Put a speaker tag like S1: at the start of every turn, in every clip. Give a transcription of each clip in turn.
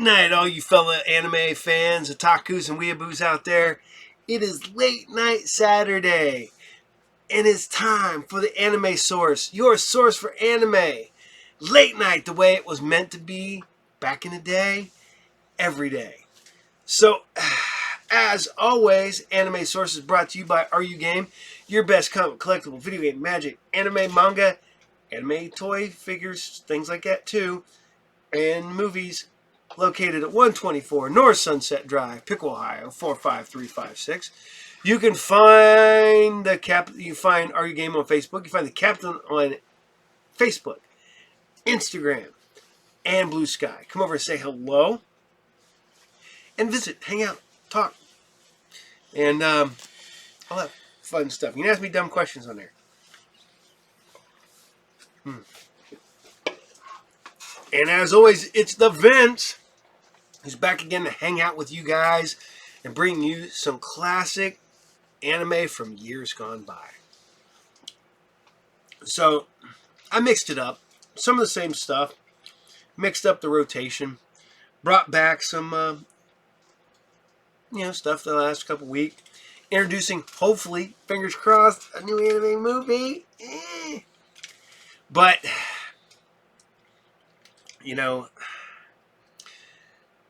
S1: night, all you fellow anime fans, otakus, and weeaboos out there. It is late night Saturday, and it's time for the Anime Source, your source for anime. Late night, the way it was meant to be back in the day, every day. So, as always, Anime Source is brought to you by RU Game, your best comic, collectible, video game, magic, anime, manga, anime toy figures, things like that too, and movies. Located at 124 North Sunset Drive, Pickle, Ohio 45356. You can find you find RU Game on Facebook. You find the Captain on Facebook, Instagram, and Blue Sky. Come over and say hello, and visit, hang out, talk, and all that fun stuff. You can ask me dumb questions on there. And as always, it's the Vince who's back again to hang out with you guys and bring you some classic anime from years gone by. So, I mixed it up. Some of the same stuff. Mixed up the rotation. Brought back some, stuff the last couple weeks. Introducing, hopefully, fingers crossed, a new anime movie. But,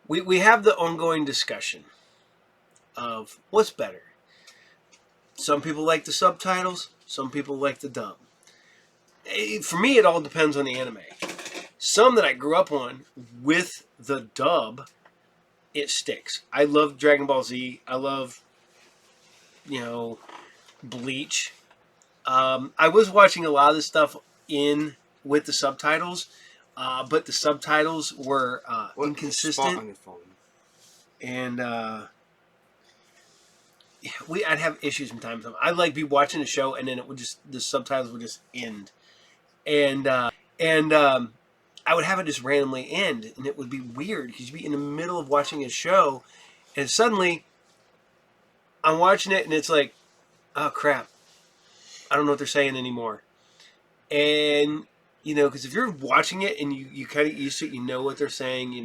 S1: we have the ongoing discussion of what's better. Some people like the subtitles. Some people like the dub. For me, it all depends on the anime. Some that I grew up on with the dub, it sticks. I love Dragon Ball Z. I love, Bleach. I was watching a lot of this stuff with the subtitles. But the subtitles were inconsistent. Spot on your phone. And I'd have issues from time to time. I'd be watching the show, and then the subtitles would just end, and I would have it just randomly end, and it would be weird because you'd be in the middle of watching a show, and suddenly I'm watching it, and it's like, oh crap, I don't know what they're saying anymore, and because if you're watching it and you kind of used to it, you know what they're saying,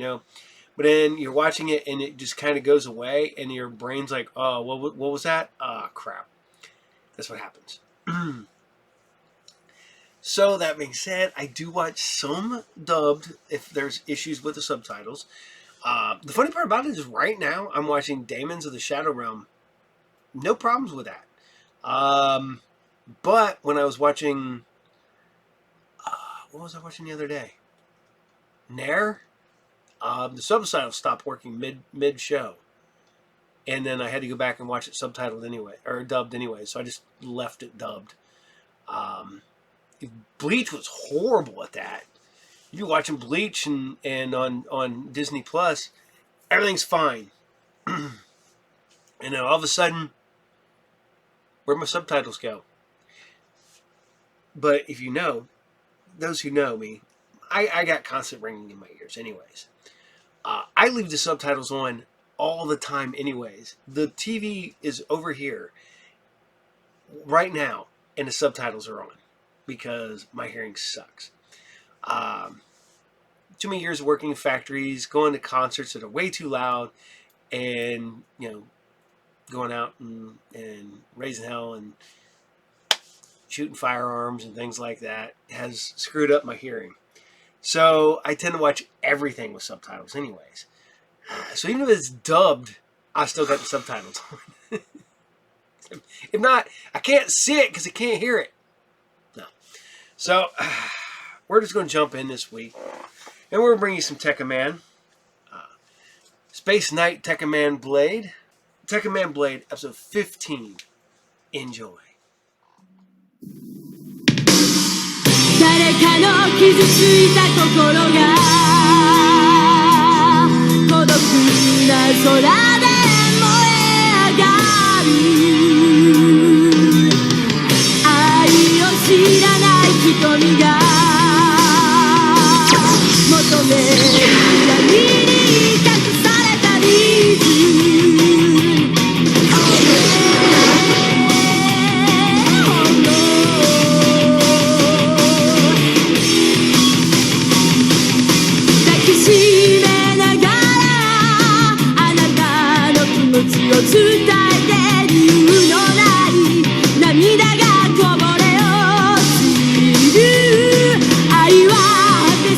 S1: but then you're watching it and it just kind of goes away and your brain's like, oh, what was that? Ah, crap. That's what happens. So that being said, I do watch some dubbed if there's issues with the subtitles. The funny part about it is right now I'm watching Demons of the Shadow Realm. No problems with that. But when I was watching... what was I watching the other day? Nair? The subtitles stopped working mid-show. And then I had to go back and watch it subtitled anyway, or dubbed anyway, so I just left it dubbed. Bleach was horrible at that. You're watching Bleach and on Disney Plus, everything's fine. And then all of a sudden, where'd my subtitles go? But if those who know me, I got constant ringing in my ears anyways. I leave the subtitles on all the time anyways. The TV is over here right now, and the subtitles are on because my hearing sucks. Too many years working in factories, going to concerts that are way too loud, and, going out and raising hell and shooting firearms and things like that has screwed up my hearing. So I tend to watch everything with subtitles anyways. So even if it's dubbed, I still got the subtitles on. If not, I can't see it because I can't hear it. No. So we're just going to jump in this week. And we're going to bring you some Tekkaman. Space Knight Tekkaman Blade. Tekkaman Blade, episode 15. Enjoy.
S2: 誰かの傷ついた心が孤独な空で燃え上がる愛を知らない瞳が求める闇に隠されたリズム抱きしめながら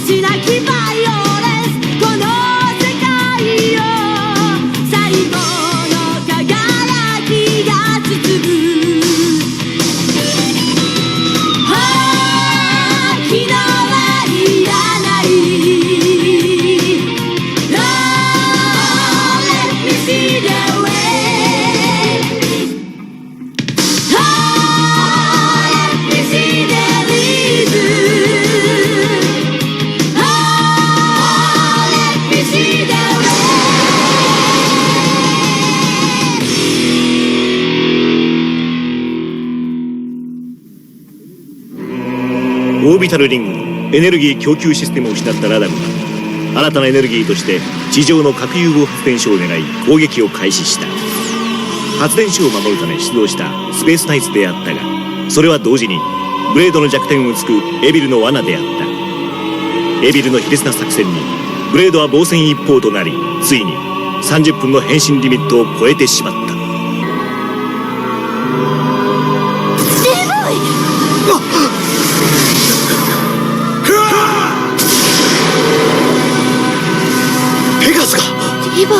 S2: しなきバイオレンスこの世界を最後の輝きが包む昨日はいらない Lord, let me see the way Lord, let me see the reason Lord, let me see the way
S3: オービタルリングのエネルギー供給システムを失ったラダムは新たなエネルギーとして地上の核融合発電所を狙い攻撃を開始した。発電所を守るため出動したスペースナイツであったが、それは同時にブレードの弱点を突くエビルの罠であった。エビルの卑劣な作戦にブレードは防戦一方となり、ついに30分の変身リミットを超えてしまった。
S4: ペガスが
S2: リボイ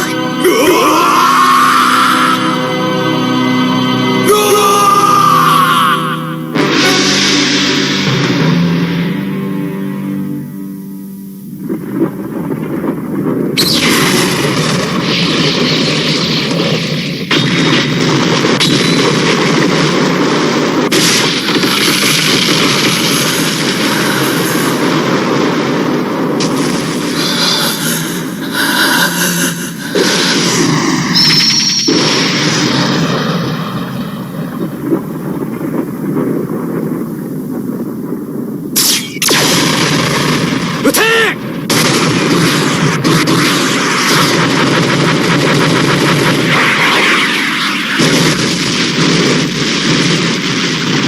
S4: 撃て！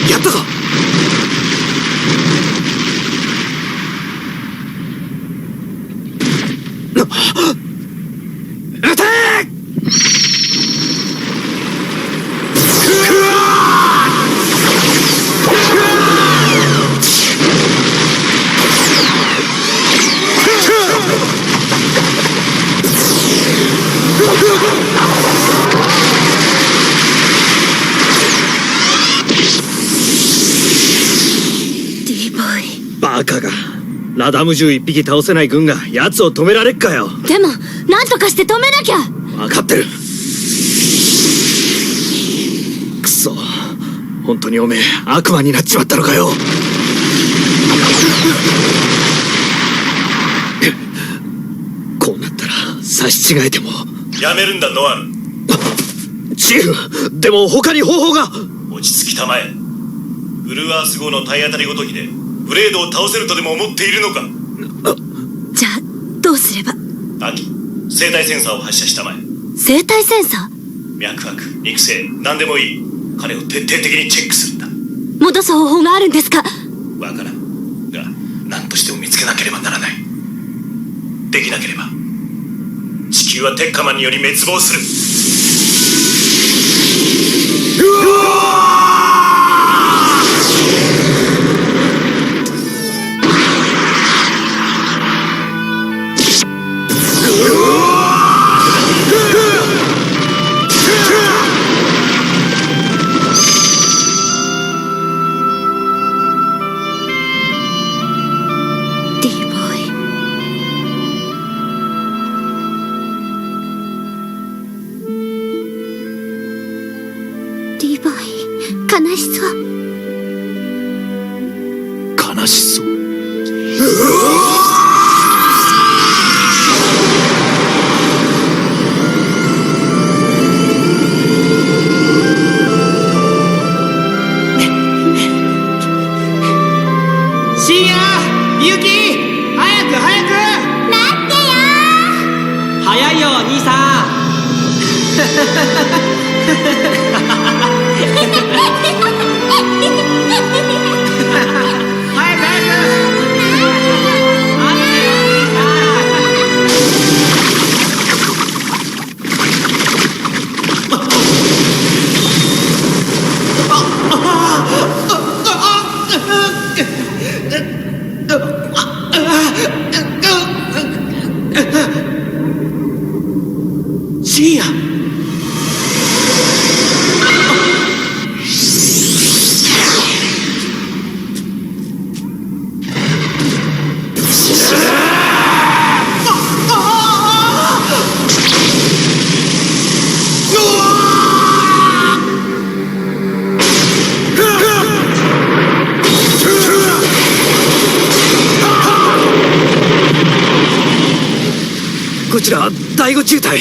S4: やったか？撃て！
S2: リボイ
S4: バカがラダム銃一匹倒せない軍が奴を止められっかよ。
S2: でも何とかして止めなきゃ
S4: 分かってる。くそ、本当におめえ悪魔になっちまったのかよ。こうなったら差し違えても。
S3: やめるんだノアル。
S4: チーフ、でも他に方法が。
S3: 落ち着きたまえ。ブルーアース号の体当たりごときでブレードを倒せるとでも思っているのか。
S2: じゃあどうすれば
S3: アキ、生体センサーを発射したまえ。
S2: 生体センサー
S3: 脈拍、肉声、何でもいい。彼を徹底的にチェックするんだ。
S2: 戻す方法があるんですか？
S3: わからんが、何としても見つけなければならない。できなければ地球はテッカマンにより滅亡する。
S2: リボイリボイ
S4: 深夜。こちら第5中隊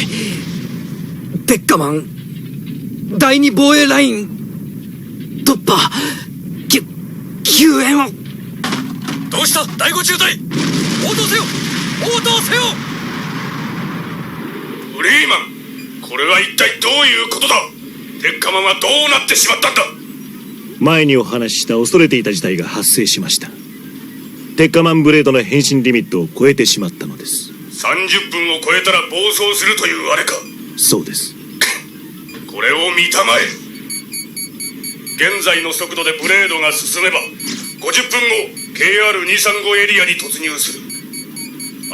S4: テッカマン第2防衛ライン突破救援を。どうした第5中隊、応答せよ応答せよ。
S5: フリーマン、これは一体どういうことだ。テッカマンはどうなってしまったんだ。
S3: 前にお話しした恐れていた事態が発生しました。テッカマンブレードの変身リミットを超えてしまったのです。
S5: 30分を超えたら暴走するというあれか。
S3: そうです。
S5: これを見たまえ。現在の速度でブレードが進めば50分後 KR235 エリアに突入する。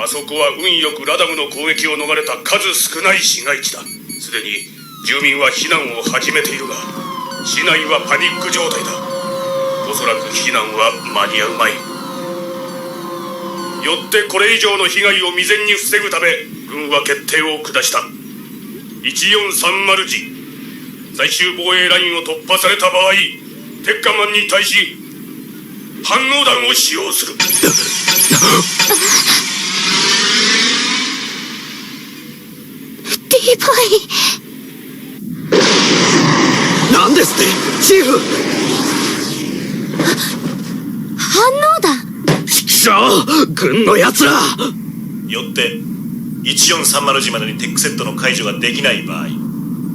S5: あそこは運よくラダムの攻撃を逃れた数少ない市街地だ。すでに住民は避難を始めているが市内はパニック状態だ。おそらく避難は間に合うまい。よってこれ以上の被害を未然に防ぐため軍は決定を下した。1430時、最終防衛ラインを突破された場合テッカマンに対し反応弾を使用する。
S2: D ボイ、
S4: なんですってチーフ。
S2: 反応だ。
S4: ちくしょう、軍のやつら。
S3: よって1430時までにテックセットの解除ができない場合、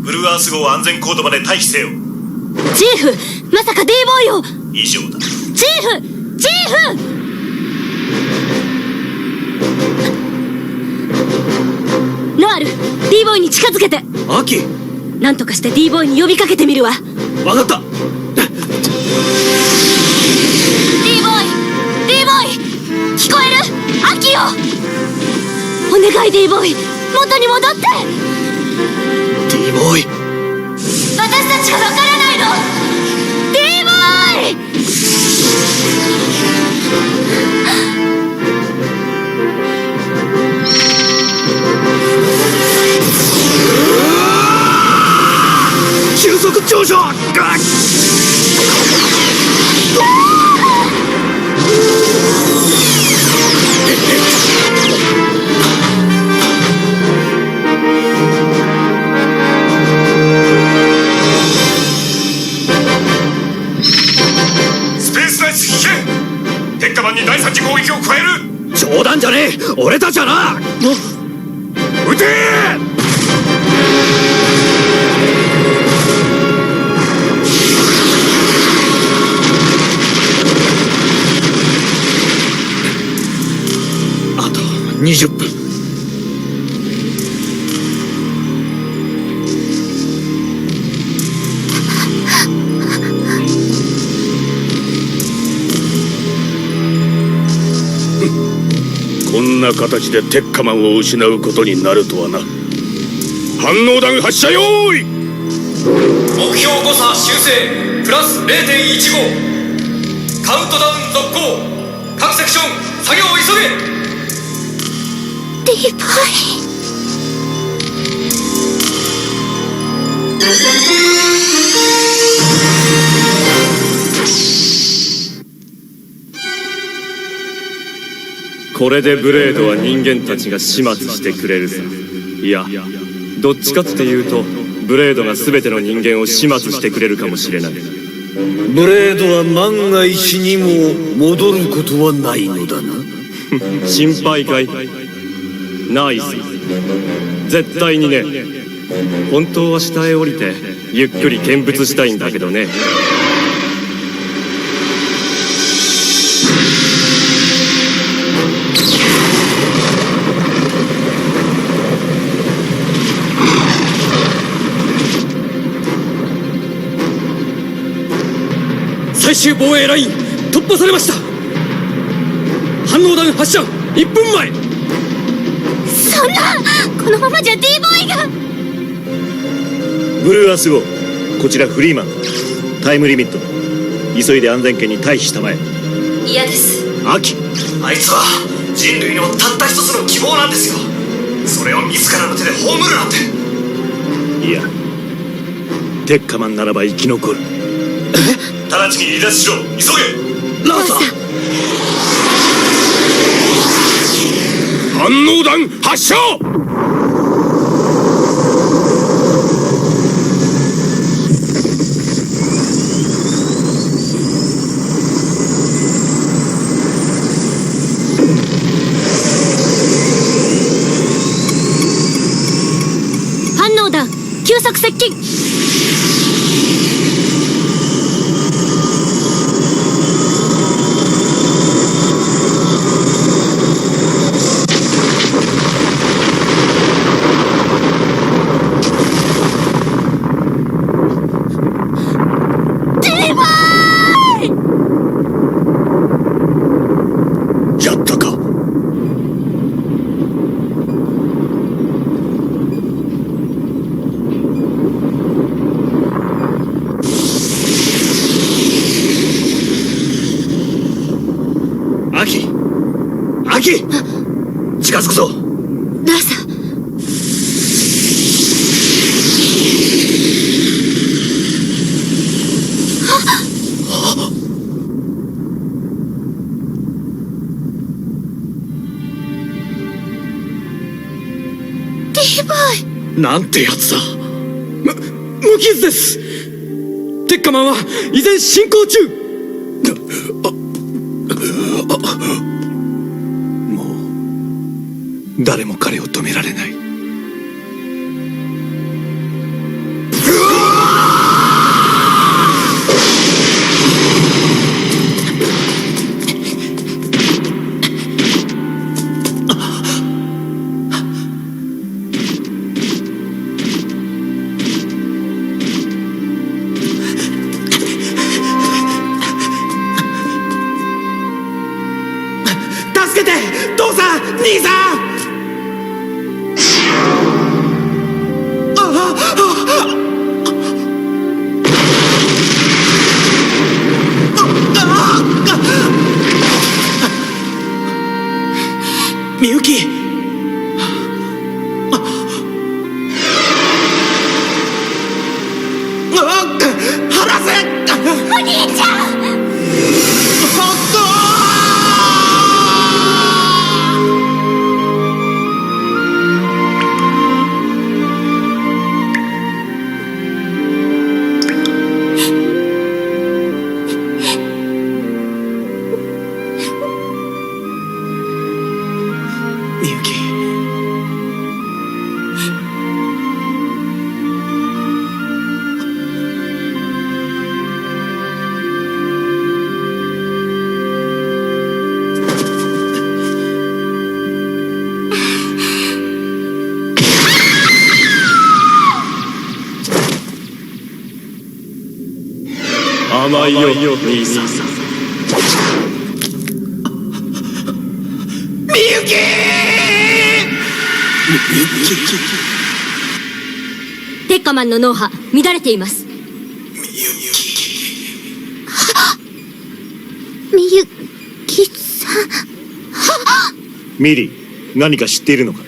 S3: ブルーアース号安全コードまで退避せよ。
S2: チーフ、まさか D ボイを。
S3: 以上だ。
S2: チーフ、チーフ。ノアル、 D ボイに近づけて。
S4: アキ、
S2: なんとかして D ボイに呼びかけてみるわ。
S4: わかった。
S2: D ボイ、 D ボイ、聞こえる？アキよ、お願い D ボイ、元に戻って。
S4: D ボーイ、
S2: 私たちがわからないの。 D ボーイ。
S4: 急速上昇。
S5: スペースナイス引け。テッカマンに第3次攻撃を加える。
S4: 冗談じゃねえ、俺たちはな。
S5: 撃て
S4: あと20分。
S5: こんな形でテッカマンを失うことになるとはな。反応弾発射用意。
S6: 目標誤差修正プラス 0.15。 カウントダウン続行。各セクション作業を急げ。
S2: D ボイ。
S7: これでブレードは人間たちが始末してくれるさ。いや、どっちかっていうとブレードが全ての人間を始末してくれるかもしれない。
S8: ブレードは万が一にも戻ることはないのだな。
S7: 心配かい？ナイス。絶対にね。本当は下へ降りてゆっくり見物したいんだけどね。
S4: 最終防衛ライン突破されました。反応弾発射。1分前。
S2: そんな、このままじゃ D ボーイが。
S3: ブルーアース号、こちらフリーマン。タイムリミットだ。急いで安全圏に退避したまえ。
S2: 嫌です。
S3: アキ、
S6: あいつは人類のたった一つの希望なんですよ。それを自らの手で葬るなんて。
S3: いや、テッカマンならば生き残る。
S5: 直ちに離脱しろ、急げ。
S4: ラーサ
S5: 反応弾発射。
S2: 反応弾急速接近。
S3: やったか。
S4: アキ、アキ、近づくぞ。
S2: ラーサ。D ボーイ。
S4: なんてやつだ。無傷です。テッカマンは依然進行中。もう誰も彼を止められない。助けて、父さん、兄さん。みゆき。離せ。
S2: お兄ちゃん。
S4: みゆき。
S7: 甘いよ兄さん。
S4: みゆき。
S2: テッカマンの脳波乱れています。みゆきさん。
S3: ミリー、何か知っているのか。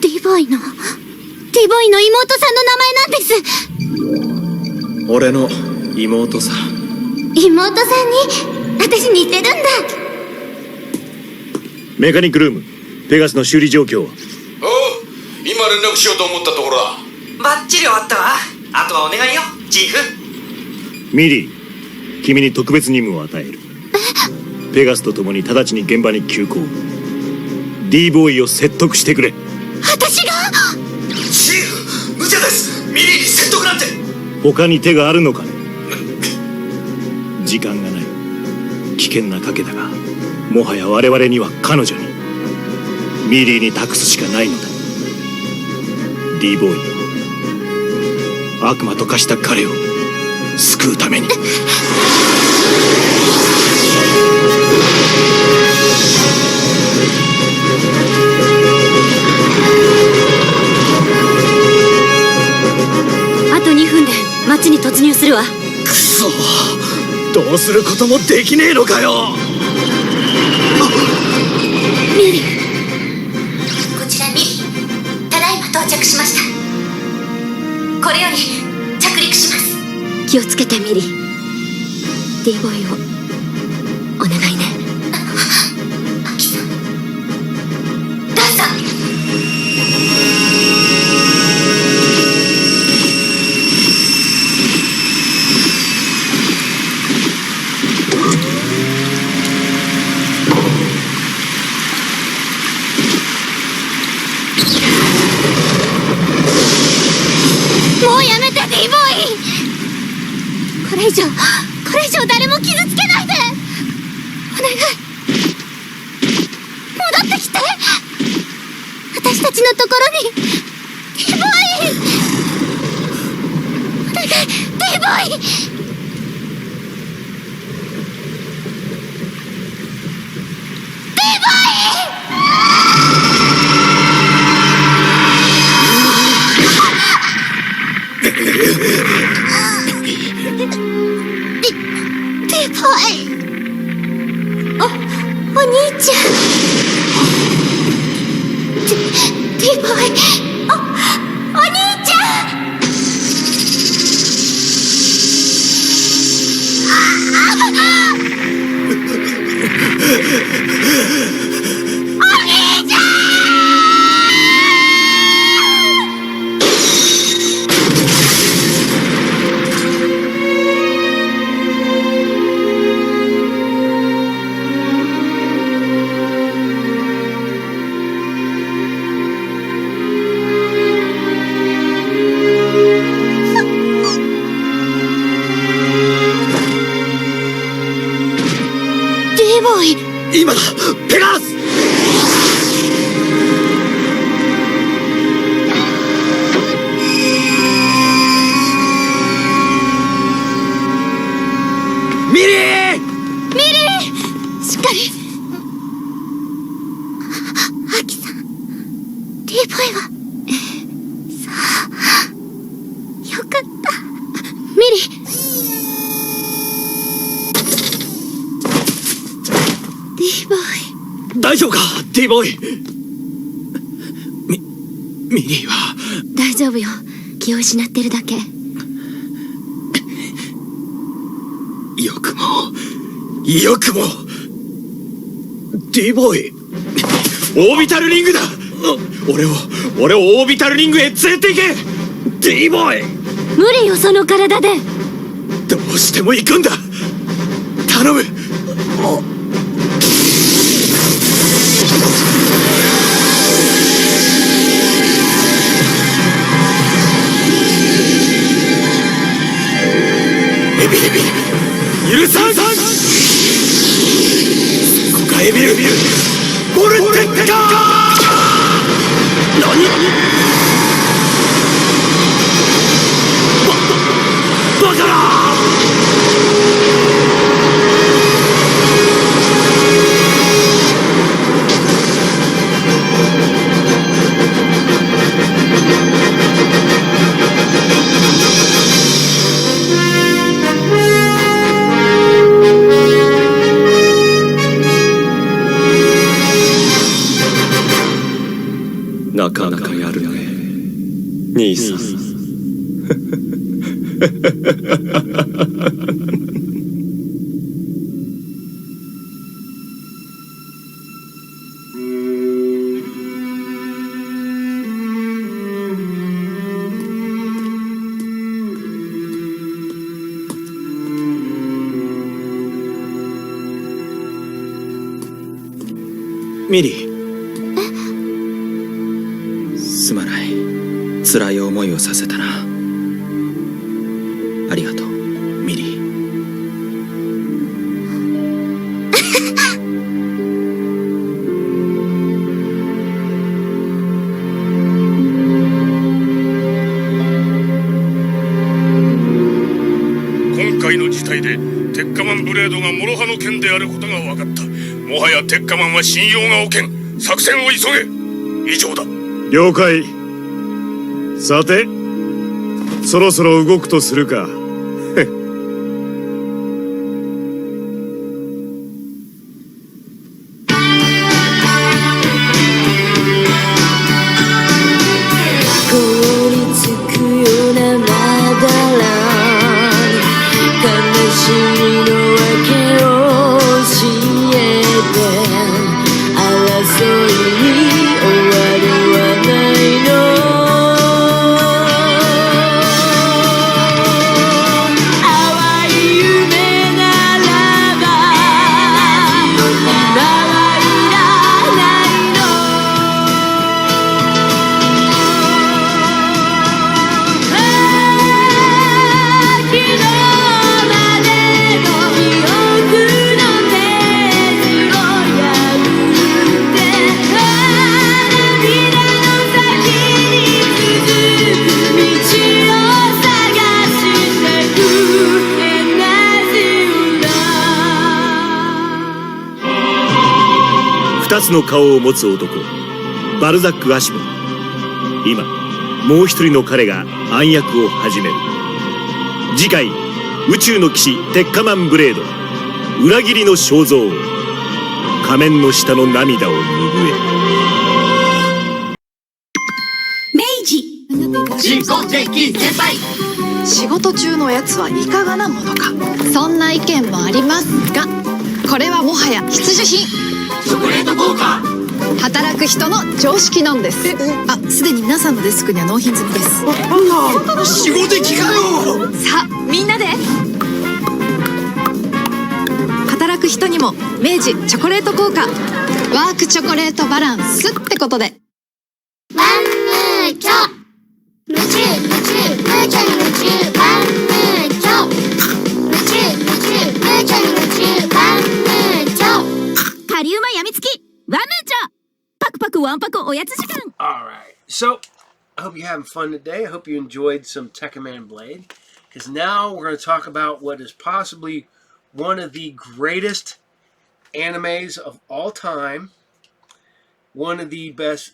S2: D ボーイの妹さんの名前なんです。
S4: 俺の妹さ。
S2: 妹さんに私似てるんだ。
S3: メカニックルーム、ペガスの修理状況は。
S5: おう、今連絡しようと思ったところだ。
S6: バッチリ終わったわ。あとはお願いよ、チーフ。
S3: ミリー、君に特別任務を与える。ペガスと共に直ちに現場に急行。 D ボーイを説得してくれ。
S2: 私が。
S6: チーフ、無茶です。ミリーに説得なんて。
S3: 他に手があるのかね。時間がない。危険な賭けだが、もはや我々には彼女に、ミリーに託すしかないのだ。 D ボーイを、悪魔と化した彼を救うために。
S2: 突入するわ。
S4: くそ、どうすることもできねえのかよ。
S2: ミリ、
S9: こちらミリ、ただいま到着しました。これより着陸します。
S2: 気をつけてミリ。D ボーイをお願いね。
S9: アキさん、どうぞ。
S2: もうやめて D ボーイ。これ以上誰も傷つけないで。お願い、戻ってきて。私たちのところに。 D ボーイ、お願い D ボーイ。お兄ちゃん。D ボーイ、お兄ちゃん。お兄ちゃん。
S4: 今だ、ペガス。ミリー、
S2: しっかり。アキさん、D ボーイは。さあ、よかった。ミリ。D ボーイ、
S4: 大丈夫か D ボーイ。ミリーは
S2: 大丈夫よ。気を失ってるだけ。
S4: よくも D ボーイ、オービタルリングだ。俺をオービタルリングへ連れて行け D ボーイ。
S2: 無理よ、その体で。
S4: どうしても行くんだ、頼む。許さん。そこかエビルボルテッカー。何？バカだ。
S7: なかなかやるね、兄さん。
S4: ミリー、すまない。辛い思いをさせたな。ありがとう、ミリー。
S5: 今回の事態でテッカマンブレードが諸刃の剣であることが分かった。もはやテッカマンは信用がおけん。作戦を急げ。以上だ。
S10: 了解。さて、そろそろ動くとするか。
S3: つの顔を持つ男バルザック・アシモン。今もう一人の彼が暗躍を始める。次回宇宙の騎士鉄火マンブレード裏切りの肖像。仮面の下の涙を拭え。
S2: 明治自己的先輩。仕事中のやつはいかがなものか。そんな意見もありますが、これはもはや必需品。チョコレート効果。働く人の常識なんです。あ、すでに皆さんのデスクには納品済みです。
S8: 仕事的かよ。
S2: さあみんなで働く人にも明治チョコレート効果。ワークチョコレートバランスってことで。
S9: ワンムーチョ夢中夢中ムーチョに夢中ワンムーチョ夢中夢中ムーチョに夢中ワンムーチョカリウマやみつきワンムーチョパクパクワンパクおやつ時間。
S1: Alright, so I hope you're having fun today. I hope you enjoyed some Tekkaman Blade. Because now we're going to talk about what is possibly one of the greatest animes of all time. One of the best,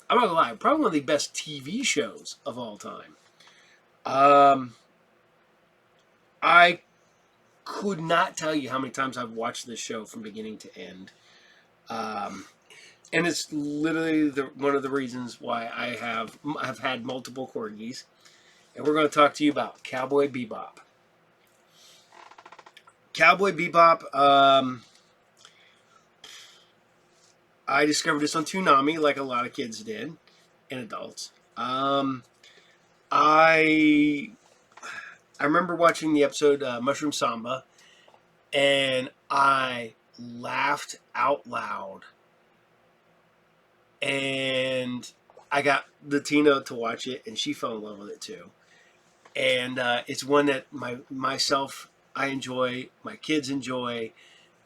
S1: I'm not going to lie, probably one of the best TV shows of all time. I could not tell you how many times I've watched this show from beginning to end. And it's literally one of the reasons why I've had multiple corgis. And we're going to talk to you about Cowboy Bebop. Cowboy Bebop, I discovered this on Toonami, like a lot of kids did, and adults. I remember watching the episode Mushroom Samba, and I laughed out loud. And I got the Tina to watch it, and she fell in love with it too. And it's one that I enjoy, my kids enjoy,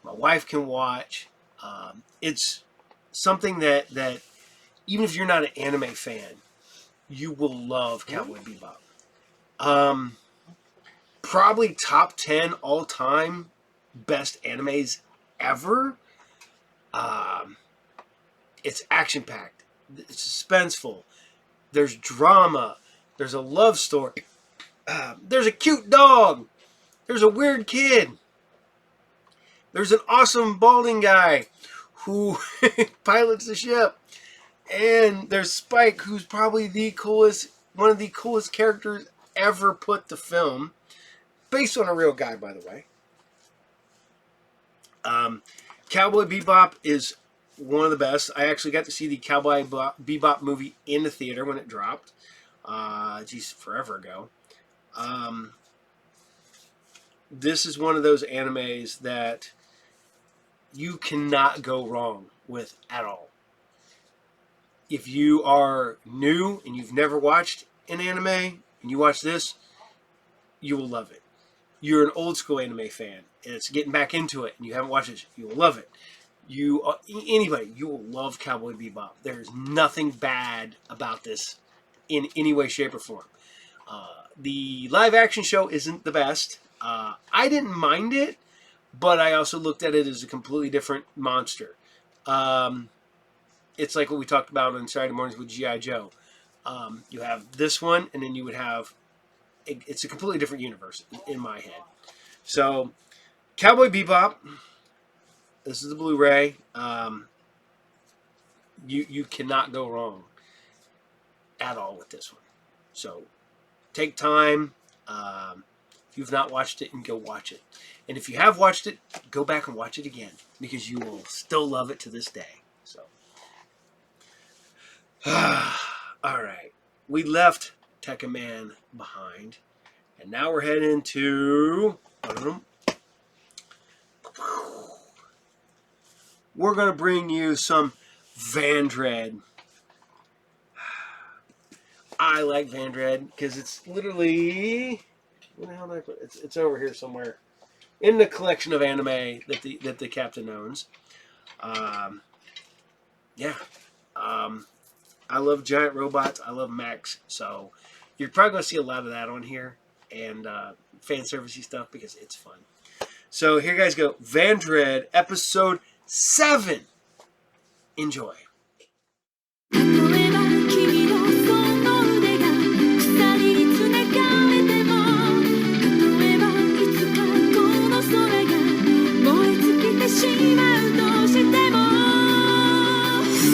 S1: my wife can watch. It's something that even if you're not an anime fan, you will love Cowboy Bebop. Probably top 10 all-time best animes ever. It's action-packed. It's suspenseful. There's drama. There's a love story. There's a cute dog. There's a weird kid. There's an awesome balding guy who pilots the ship. And there's Spike, who's probably one of the coolest characters ever put to film. Based on a real guy, by the way. Cowboy Bebop is one of the best. I actually got to see the Cowboy Bebop movie in the theater when it dropped. Geez, forever ago. This is one of those animes that you cannot go wrong with at all. If you are new and you've never watched an anime and you watch this, you will love it. You're an old school anime fan and it's getting back into it and you haven't watched it, you will love it. You will love Cowboy Bebop. There's nothing bad about this in any way, shape, or form. The live action show isn't the best. I didn't mind it, but I also looked at it as a completely different monster. It's like what we talked about on Saturday mornings with G.I. Joe. You have this one, and then you would have... It's a completely different universe in my head. So, Cowboy Bebop. This is the Blu-ray. You cannot go wrong at all with this one. So, take time. If you've not watched it, and go watch it. And if you have watched it, go back and watch it again. Because you will still love it to this day. So, alright. We left Tekkaman behind. And now we're heading into... We're going to bring you some Vandred. I like Vandred because it's literally... Where the hell did I put it? It's over here somewhere. In the collection of anime that the captain owns. Yeah. I love giant robots. I love mechs. So you're probably going to see a lot of that on here. And fan servicey stuff because it's fun. So here you guys go. Vandred, episode 7. Enjoy.
S10: 例えば君のその腕が鎖につながれても例えばいつかこの空が燃え尽きてしまうとしても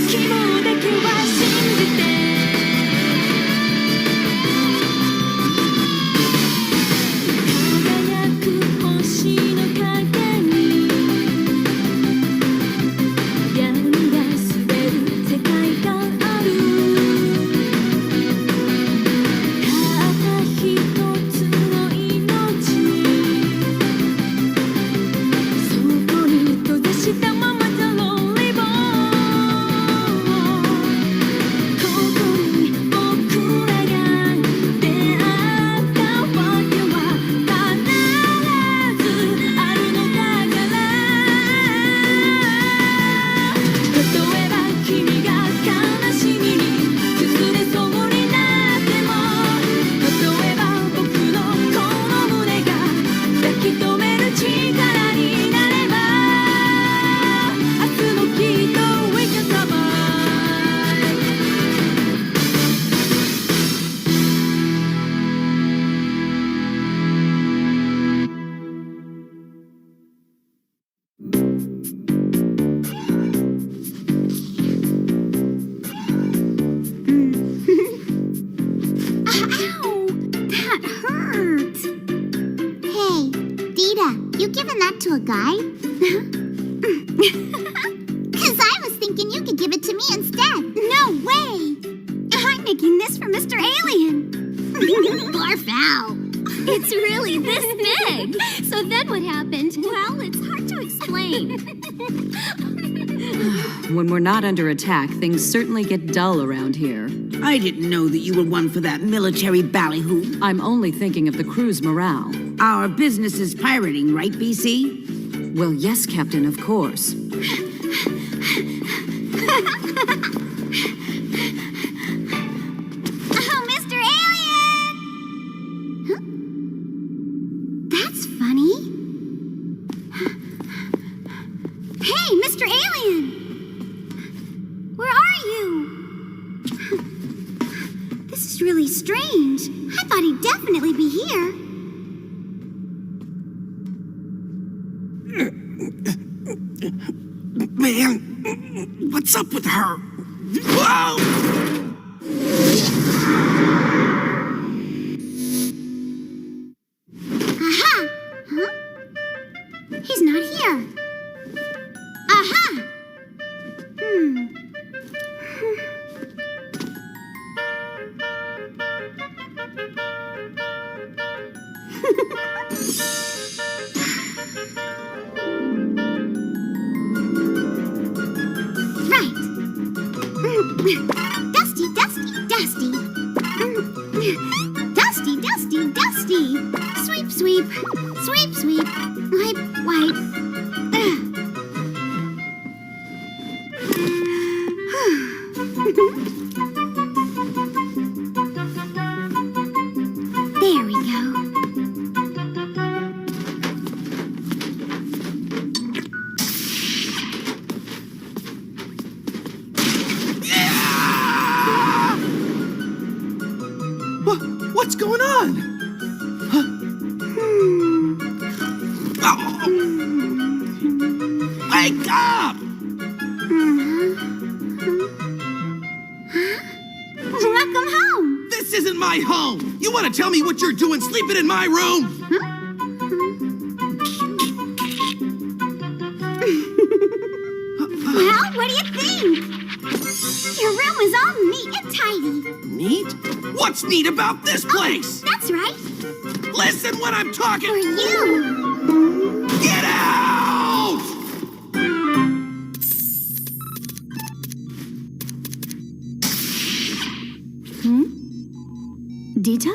S10: 希望だけは信じて輝く星の影に闇が滑る世界があるたった一つの命そこに閉ざしたままThe Lonely Boyここに僕らが出会ったわけは必ずあるのだから例えば君が悲しみに崩れそうになっても例えば僕のこの胸が抱き留める力になれば明日もきっと We can survive
S9: Ow! That hurt! Hey, Dita, you giving that to a guy? Cause I was thinking you could give it to me instead. No way! I'm making this for Mr. Alien. Barf out. It's really this big. So then what happened? Well, it's hard to explain.
S11: When we're not under attack, things certainly get dull around here.
S12: I didn't know that you were one for that military ballyhoo.
S11: I'm only thinking of the crew's morale.
S12: Our business is pirating, right, BC?
S11: Well, yes, Captain, of course.
S9: Oh, Mr. Alien! Huh? That's funny. Hey, Mr. Alien! Where are you? This is really strange. I thought he'd definitely be here.
S4: Man, what's up with her? Whoa!
S9: Aha! Huh? He's not here. Aha! Right. Dusty, dusty, dusty. Dusty, dusty, dusty. Sweep, sweep. Sweep, sweep. Wipe, wipe. There we go.
S4: What's going on? Huh? Oh. Wake up!
S9: Welcome home.
S4: This isn't my home. You want to tell me what you're doing sleeping in my room?
S9: Well, what do you think? Your room is all neat and tidy.
S4: Neat? What's neat about this place?
S9: That's right.
S4: Listen when I'm talking.
S9: For you.
S4: Get out!
S9: Dita?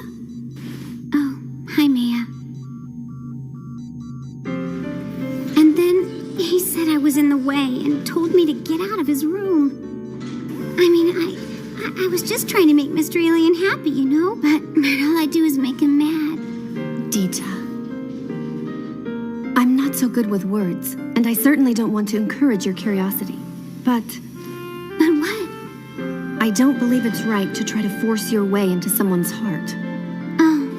S9: Oh, hi, Maya. And then he said I was in the way and told me to get out of his room. I mean, I was just trying to make Mr. Alien happy, you know? But all I do is make him mad.
S2: Dita, I'm not
S13: not so good with words, and I certainly don't want to encourage your curiosity. But what? I don't believe it's right to try to force your way into someone's heart.
S9: Oh.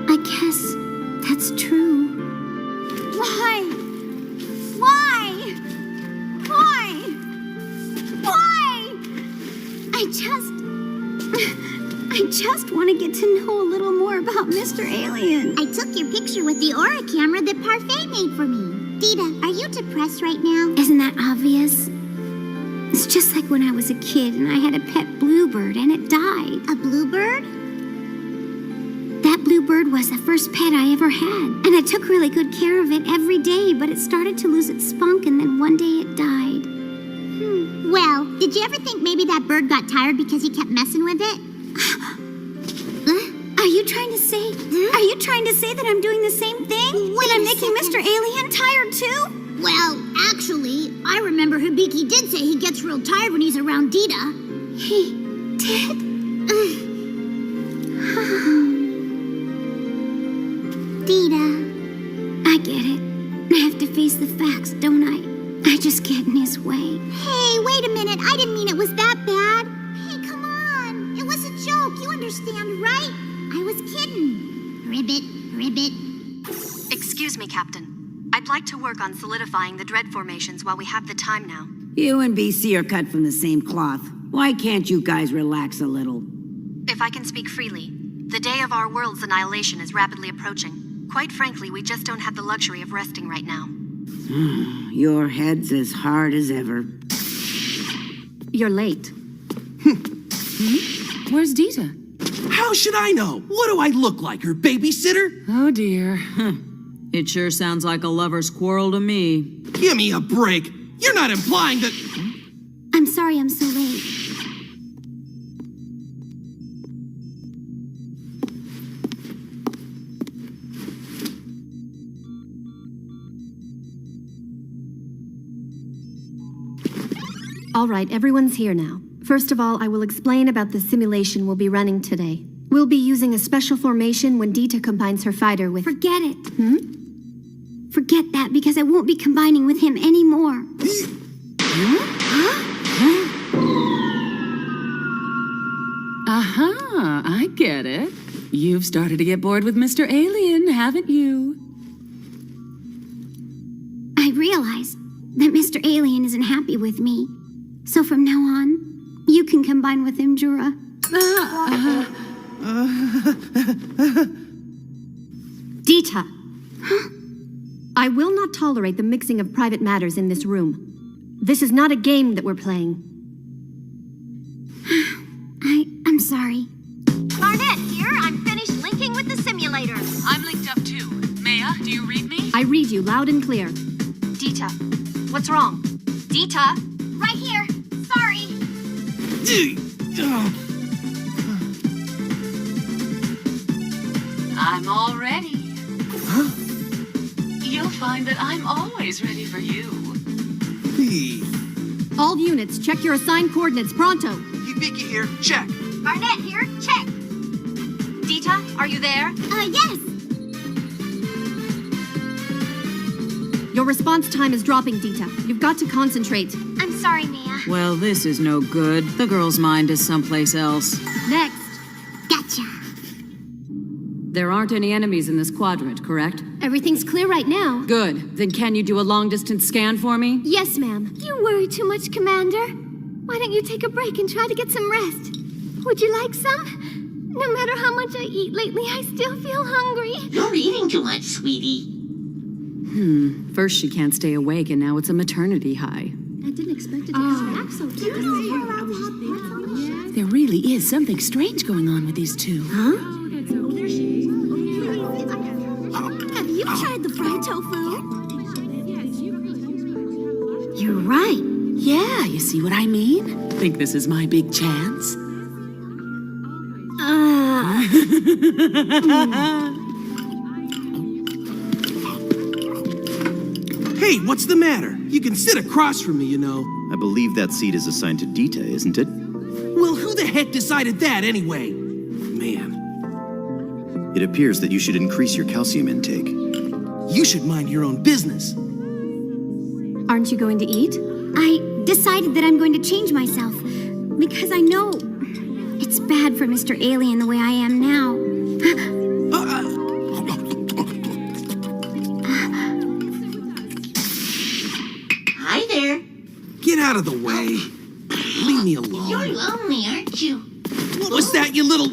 S9: I guess that's true. Why? Why? Why? Why? I just want to get to know a little more about Mr. Alien.
S14: I took your picture with the Aura camera that Parfait made for me. Dita, are you depressed right now?
S9: Isn't that obvious? It's just like when I was a kid and I had a pet bluebird and it died.
S14: A bluebird?
S9: That bluebird was the first pet I ever had. And I took really good care of it every day, but it started to lose its spunk and then one day it died.
S14: Well, did you ever think maybe that bird got tired because you kept messing with it?
S9: Are you trying to say that I'm doing the same thing?
S14: Wait,
S9: that I'm making Mr. Alien tired too?
S14: Well, actually, I remember Hibiki did say he gets real tired when he's around Dita.
S9: He did?
S14: Dita.
S9: I get it. I have to face the facts, don't I? I just get in his way.
S14: Hey, wait a minute. I didn't mean it was that bad. Hey, come on. It was a joke. You understand, right? I was kidding. Ribbit, ribbit.
S13: Excuse me, Captain. I'd like to work on solidifying the dread formations while we have the time now.
S12: You and BC are cut from the same cloth. Why can't you guys relax a little?
S13: If I can speak freely, the day of our world's annihilation is rapidly approaching. Quite frankly, we just don't have the luxury of resting right now.
S12: Your head's as hard as ever.
S13: You're late.
S15: Where's Dita?
S16: How should I know? What do I look like, her babysitter?
S15: Oh dear. It sure sounds like a lover's quarrel to me.
S16: Give me a break. You're not implying that...
S9: I'm sorry I'm so late.
S13: All right, everyone's here now. First of all, I will explain about the simulation we'll be running today. We'll be using a special formation when Dita combines her fighter with...
S9: Forget it. Forget that, because I won't be combining with him anymore.
S15: Aha, I get it. You've started to get bored with Mr. Alien, haven't you?
S9: I realized that Mr. Alien isn't happy with me. So from now on, you can combine with him, Jura.
S13: Dita! I will not tolerate the mixing of private matters in this room. This is not a game that we're playing.
S9: I'm sorry.
S17: Barnett here. I'm finished linking with the simulator.
S15: I'm linked up too. Maya, do you read me?
S13: I read you loud and clear. Dita, what's wrong? Dita?
S17: Right here. Sorry.
S15: I'm all ready. Huh? You'll find that I'm always ready for you.
S13: All units, check your assigned coordinates pronto.
S16: Hibiki here. Check.
S17: Barnett here. Check.
S13: Dita, are you there?
S14: Yes.
S13: Your response time is dropping, Dita. You've got to concentrate.
S17: I'm sorry, Mia.
S15: Well, this is no good. The girl's mind is someplace else.
S13: Next.
S14: Gotcha.
S11: There aren't any enemies in this quadrant, correct?
S13: Everything's clear right now.
S11: Good. Then can you do a long-distance scan for me?
S13: Yes, ma'am.
S9: You worry too much, Commander. Why don't you take a break and try to get some rest? Would you like some? No matter how much I eat lately, I still feel hungry.
S12: You're eating too much, sweetie.
S11: First she can't stay awake, and now it's a maternity high.
S13: I didn't expect it to come back so fast.
S15: There really is something strange going on with these two.
S9: Huh? Have you tried the fried tofu?
S15: You're right. Yeah, you see what I mean? Think this is my big chance?
S16: Hey, what's the matter? You can sit across from me, you know.
S18: I believe that seat is assigned to Dita, isn't it?
S16: Well, who the heck decided that anyway? Man.
S18: It appears that you should increase your calcium intake.
S16: You should mind your own business.
S13: Aren't you going to eat?
S14: I decided that I'm going to change myself because I know it's bad for Mr. Alien the way I am now.
S19: Hi there.
S16: Get out of the way. Leave me alone.
S19: You're lonely, aren't you?
S16: What was that, you little...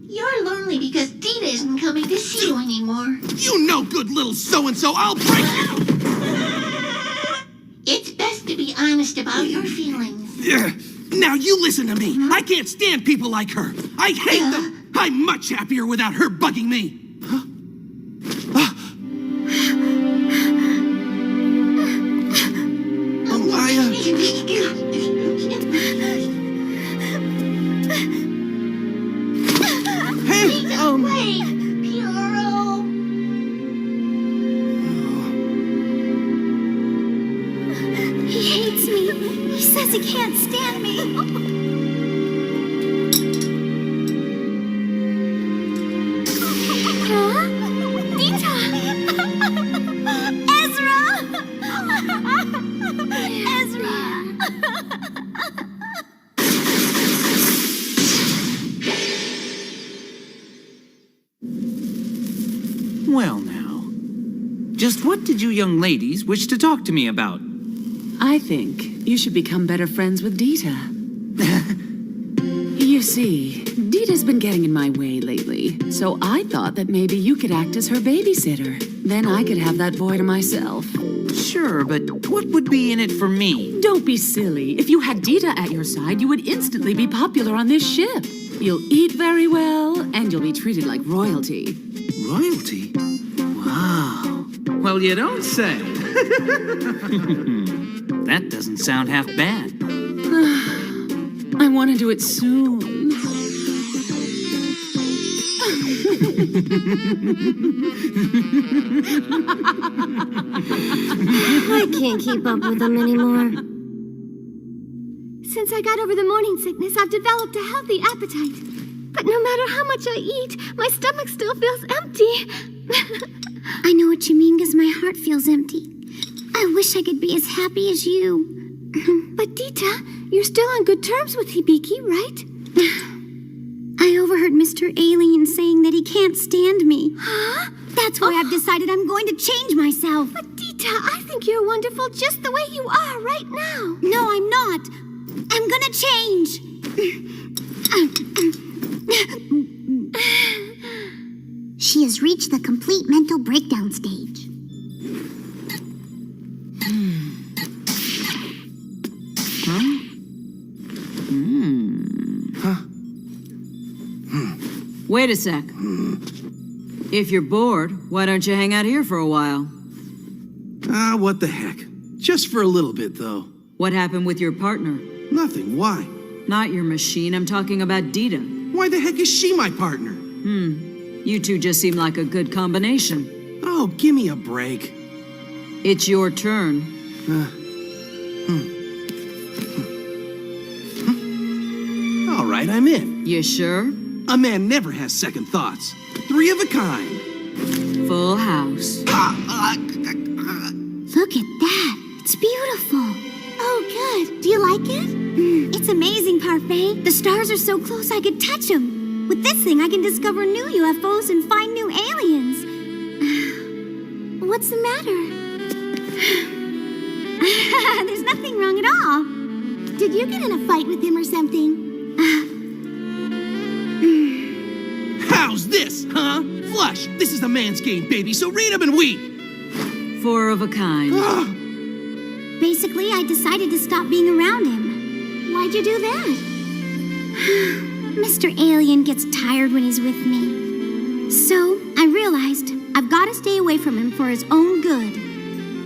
S19: You're lonely because Dita isn't coming to see you anymore.
S16: You no good little so-and-so. I'll break you.
S19: It's best to be honest about your feelings.
S16: Now you listen to me. I can't stand people like her. I hate them. I'm much happier without her bugging me.
S14: He hates me. He says he can't stand me. Huh? Dita! Ezra! Ezra!
S4: Well, now, just what did you young ladies wish to talk to me about?
S11: I think you should become better friends with Dita. You see, Dita's been getting in my way lately, so I thought that maybe you could act as her babysitter. Then I could have that boy to myself.
S4: Sure, but what would be in it for me?
S11: Don't be silly. If you had Dita at your side, you would instantly be popular on this ship. You'll eat very well, and you'll be treated like royalty.
S4: Royalty? Wow. Well, you don't say. That doesn't sound half bad.
S11: I want to do it soon.
S14: I can't keep up with them anymore. Since I got over the morning sickness, I've developed a healthy appetite. But no matter how much I eat, my stomach still feels empty. I know what you mean, because my heart feels empty. I wish I could be as happy as you. But Dita, you're still on good terms with Hibiki, right? I overheard Mr. Alien saying that he can't stand me. Huh? That's why I've decided I'm going to change myself. But Dita, I think you're wonderful just the way you are right now. No, I'm not. I'm gonna change. She has reached the complete mental breakdown stage.
S11: Wait a sec. If you're bored, why don't you hang out here for a while?
S16: What the heck. Just for a little bit, though.
S11: What happened with your partner?
S16: Nothing. Why?
S11: Not your machine. I'm talking about Dita.
S16: Why the heck is she my partner?
S11: You two just seem like a good combination.
S16: Oh, give me a break.
S11: It's your turn.
S16: All right, I'm in.
S11: You sure?
S16: A man never has second thoughts. 3 of a kind.
S11: Full house.
S14: Look at that. It's beautiful. Oh, good. Do you like it? It's amazing, Parfait. The stars are so close I could touch them. With this thing, I can discover new UFOs and find new aliens. What's the matter? There's nothing wrong at all. Did you get in a fight with him or something?
S16: How's this, huh? Flush, this is the man's game, baby, so read 'em and weep.
S11: 4 of a kind.
S14: Basically, I decided to stop being around him. Why'd you do that? Mr. Alien gets tired when he's with me. So, I realized I've got to stay away from him for his own good.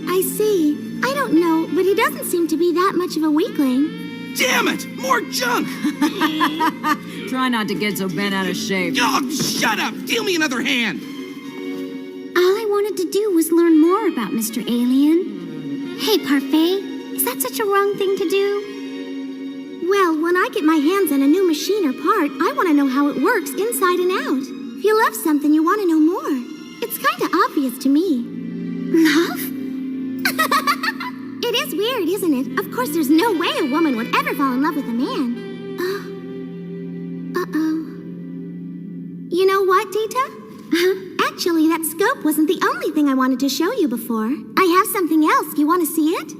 S14: I see. I don't know, but he doesn't seem to be that much of a weakling.
S16: Damn it! More junk!
S11: Try not to get so bent out of shape.
S16: Oh, shut up! Deal me another hand!
S14: All I wanted to do was learn more about Mr. Alien. Hey, Parfait, is that such a wrong thing to do? Well, when I get my hands on a new machine or part, I want to know how it works inside and out. If you love something, you want to know more. It's kind of obvious to me. Love? It is weird, isn't it? Of course, there's no way a woman would ever fall in love with a man. Uh-oh. You know what, Dita? Actually, that scope wasn't the only thing I wanted to show you before. I have something else. You want to see it?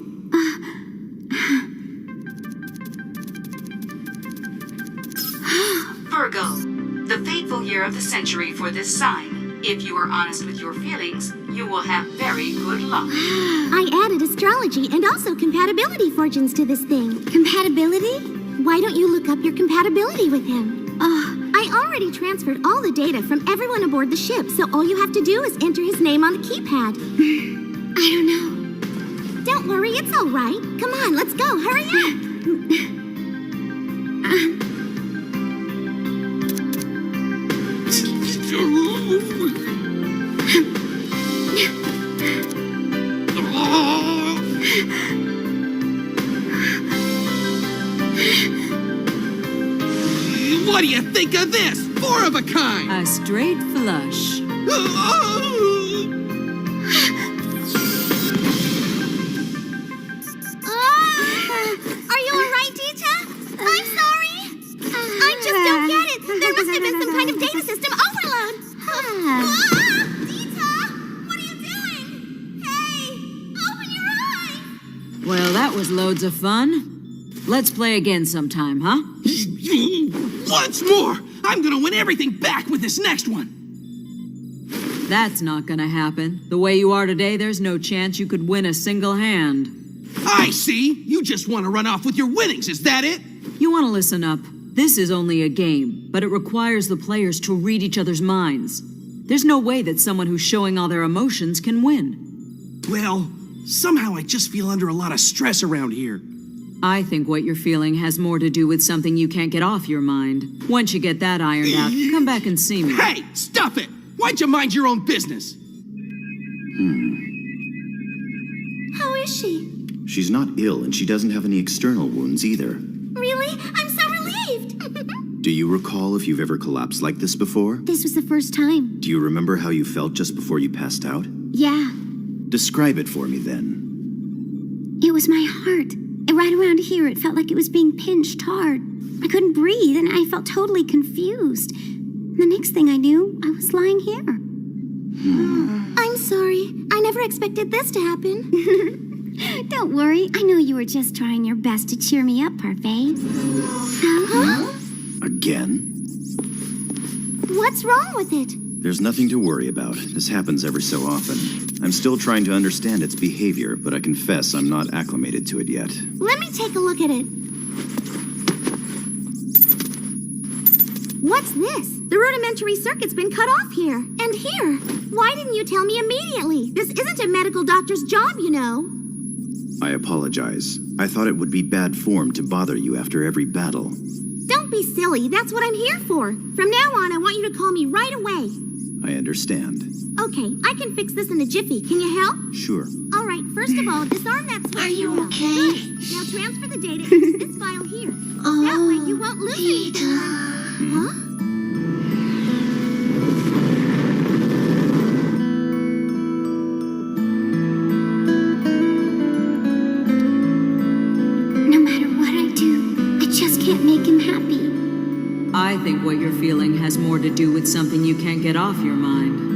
S15: Virgo, the fateful year of the century for this sign. If you are honest with your feelings, you will have very good luck.
S14: I added astrology and also compatibility fortunes to this thing. Compatibility? Why don't you look up your compatibility with him? I already transferred all the data from everyone aboard the ship, so all you have to do is enter his name on the keypad. I don't know. Don't worry, it's all right. Come on, let's go. Hurry up.
S16: What do you think of this? 4 of a kind!
S11: A straight flush.
S14: Are you all right, Dita? I'm sorry. I just don't get it. There must have been some kind of data system overload. Dita, what are you doing? Hey, open your eyes.
S11: Well, that was loads of fun. Let's play again sometime, huh?
S16: Once more! I'm gonna win everything back with this next one!
S11: That's not gonna happen. The way you are today, there's no chance you could win a single hand.
S16: I see! You just want to run off with your winnings, is that it?
S11: You want to listen up. This is only a game, but it requires the players to read each other's minds. There's no way that someone who's showing all their emotions can win.
S16: Well, somehow I just feel under a lot of stress around here.
S11: I think what you're feeling has more to do with something you can't get off your mind. Once you get that ironed out, come back and see me.
S16: Hey, stop it! Why'd you mind your own business?
S14: How is she?
S18: She's not ill, and she doesn't have any external wounds either.
S14: Really? I'm so relieved.
S18: Do you recall if you've ever collapsed like this before?
S14: This was the first time.
S18: Do you remember how you felt just before you passed out?
S14: Yeah.
S18: Describe it for me, then.
S14: It was my heart. Right around here, it felt like it was being pinched hard. I couldn't breathe, and I felt totally confused. The next thing I knew, I was lying here. I'm sorry. I never expected this to happen. Don't worry. I know you were just trying your best to cheer me up, Parfait. Huh?
S18: Again?
S14: What's wrong with it?
S18: There's nothing to worry about. This happens every so often. I'm still trying to understand its behavior, but I confess I'm not acclimated to it yet.
S14: Let me take a look at it. What's this? The rudimentary circuit's been cut off here. And here. Why didn't you tell me immediately? This isn't a medical doctor's job, you know.
S18: I apologize. I thought it would be bad form to bother you after every battle.
S14: Don't be silly. That's what I'm here for. From now on, I want you to call me right away.
S18: I understand.
S14: Okay, I can fix this in a jiffy. Can you help?
S18: Sure.
S14: All right, first of all, disarm that switch.
S19: Are you okay?
S14: Good. Now transfer the data into this file here. That way you won't lose anything. Huh? No matter what I do, I just can't make him happy.
S11: I think what you're feeling has more to do with something you can't get off your mind.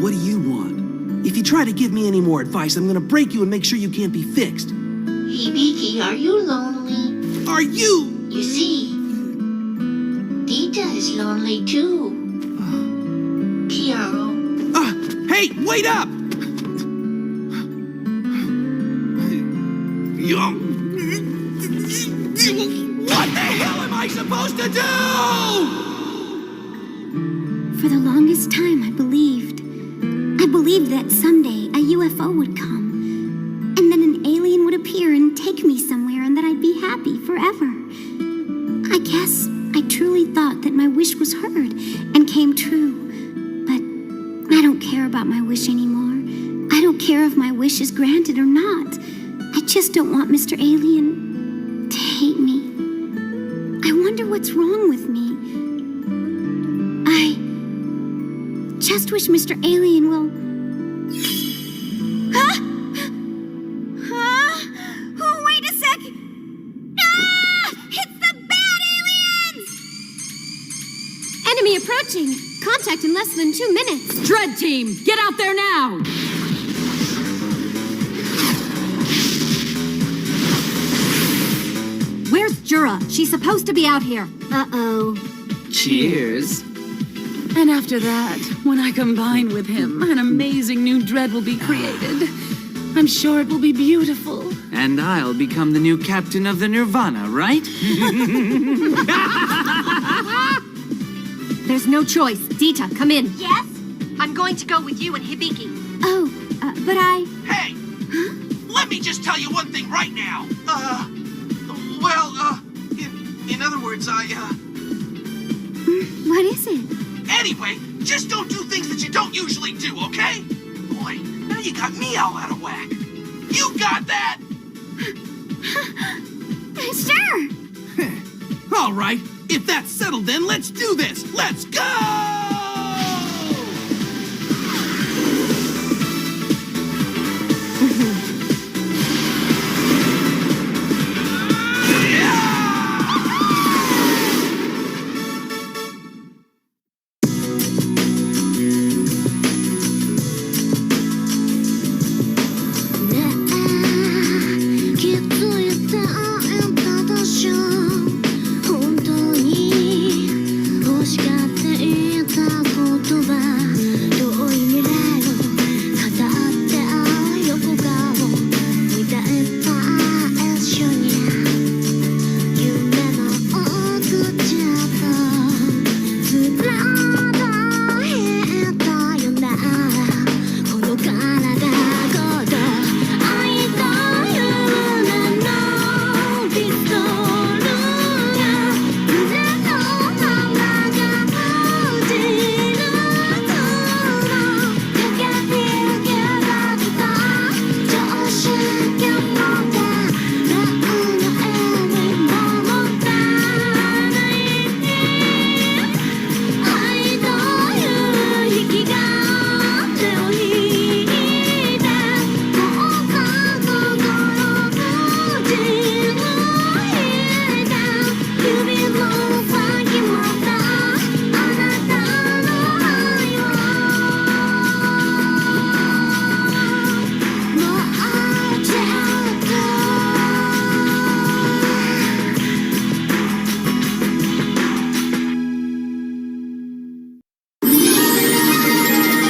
S16: What do you want? If you try to give me any more advice, I'm gonna break you and make sure you can't be fixed.
S19: Hibiki, are you lonely?
S16: Are you?
S19: You see, Dita is lonely too. Kiaro.
S16: Hey, wait up! What the hell am I supposed to do?
S14: For the longest time, I believed that someday a UFO would come, and then an alien would appear and take me somewhere, and that I'd be happy forever. I guess I truly thought that my wish was heard and came true. But I don't care about my wish anymore. I don't care if my wish is granted or not. I just don't want Mr. Alien to hate me. I want wonder what's wrong with me. I just wish Mr. Alien will... Huh? Huh? Oh, wait a sec! Ah! It's the bad aliens!
S13: Enemy approaching. Contact in less than 2 minutes.
S11: Dread Team, get out there now!
S13: Where's Jura? She's supposed to be out here. Uh-oh.
S11: Cheers. And after that, when I combine with him, an amazing new Dread will be created. I'm sure it will be beautiful.
S4: And I'll become the new captain of the Nirvana, right?
S13: There's no choice. Dita, come in.
S17: Yes? I'm going to go with you and Hibiki.
S14: Oh, but I...
S16: Hey! Let me just tell you one thing right now. In other words,
S14: What is it?
S16: Anyway, just don't do things that you don't usually do, okay? Boy, now you got me all out of whack. You got that?
S14: Sure.
S16: All right, if that's settled then, let's do this. Let's go!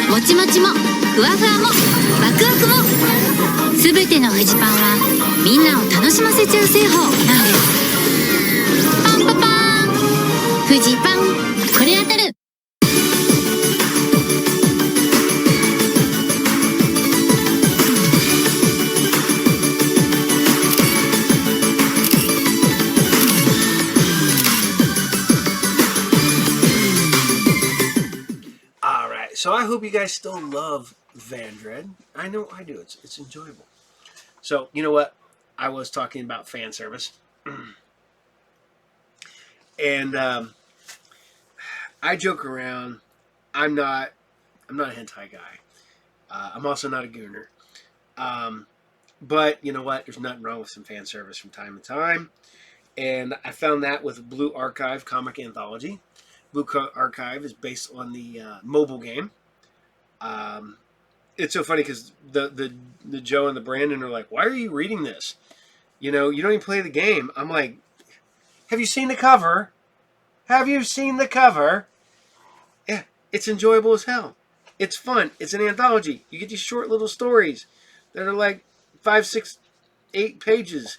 S9: もちもちもふわふわもワクワクもすべてのフジパンはみんなを楽しませちゃう製法なんです。パンパパーンフジパン、これ当たる。
S1: So I hope you guys still love Vandred. I know I do. It's enjoyable. So you know what? I was talking about fan service, and I joke around. I'm not a hentai guy. I'm also not a gooner. But you know what? There's nothing wrong with some fan service from time to time. And I found that with Blue Archive comic anthology. Blue Archive is based on the mobile game. It's so funny because the Joe and the Brandon are like, "Why are you reading this? You know, you don't even play the game." I'm like, "Have you seen the cover? Have you seen the cover?" Yeah, it's enjoyable as hell. It's fun. It's an anthology. You get these short little stories that are like 5, 6, 8 pages,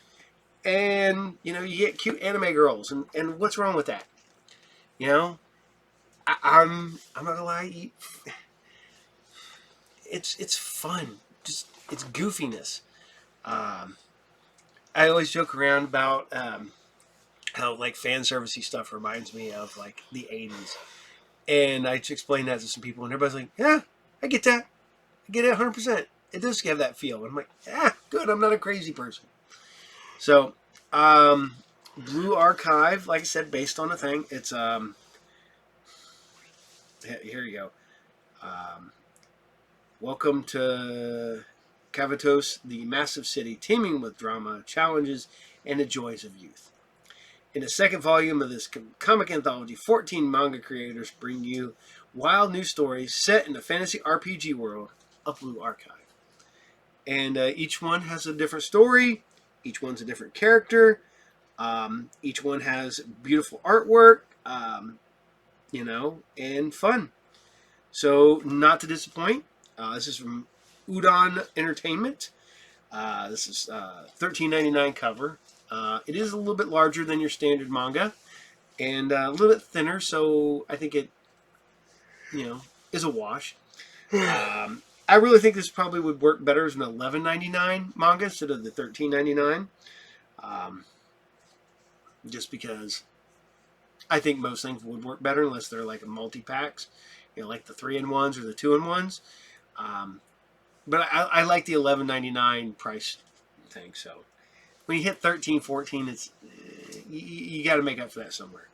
S1: and you know you get cute anime girls, and what's wrong with that? You know, I'm not gonna lie. It's fun. Just it's goofiness. I always joke around about how like fan servicey stuff reminds me of like the '80s, and I explain that to some people, and everybody's like, "Yeah, I get that. I get it 100%. It does have that feel." And I'm like, "Yeah, good. I'm not a crazy person." So Blue Archive, like I said, based on a thing. It's here you go. Welcome to Kavatos, the massive city teeming with drama, challenges, and the joys of youth. In the second volume of this comic anthology, 14 manga creators bring you wild new stories set in the fantasy RPG world of Blue Archive. And each one has a different story. Each one's a different character. Each one has beautiful artwork, and fun. So, not to disappoint, this is from Udon Entertainment. This is $13.99 cover. It is a little bit larger than your standard manga, and a little bit thinner, so I think it, is a wash. I really think this probably would work better as an $11.99 manga instead of the $13.99. Just because I think most things would work better unless they're like a multi-packs, like the 3-in-1s or the 2-in-1s. But I like the $11.99 price thing. So when you hit $13, $14, it's you got to make up for that somewhere.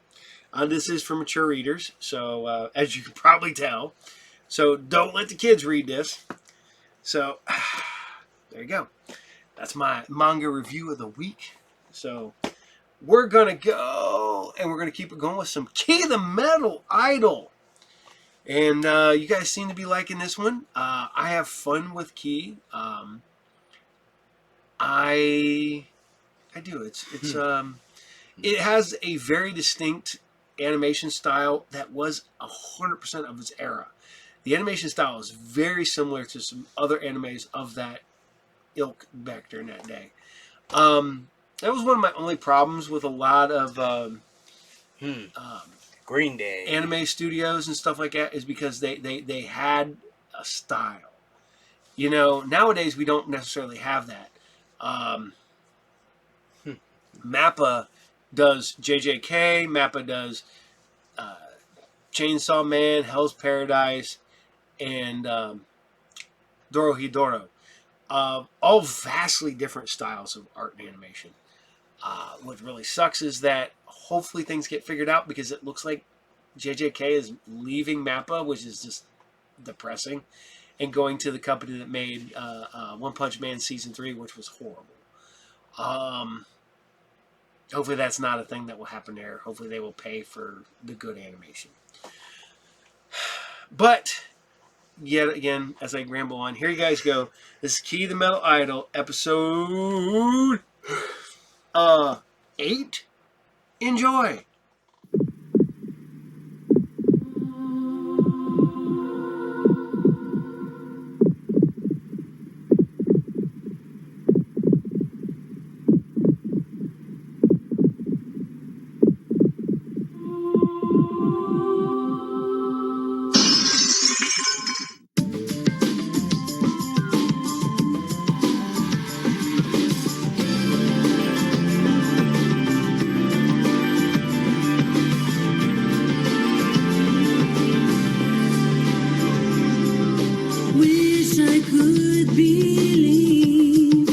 S1: This is for mature readers, so as you can probably tell. So don't let the kids read this. So there you go. That's my manga review of the week. So we're going to go, and we're going to keep it going with some Key the Metal Idol. And you guys seem to be liking this one. I have fun with Key. I do. It's it has a very distinct animation style that was 100% of its era. The animation style is very similar to some other animes of that ilk back during that day. That was one of my only problems with a lot of
S20: Green Day
S1: anime studios and stuff like that, is because they had a style. Nowadays we don't necessarily have that. Mappa does JJK, Mappa does Chainsaw Man, Hell's Paradise, and Dorohedoro. All vastly different styles of art and animation. What really sucks is that hopefully things get figured out, because it looks like JJK is leaving Mappa, which is just depressing, and going to the company that made One Punch Man Season 3, which was horrible. Hopefully that's not a thing that will happen there. Hopefully they will pay for the good animation. But yet again, as I ramble on, here you guys go. This is Key the Metal Idol, episode 8. Enjoy.
S10: Wish I could believe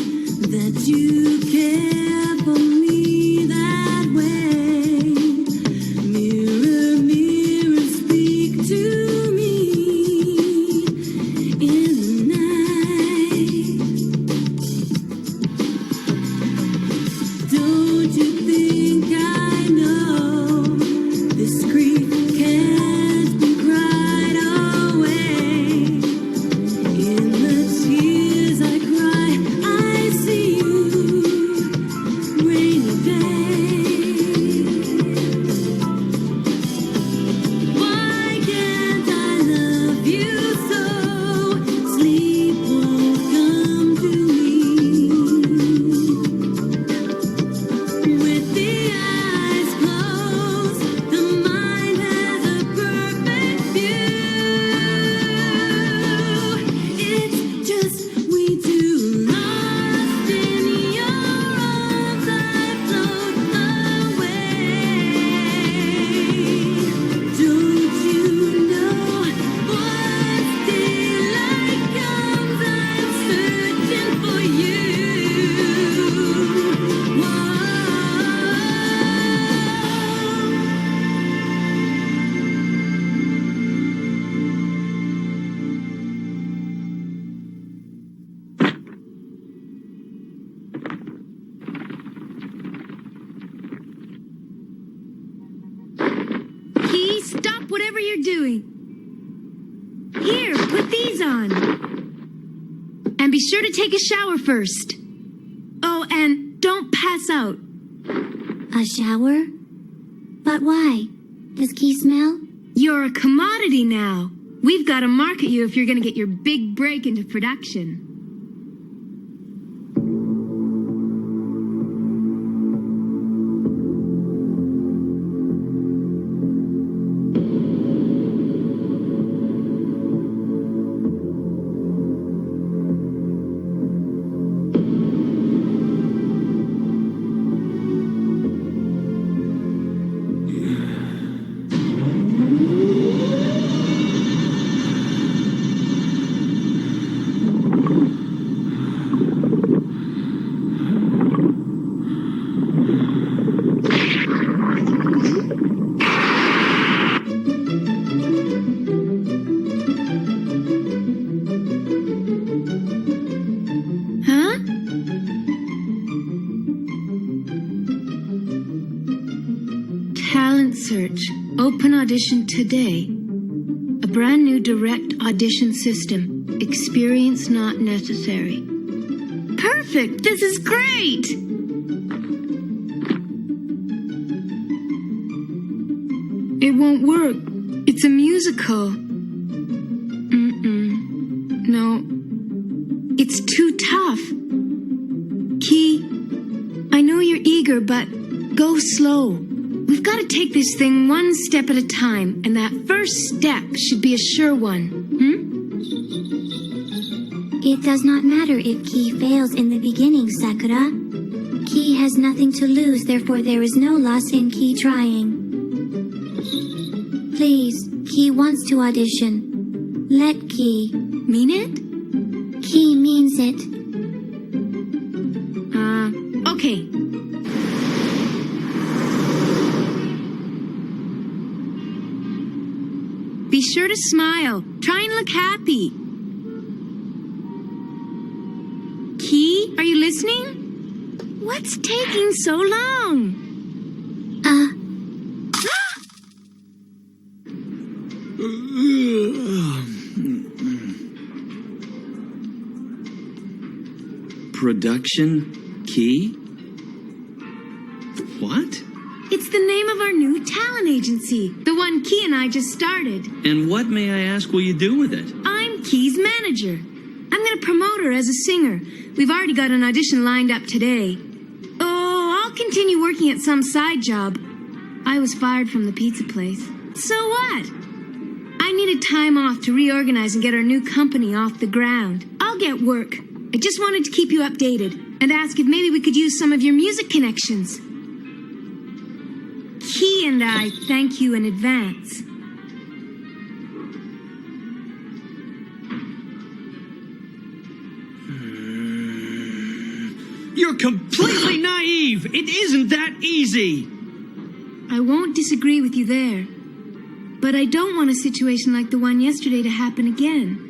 S10: that you care for me that way. Mirror, mirror, speak to me in the night. Don't you think I know this grief can't be cried away? In the tears
S20: be sure to take a shower first. Oh, and don't pass out.
S14: A shower? But why? Does Key smell?
S20: You're a commodity now. We've got to market you if you're going to get your big break into production. Search. Open audition today. A brand new direct audition system. Experience not necessary. Perfect! This is great! It won't work. It's a musical. No. It's too tough. Key, I know you're eager, but go slow. We've got to take this thing one step at a time, and that first step should be a sure one.
S14: It does not matter if Key fails in the beginning, Sakura. Key has nothing to lose, therefore there is no loss in Key trying. Please, Key wants to audition. Let Key.
S20: Mean it?
S14: Key means it.
S20: Okay. Be sure to smile. Try and look happy. Key, are you listening? What's taking so long?
S4: Production Key? What?
S20: It's the name of our new talent agency, the one Key and I just started.
S4: And what, may I ask, will you do with it?
S20: I'm Key's manager. I'm going to promote her as a singer. We've already got an audition lined up today. Oh, I'll continue working at some side job. I was fired from the pizza place. So what? I needed time off to reorganize and get our new company off the ground. I'll get work. I just wanted to keep you updated and ask if maybe we could use some of your music connections. Key and I thank you in advance.
S4: You're completely naive! It isn't that easy!
S20: I won't disagree with you there. But I don't want a situation like the one yesterday to happen again.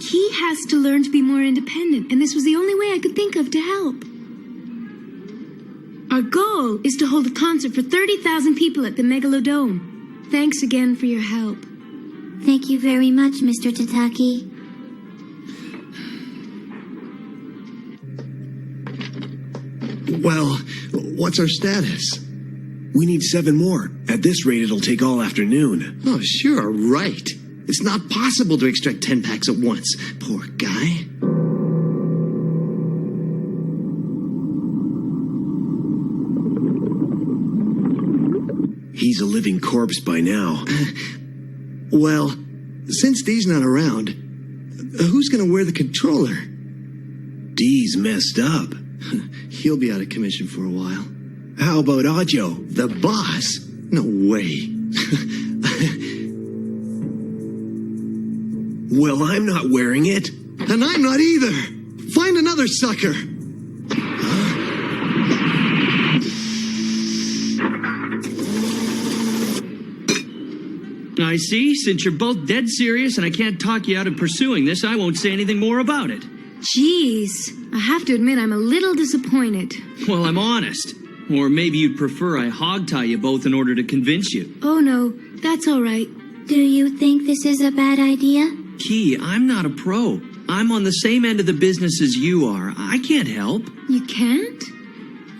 S20: Key has to learn to be more independent, and this was the only way I could think of to help. Our goal is to hold a concert for 30,000 people at the Megalodome. Thanks again for your help.
S14: Thank you very much, Mr. Tataki.
S21: Well, what's our status? We need 7 more. At this rate, it'll take all afternoon.
S22: Oh, sure, right. It's not possible to extract 10 packs at once. Poor guy.
S21: He's a living corpse by now.
S22: Well, since Dee's not around, who's gonna wear the controller?
S21: Dee's messed up.
S22: He'll be out of commission for a while.
S21: How about Ajo?
S22: The boss? No way.
S21: Well, I'm not wearing it.
S22: And I'm not either. Find another sucker.
S4: I see. Since you're both dead serious and I can't talk you out of pursuing this, I won't say anything more about it.
S20: Jeez, I have to admit I'm a little disappointed.
S4: Well, I'm honest. Or maybe you'd prefer I hogtie you both in order to convince you.
S20: Oh no, that's all right.
S14: Do you think this is a bad idea?
S4: Key, I'm not a pro.
S6: I'm on the same end of the business as you are. I can't help.
S20: You can't?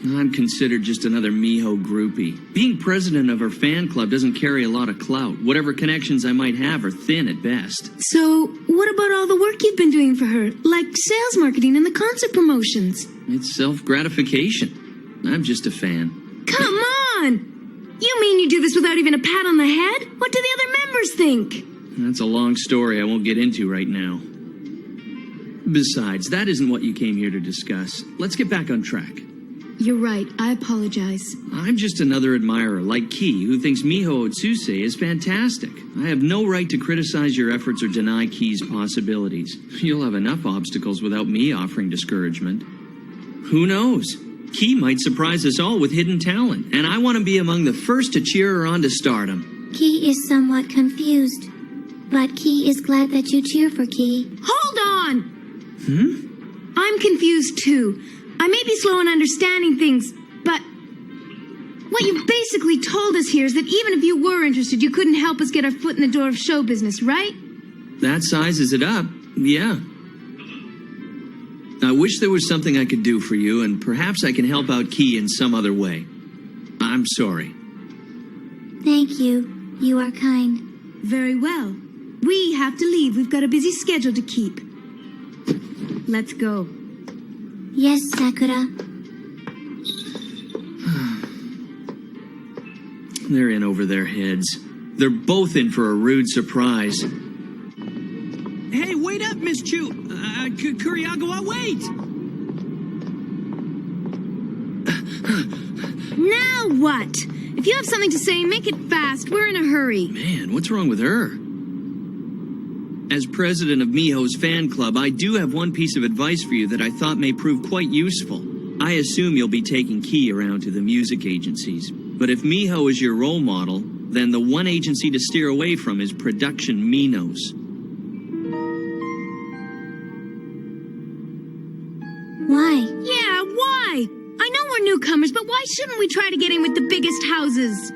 S6: I'm considered just another Miho groupie. Being president of her fan club doesn't carry a lot of clout. Whatever connections I might have are thin at best.
S20: So, what about all the work you've been doing for her? Like sales marketing and the concert promotions?
S6: It's self-gratification. I'm just a fan.
S20: Come on! You mean you do this without even a pat on the head? What do the other members think?
S6: That's a long story I won't get into right now. Besides, that isn't what you came here to discuss. Let's get back on track.
S20: You're right. I apologize.
S6: I'm just another admirer, like Ki, who thinks Miho Otsuse is fantastic. I have no right to criticize your efforts or deny Ki's possibilities. You'll have enough obstacles without me offering discouragement. Who knows? Ki might surprise us all with hidden talent, and I want to be among the first to cheer her on to stardom.
S14: Ki is somewhat confused, but Ki is glad that you cheer for Ki.
S20: Hold on! I'm confused too. I may be slow in understanding things, but what you've basically told us here is that even if you were interested, you couldn't help us get our foot in the door of show business, right?
S6: That sizes it up, yeah. I wish there was something I could do for you, and perhaps I can help out Ki in some other way. I'm sorry.
S14: Thank you. You are kind.
S20: Very well. We have to leave. We've got a busy schedule to keep. Let's go.
S14: Yes, Sakura.
S6: They're in over their heads. They're both in for a rude surprise.
S4: Hey, wait up, Miss Chu! Kuriagawa, wait!
S20: Now what? If you have something to say, make it fast. We're in a hurry.
S6: Man, what's wrong with her? As president of Miho's fan club, I do have one piece of advice for you that I thought may prove quite useful. I assume you'll be taking Ki around to the music agencies. But if Miho is your role model, then the one agency to steer away from is Production Minos.
S14: Why?
S20: Yeah, why? I know we're newcomers, but why shouldn't we try to get in with the biggest houses?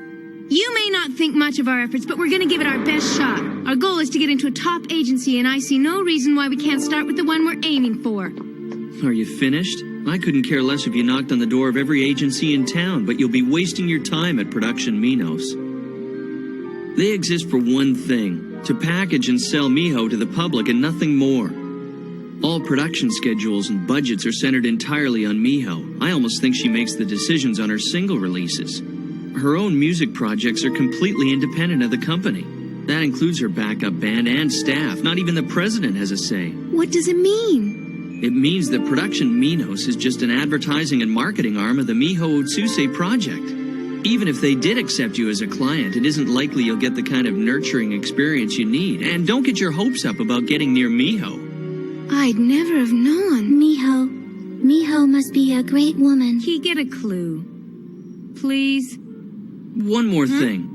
S20: You may not think much of our efforts, but we're going to give it our best shot. Our goal is to get into a top agency, and I see no reason why we can't start with the one we're aiming for.
S6: Are you finished? I couldn't care less if you knocked on the door of every agency in town, but you'll be wasting your time at Production Minos. They exist for one thing, to package and sell Miho to the public and nothing more. All production schedules and budgets are centered entirely on Miho. I almost think she makes the decisions on her single releases. Her own music projects are completely independent of the company. That includes her backup band and staff. Not even the president has a say.
S20: What does it mean?
S6: It means that Production Minos is just an advertising and marketing arm of the Miho Otsuse project. Even if they did accept you as a client, it isn't likely you'll get the kind of nurturing experience you need. And don't get your hopes up about getting near Miho.
S20: I'd never have known.
S14: Miho must be a great woman.
S20: Ki, get a clue. Please?
S6: One more thing.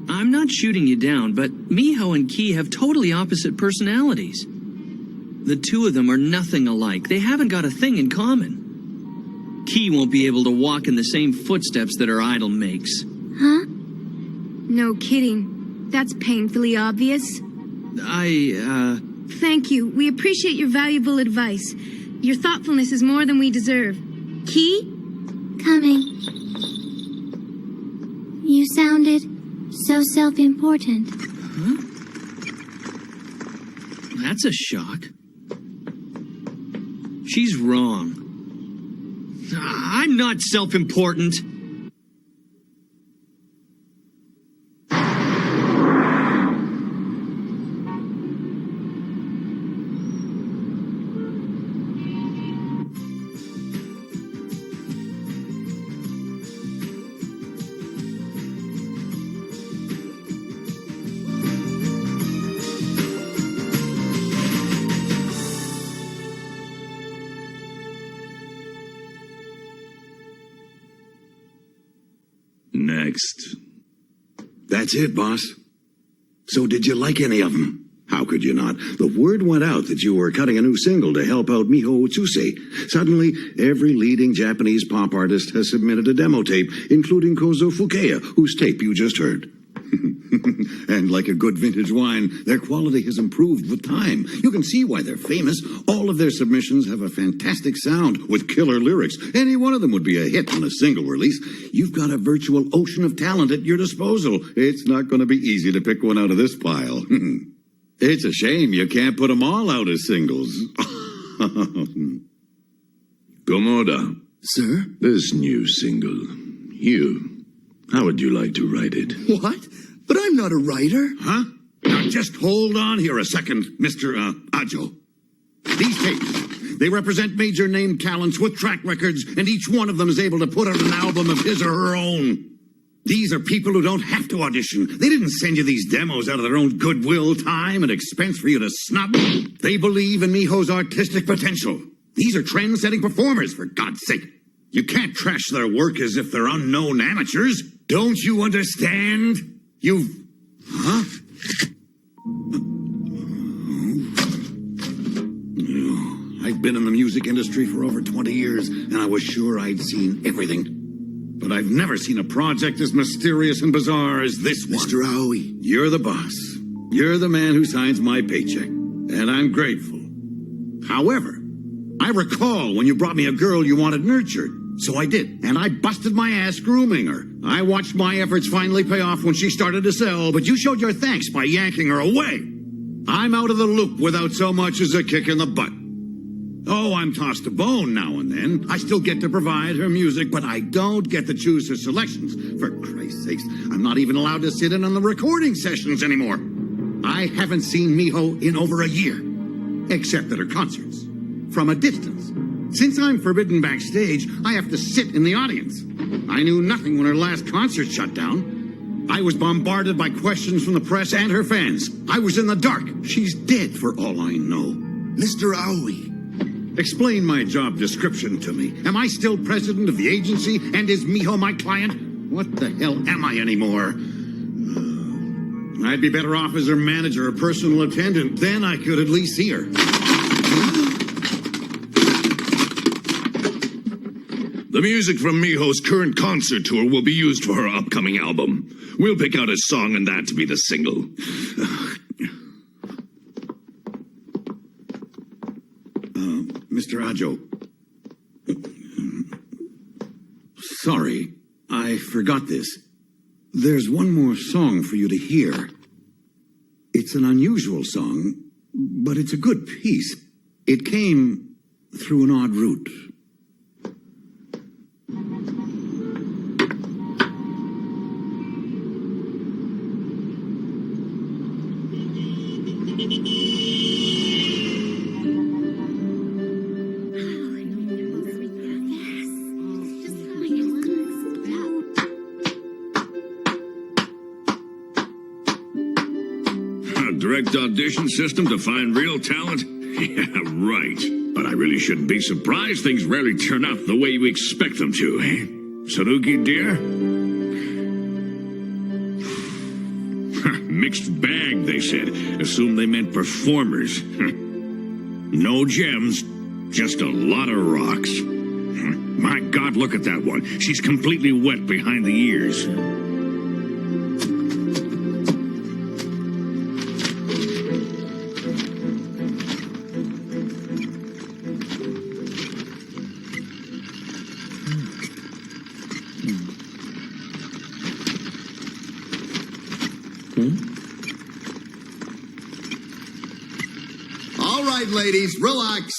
S6: I'm not shooting you down, but Miho and Ki have totally opposite personalities. The two of them are nothing alike. They haven't got a thing in common. Ki won't be able to walk in the same footsteps that her idol makes.
S14: Huh?
S20: No kidding. That's painfully obvious. Thank you. We appreciate your valuable advice. Your thoughtfulness is more than we deserve. Ki?
S14: Coming. You sounded so self-important.
S6: Huh? That's a shock. She's wrong. I'm not self-important.
S21: Next. That's it, boss. So did you like any of them? How could you not? The word went out that you were cutting a new single to help out Miho Otsuse. Suddenly, every leading Japanese pop artist has submitted a demo tape, including Kozo Fukeya, whose tape you just heard. And like a good vintage wine, their quality has improved with time. You can see why they're famous. All of their submissions have a fantastic sound with killer lyrics. Any one of them would be a hit on a single release. You've got a virtual ocean of talent at your disposal. It's not going to be easy to pick one out of this pile. It's a shame you can't put them all out as singles. Komoda.
S22: Sir?
S21: This new single. How would you like to write it?
S22: What? But I'm not a writer.
S21: Huh? Now just hold on here a second, Mr. Ajo. These tapes, they represent major name talents with track records, and each one of them is able to put out an album of his or her own. These are people who don't have to audition. They didn't send you these demos out of their own goodwill, time, and expense for you to snub. They believe in Miho's artistic potential. These are trend-setting performers, for God's sake. You can't trash their work as if they're unknown amateurs. Don't you understand? Huh? I've been in the music industry for over 20 years, and I was sure I'd seen everything. But I've never seen a project as mysterious and bizarre as this one.
S22: Mr. Aoi.
S21: You're the boss. You're the man who signs my paycheck, and I'm grateful. However, I recall when you brought me a girl you wanted nurtured. So I did, and I busted my ass grooming her. I watched my efforts finally pay off when she started to sell, but you showed your thanks by yanking her away. I'm out of the loop without so much as a kick in the butt. Oh, I'm tossed a bone now and then. I still get to provide her music, but I don't get to choose her selections. For Christ's sakes, I'm not even allowed to sit in on the recording sessions anymore. I haven't seen Miho in over a year, except at her concerts, from a distance. Since I'm forbidden backstage, I have to sit in the audience. I knew nothing when her last concert shut down. I was bombarded by questions from the press and her fans. I was in the dark. She's dead for all I know.
S22: Mr. Aoi.
S21: Explain my job description to me. Am I still president of the agency, and is Miho my client? What the hell am I anymore? I'd be better off as her manager or personal attendant. Then I could at least see her.
S5: The music from Miho's current concert tour will be used for her upcoming album. We'll pick out a song and that to be the single.
S21: Mr. Ajo. Sorry, I forgot this. There's one more song for you to hear. It's an unusual song, but it's a good piece. It came through an odd route.
S5: Direct audition system to find real talent? Yeah, right. But I really shouldn't be surprised things rarely turn out the way you expect them to, eh? Saruki, dear? Mixed bag, they said. Assumed they meant performers. No gems, just a lot of rocks. My God, look at that one. She's completely wet behind the ears.
S7: All right, ladies, relax.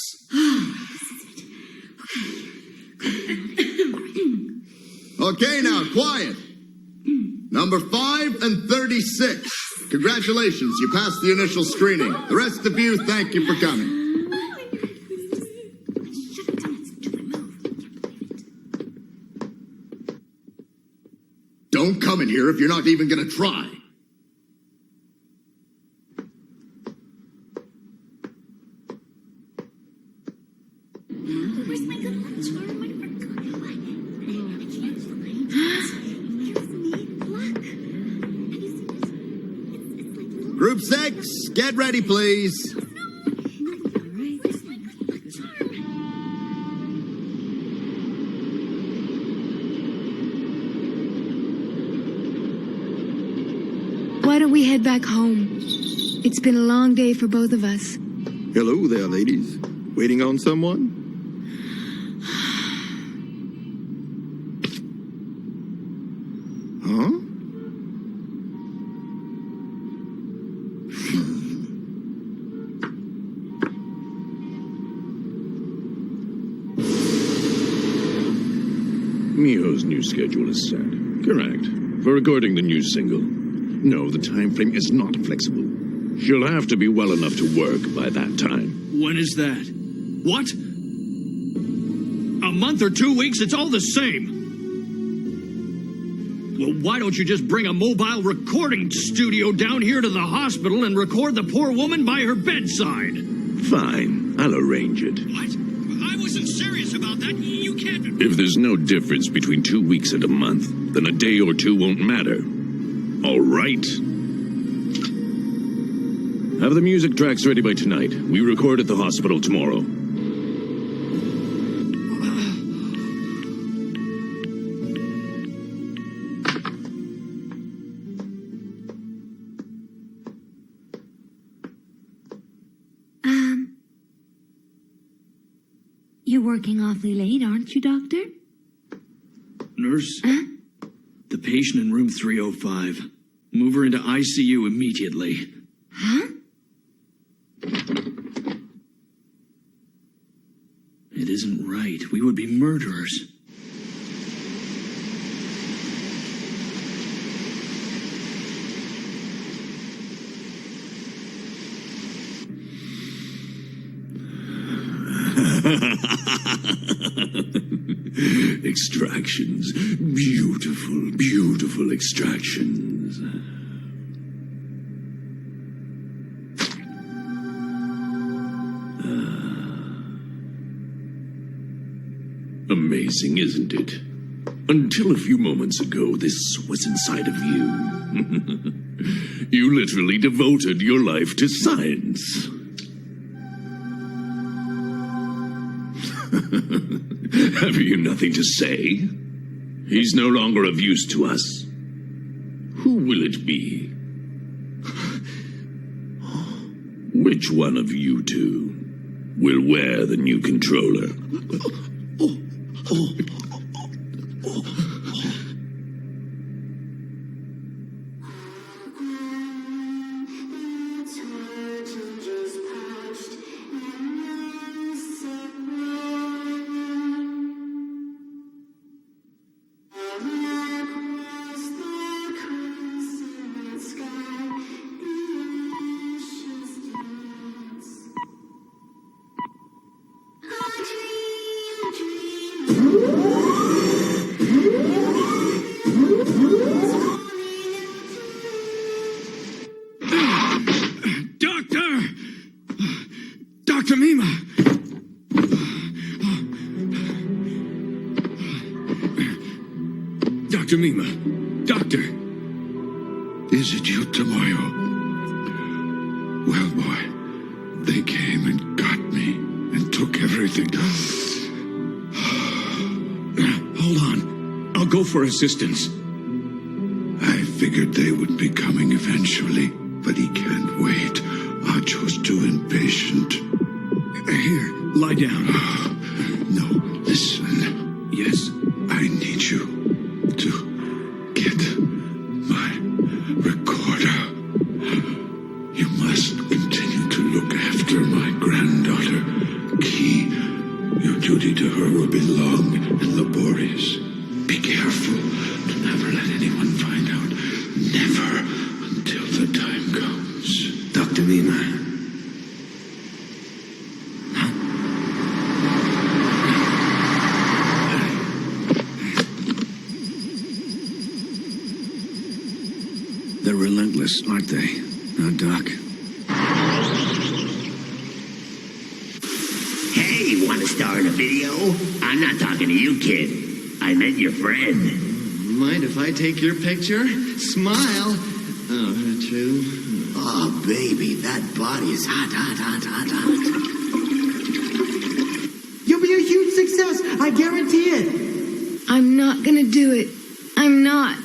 S7: Okay, now, quiet. Number 5 and 36. Congratulations, you passed the initial screening. The rest of you, thank you for coming. Don't come in here if you're not even going to try. Group 6, get ready, please.
S20: don't we head back home? It's been a long day for both of us.
S3: Hello there, ladies. Waiting on someone? Huh?
S5: Miho's new schedule is set. Correct. For recording the new single. No, the time frame is not flexible. She'll have to be well enough to work by that time.
S6: When is that? What? A month or 2 weeks? It's all the same. Well, why don't you just bring a mobile recording studio down here to the hospital and record the poor woman by her bedside?
S5: Fine, I'll arrange it.
S6: What? I wasn't serious about that. You can't...
S5: If there's no difference between 2 weeks and a month, then a day or two won't matter. All right. Have the music tracks ready by tonight. We record at the hospital tomorrow.
S20: You're working awfully late, aren't you, Doctor?
S6: Nurse? The patient in room 305. Move her into ICU immediately.
S20: Huh?
S6: It isn't right. We would be murderers.
S5: Extractions. Beautiful, beautiful extractions. Amazing, isn't it? Until a few moments ago, this was inside of you. You literally devoted your life to science. Have you nothing to say? He's no longer of use to us. Who will it be? Which one of you two will wear the new controller? Dr. Mima! Dr. Mima! Doctor!
S21: Is it you, Tomoyo? Well, boy, they came and got me and took everything.
S5: Hold on. I'll go for assistance.
S21: I figured they would be coming eventually, but he can't wait. Acho's too impatient.
S5: Here, lie down.
S21: No, listen.
S5: Yes?
S21: I need you to get my recorder. You must continue to look after my granddaughter, Ki. Your duty to her will be long and laborious. Be careful to never let anyone find out. Never until the time comes.
S4: Dr. Mima. They're relentless, aren't they? Huh, Doc?
S8: Hey, want to star in a video? I'm not talking to you, kid. I meant your friend.
S23: Mind if I take your picture? Smile. Oh, true.
S8: Oh, baby, that body is hot, hot, hot, hot, hot.
S23: You'll be a huge success. I guarantee it.
S20: I'm not gonna do it. I'm not.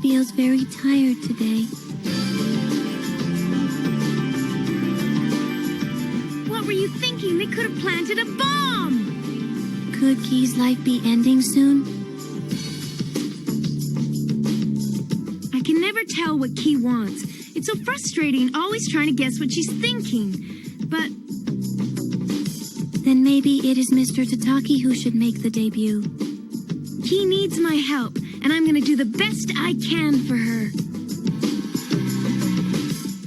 S14: feels very tired today.
S20: What were you thinking? They could have planted a bomb!
S14: Could Key's life be ending soon?
S20: I can never tell what Key wants. It's so frustrating, always trying to guess what she's thinking. But
S14: then maybe it is Mr. Tataki who should make the debut.
S20: Key needs my help, and I'm gonna do the best I can for her.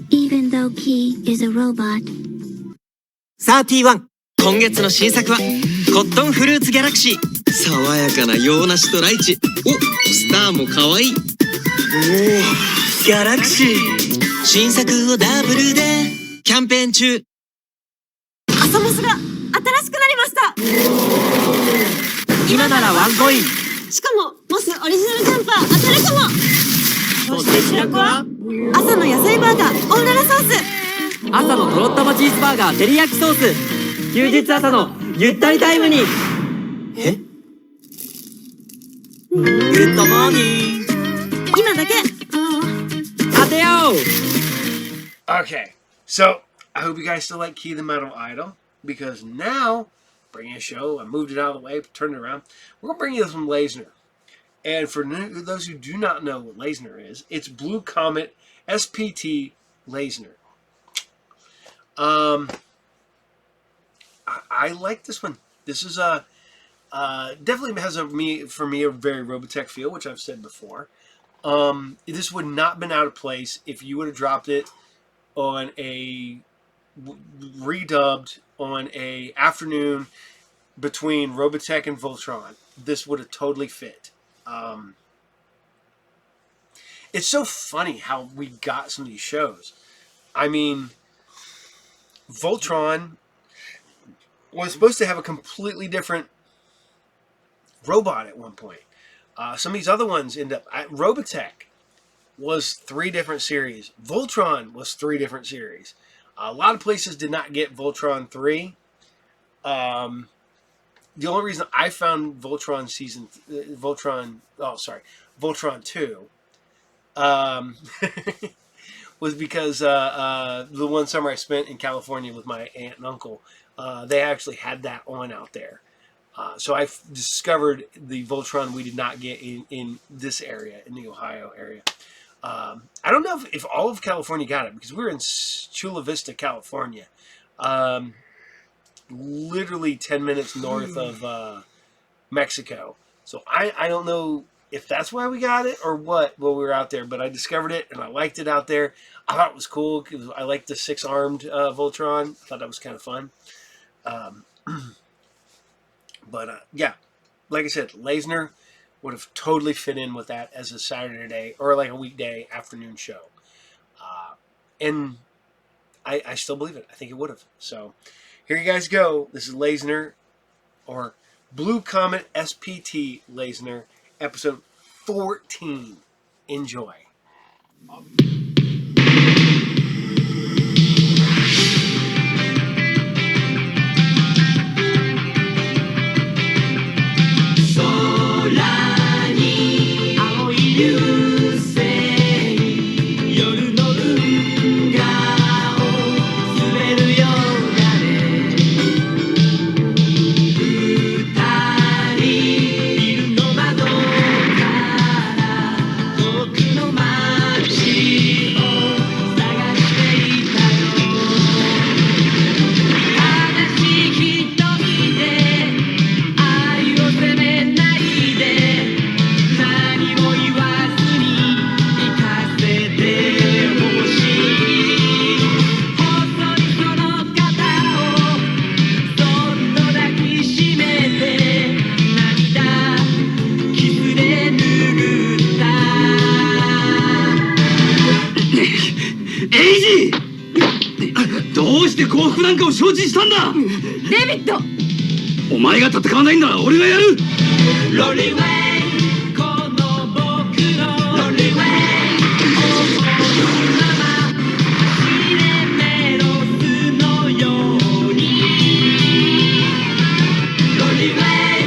S14: Even though Key is a robot.
S4: 31今月の新作はコットンフルーツギャラクシー。爽やかな洋梨とライチ。お、スターも可愛い。おお、ギャラクシー新作をダブルでキャンペーン中。
S2: 朝モスが新しくなりました。
S4: 今ならワンコイン。
S2: しかもモスオリジナルジャンパー当たるかも。そして主役は朝の野菜バーガーオーロラソース。
S12: 朝のとろっともチーズバーガー照り焼きソース。休日朝のゆったりタイムに。え？グッドモーニング。
S2: 今だけ。
S12: 当てよう。
S1: Okay, so I hope you guys still like Key the Metal Idol, because now, bringing a show, I moved it out of the way, turned it around. We're going to bring you this from Layzner. And for those who do not know what Layzner is, it's Blue Comet SPT Layzner. I like this one. This is definitely has for me a very Robotech feel, which I've said before. This would not have been out of place if you would have dropped it on a redubbed on a afternoon between Robotech and Voltron. This would have totally fit. It's so funny how we got some of these shows. I mean, Voltron was supposed to have a completely different robot at one point. Some of these other ones end up... Robotech was 3 different series. Voltron was 3 different series. A lot of places did not get Voltron 3. The only reason I found Voltron 2 was because the one summer I spent in California with my aunt and uncle, they actually had that on out there. So I discovered the Voltron we did not get in this area, in the Ohio area. I don't know if all of California got it, because we were in Chula Vista, California. Literally 10 minutes north of Mexico. So I don't know if that's why we got it or what while we were out there, but I discovered it and I liked it out there. I thought it was cool because I liked the 6-armed Voltron. I thought that was kind of fun. But yeah, like I said, Layzner would have totally fit in with that as a Saturday or like a weekday afternoon show. And I still believe it. I think it would have. So here you guys go. This is Layzner, or Blue Comet SPT Layzner, episode 14. Enjoy.
S4: どうして降伏なんかを承知したんだ。
S2: デビッド、
S4: お前が戦わないんだら俺がやる。
S10: ロリウェイ、この僕のロリウェイ、思うまま走れメロスのように。ロリウェ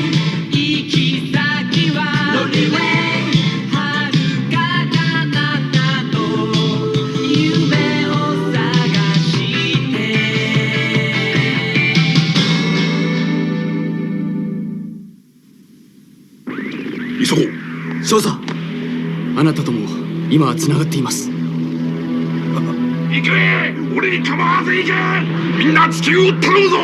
S10: イ、行き先はロリウェイ、遥か彼
S21: 急ごう。
S4: 少佐、あなたとも今は繋がっています。
S5: 行け、俺に構わず行け。みんな地球を頼むぞ。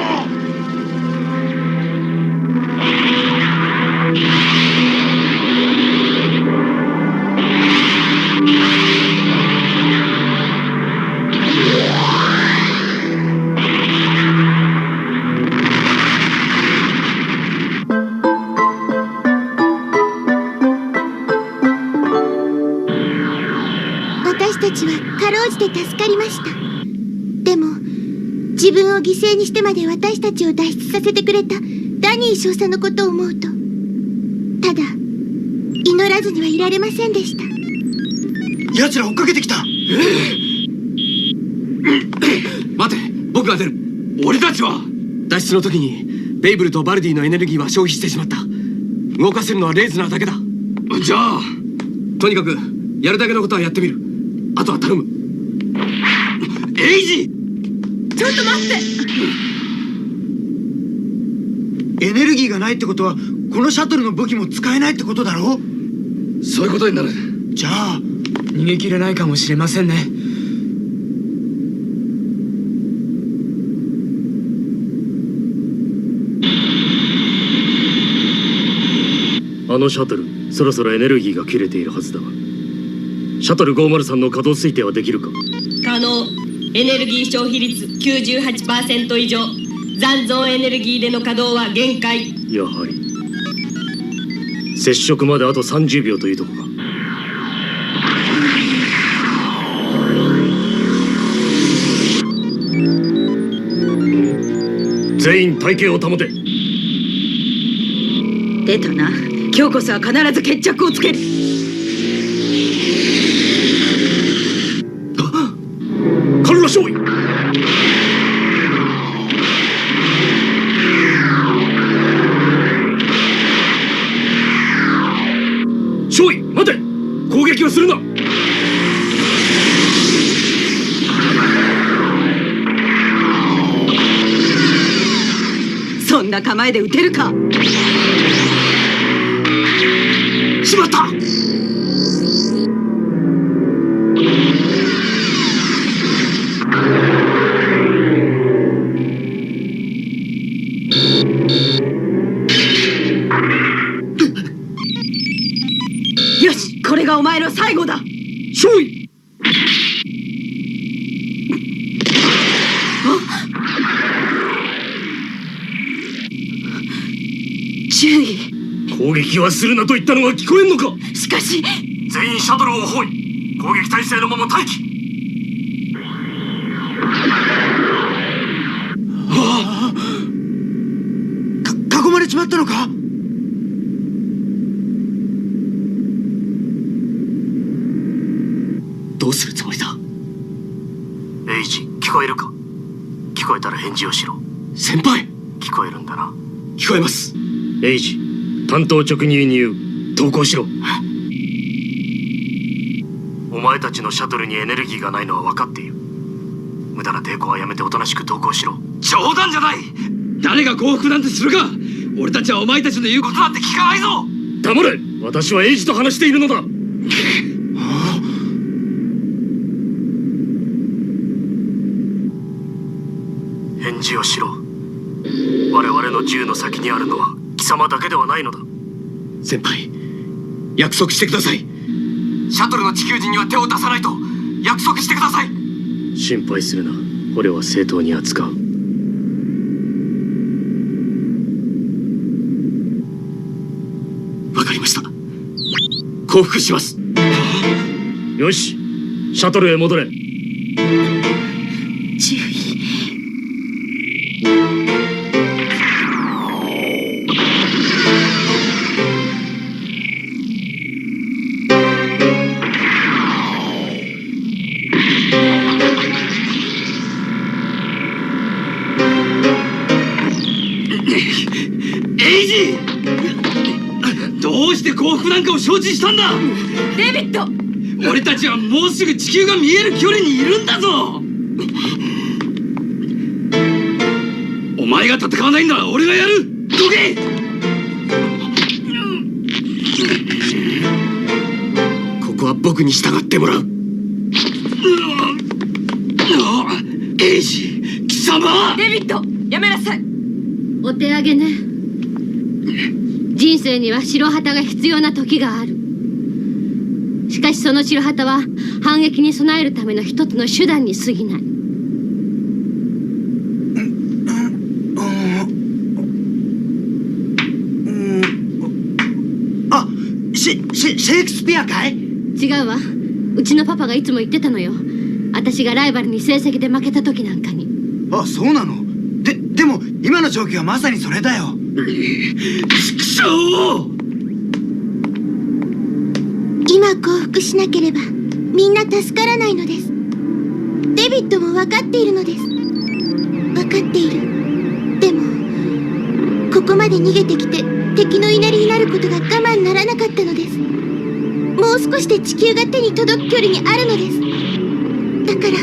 S14: 私たちはかろうじて助かりました。でも自分を犠牲にしてまで私たちを脱出させてくれたダニー少佐のことを思うと、ただ祈らずにはいられませんでした。
S4: 奴ら追っかけてきた。待て、僕が出る。俺たちは脱出の時にベイブルとバルディのエネルギーは消費してしまった。動かせるのはレイズナーだけだ。じゃあとにかくやるだけのことはやってみる。あとは頼む。エイジ、
S2: ちょっと待って。
S4: エネルギーがないってことはこのシャトルの武器も使えないってことだろ。そういうことになる。じゃあ逃げ切れないかもしれませんね。
S15: あのシャトル、そろそろエネルギーが切れているはずだ。シャトル503の稼働推定はできるか？
S2: 可能。エネルギー消費率 98% 以上。残存エネルギーでの稼働は限界。
S15: やはり接触まであと30秒というとこか。全員体型を保て。
S2: 出たな。今日こそは必ず決着をつける。
S15: カルラ少尉、少尉待て。攻撃はするな。
S2: そんな構えで撃てるか。
S15: しまった。
S2: よし、これがお前の最後だ。
S15: 少尉、
S2: 注意。
S15: 攻撃はするなと言ったのが聞こえんのか。
S2: しかし
S15: 全員シャトルを包囲。攻撃態勢のまま待機。囲まれちまったのか。どうするつもりだ。エイジ、聞こえるか。聞こえたら返事をしろ。先輩、聞こえるんだな。聞こえます。エイジ、担当直入に言う。投降しろ。お前たちのシャトルにエネルギーがないのは分かっている。無駄な抵抗はやめておとなしく投降しろ。冗談じゃない。誰が降伏なんてするか。俺たちはお前たちの言うことなんて聞かないぞ。黙れ。私はエイジと話しているのだ。返事をしろ。我々の銃の先にあるのは貴様だけではないのだ。先輩、約束してください。シャトルの地球人には手を出さないと約束してください。心配するな。俺は正当に扱う。わかりました。降伏します。よし、シャトルへ戻れ。
S2: 注意。
S15: エイジ、どうして降伏なんかを承知したんだ。
S2: デビッド、
S15: 俺たちはもうすぐ地球が見える距離にいるんだぞ。お前が戦わないんだ。俺がやる。どけ。僕に従ってもらう。エイジ、貴様！
S2: デビッド、やめなさい。お手上げね。人生には白旗が必要な時がある。しかしその白旗は反撃に備えるための一つの手段に過ぎない。
S11: シェイクスピアかい？
S2: 違うわ。うちのパパがいつも言ってたのよ。私がライバルに成績で負けた時なんかに。
S11: あ、そうなの？でも今の状況はまさにそれだよ。
S15: 畜生！
S14: 今降伏しなければみんな助からないのです。デビッドも分かっているのです。分かっている。でもここまで逃げてきて敵の稲荷になることが我慢ならなかったのです。もう少しで地球が手に届く距離にあるのです。だから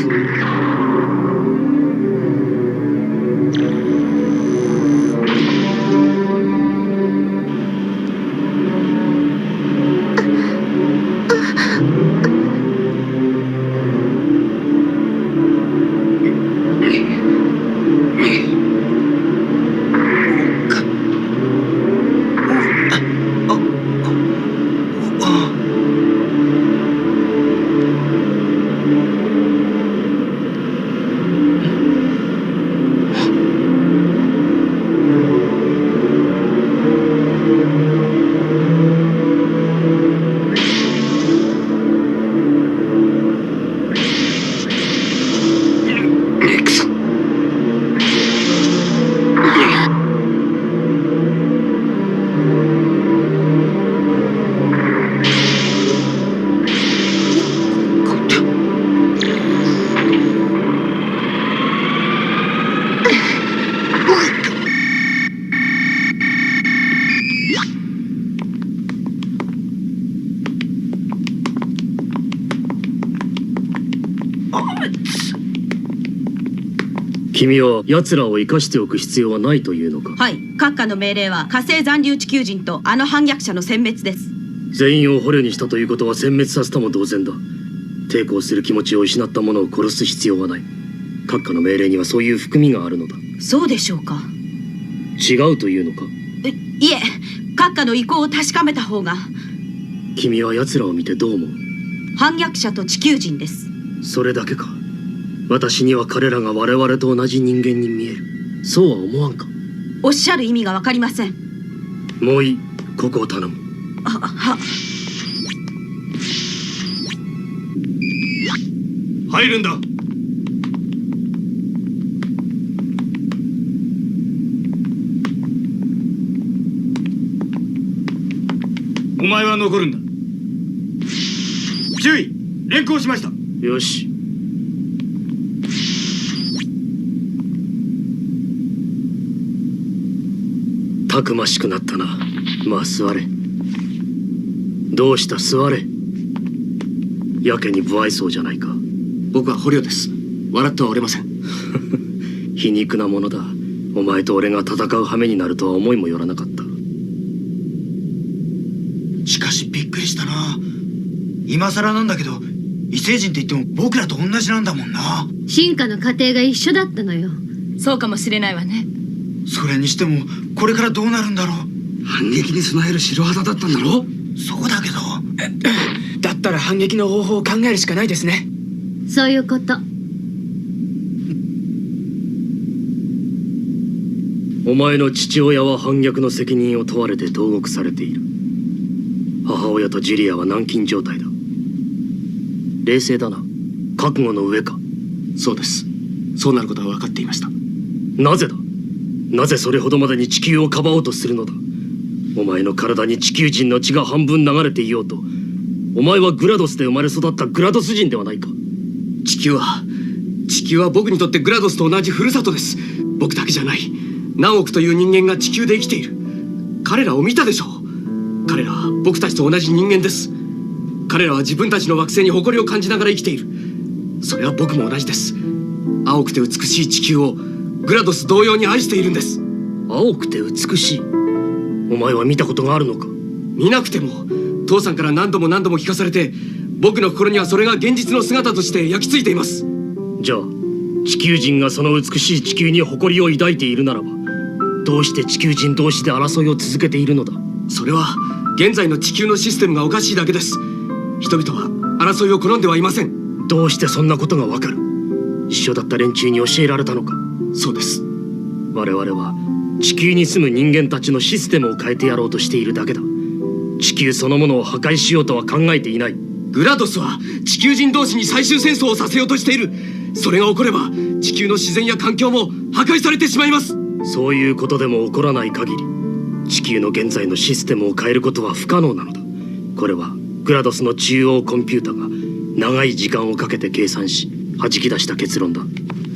S18: 君は奴らを生かしておく必要はないというのか？
S2: はい。閣下の命令は火星残留地球人とあの反逆者の殲滅です。
S18: 全員を捕虜にしたということは殲滅させたも同然だ。抵抗する気持ちを失った者を殺す必要はない。閣下の命令にはそういう含みがあるのだ。
S2: そうでしょうか？
S18: 違うというのか？
S2: いえ、閣下の意向を確かめた方が。
S18: 君は奴らを見てどう思う？
S2: 反逆者と地球人です。
S18: それだけか？私には彼らが我々と同じ人間に見える。そうは思わんか？
S2: おっしゃる意味がわかりません。
S18: もういい。ここを頼む。
S2: は。
S15: 入るんだ。お前は残るんだ。注意、連行しました。
S18: よし。たくましくなったな。まあ座れ。どうした？座れ。やけに不愛想じゃないか。
S15: 僕は捕虜です。笑ってはおれません。
S18: 皮肉なものだ。お前と俺が戦う羽目になるとは思いもよらなかった。
S11: しかしびっくりしたな。今更なんだけど異星人って言っても僕らと同じなんだもんな。
S2: 進化の過程が一緒だったのよ。そうかもしれないわね。
S11: それにしてもこれからどうなるんだろう。
S15: 反撃に備える白旗だったんだろ？
S11: そうだけど。
S12: だったら反撃の方法を考えるしかないですね。
S2: そういうこと。
S18: お前の父親は反逆の責任を問われて投獄されている。母親とジュリアは軟禁状態だ。冷静だな。覚悟の上か？
S15: そうです。そうなることは分かっていました。
S18: なぜだ？なぜそれほどまでに地球をかばおうとするのだ？お前の体に地球人の血が半分流れていようと、お前はグラドスで生まれ育ったグラドス人ではないか。
S15: 地球は僕にとってグラドスと同じふるさとです。僕だけじゃない。何億という人間が地球で生きている。彼らを見たでしょう。彼らは僕たちと同じ人間です。彼らは自分たちの惑星に誇りを感じながら生きている。それは僕も同じです。青くて美しい地球をグラドス同様に愛しているんです。
S18: 青くて美しい。お前は見たことがあるのか？
S15: 見なくても父さんから何度も聞かされて、僕の心にはそれが現実の姿として焼き付いています。
S18: じゃあ地球人がその美しい地球に誇りを抱いているならば、どうして地球人同士で争いを続けているのだ？
S15: それは現在の地球のシステムがおかしいだけです。人々は争いを好んではいません。
S18: どうしてそんなことがわかる？一緒だった連中に教えられたのか？
S15: そうです。
S18: 我々は地球に住む人間たちのシステムを変えてやろうとしているだけだ。地球そのものを破壊しようとは考えていない。
S15: グラドスは地球人同士に最終戦争をさせようとしている。それが起これば地球の自然や環境も破壊されてしまいます。
S18: そういうことでも起こらない限り、地球の現在のシステムを変えることは不可能なのだ。これはグラドスの中央コンピュータが長い時間をかけて計算し弾き出した結論だ。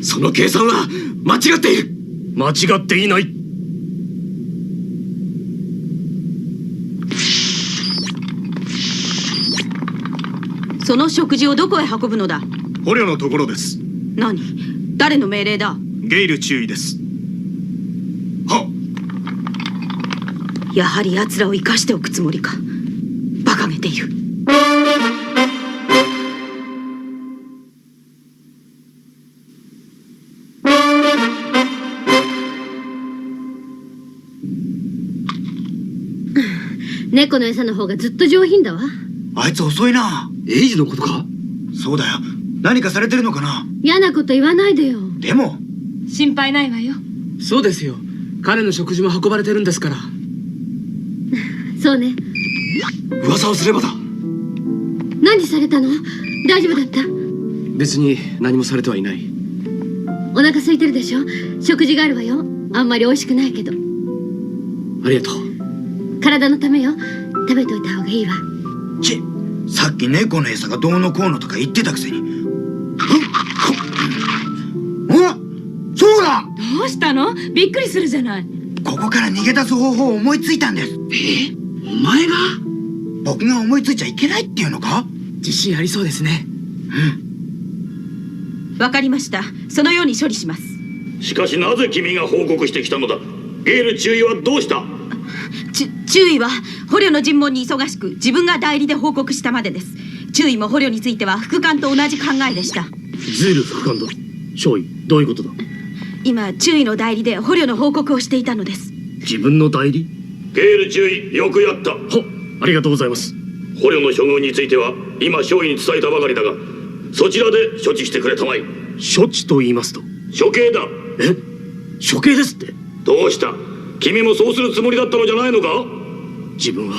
S15: その計算は間違っている。
S18: 間違っていない。
S2: その食事をどこへ運ぶのだ？
S13: 捕虜のところです。
S2: 何？誰の命令だ？
S13: ゲイル注意です。
S2: やはり奴らを生かしておくつもりか。馬鹿げている。
S14: 猫の餌の方がずっと上品だわ。
S11: あいつ遅いな。
S15: エイジのことか？
S11: そうだよ。何かされてるのかな？
S14: 嫌なこと言わないでよ。
S11: でも
S10: 心配ないわよ。
S15: そうですよ。彼の食事も運ばれてるんですから。
S14: そうね。
S15: 噂をすればだ。
S14: 何されたの？大丈夫だった？
S15: 別に何もされてはいない。
S14: お腹空いてるでしょ？食事があるわよ。あんまり美味しくないけど。
S15: ありがとう。
S14: 体のためよ。食べといた方がいいわ。
S11: さっき猫の餌がどうのこうのとか言ってたくせに。そうだ！
S10: どうしたの？びっくりするじゃない。
S11: ここから逃げ出す方法を思いついたんです。
S15: お前が？
S11: 僕が思いついちゃいけないっていうのか？
S15: 自信ありそうですね。
S2: わかりました。そのように処理します。
S5: しかしなぜ君が報告してきたのだ？ゲール中尉はどうした？
S2: 中尉は捕虜の尋問に忙しく、自分が代理で報告したまでです。中尉も捕虜については副官と同じ考えでした。
S18: ズール副官だ。少尉、どういうことだ？
S2: 今中尉の代理で捕虜の報告をしていたのです。
S18: 自分の代理？
S5: ゲール中尉、よくやった。
S18: ありがとうございます。
S5: 捕虜の処遇については今少尉に伝えたばかりだが、そちらで処置してくれたまえ。
S18: 処置と言いますと？
S5: 処刑だ。
S18: え？処刑ですって？
S5: どうした？君もそうするつもりだったのじゃないのか？
S18: 自分は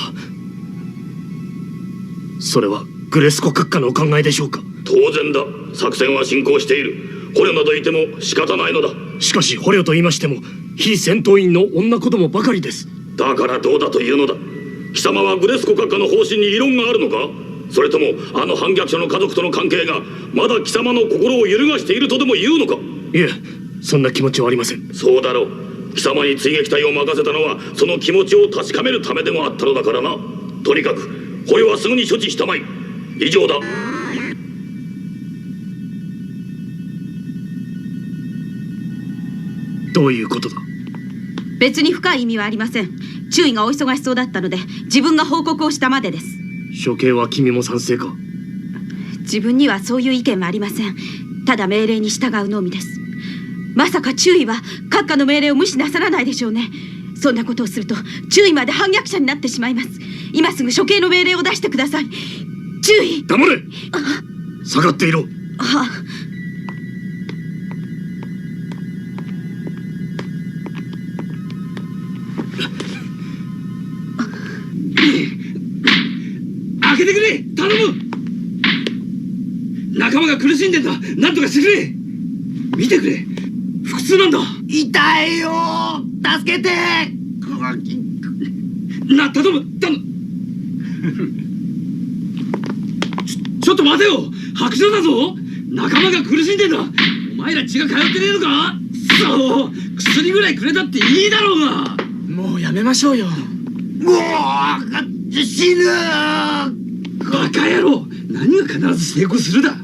S18: それはグレスコ閣下のお考えでしょうか？
S5: 当然だ。作戦は進行している。捕虜などいても仕方ないのだ。
S18: しかし捕虜と言いましても非戦闘員の女子供ばかりです。
S5: だからどうだというのだ。貴様はグレスコ閣下の方針に異論があるのか？それともあの反逆者の家族との関係がまだ貴様の心を揺るがしているとでも言うのか？
S18: いえ、そんな気持ちはありません。
S5: そうだろう。貴様に追撃隊を任せたのはその気持ちを確かめるためでもあったのだからな。とにかく捕虜はすぐに処置したまい。以上だ。
S18: どういうことだ？
S2: 別に深い意味はありません。中尉がお忙しそうだったので自分が報告をしたまでです。
S18: 処刑は君も賛成か？
S2: 自分にはそういう意見もありません。ただ命令に従うのみです。まさか中尉は閣下の命令を無視なさらないでしょうね。そんなことをすると中尉まで反逆者になってしまいます。今すぐ処刑の命令を出してください。中尉！
S18: 黙れ！下がっていろ。
S15: 開けてくれ！頼む！仲間が苦しんでんだ。なんとかしてくれ！見てくれ！腹痛なんだ。
S11: 痛いよー！助けて！
S15: 頼む！ちょっと待てよ！白状だぞ！仲間が苦しんでんだ！お前ら血が通ってねえのか？そう！薬ぐらいくれたっていいだろうが！もうやめましょうよ。
S11: 死ぬ！
S15: バカ野郎！何が必ず成功するだ。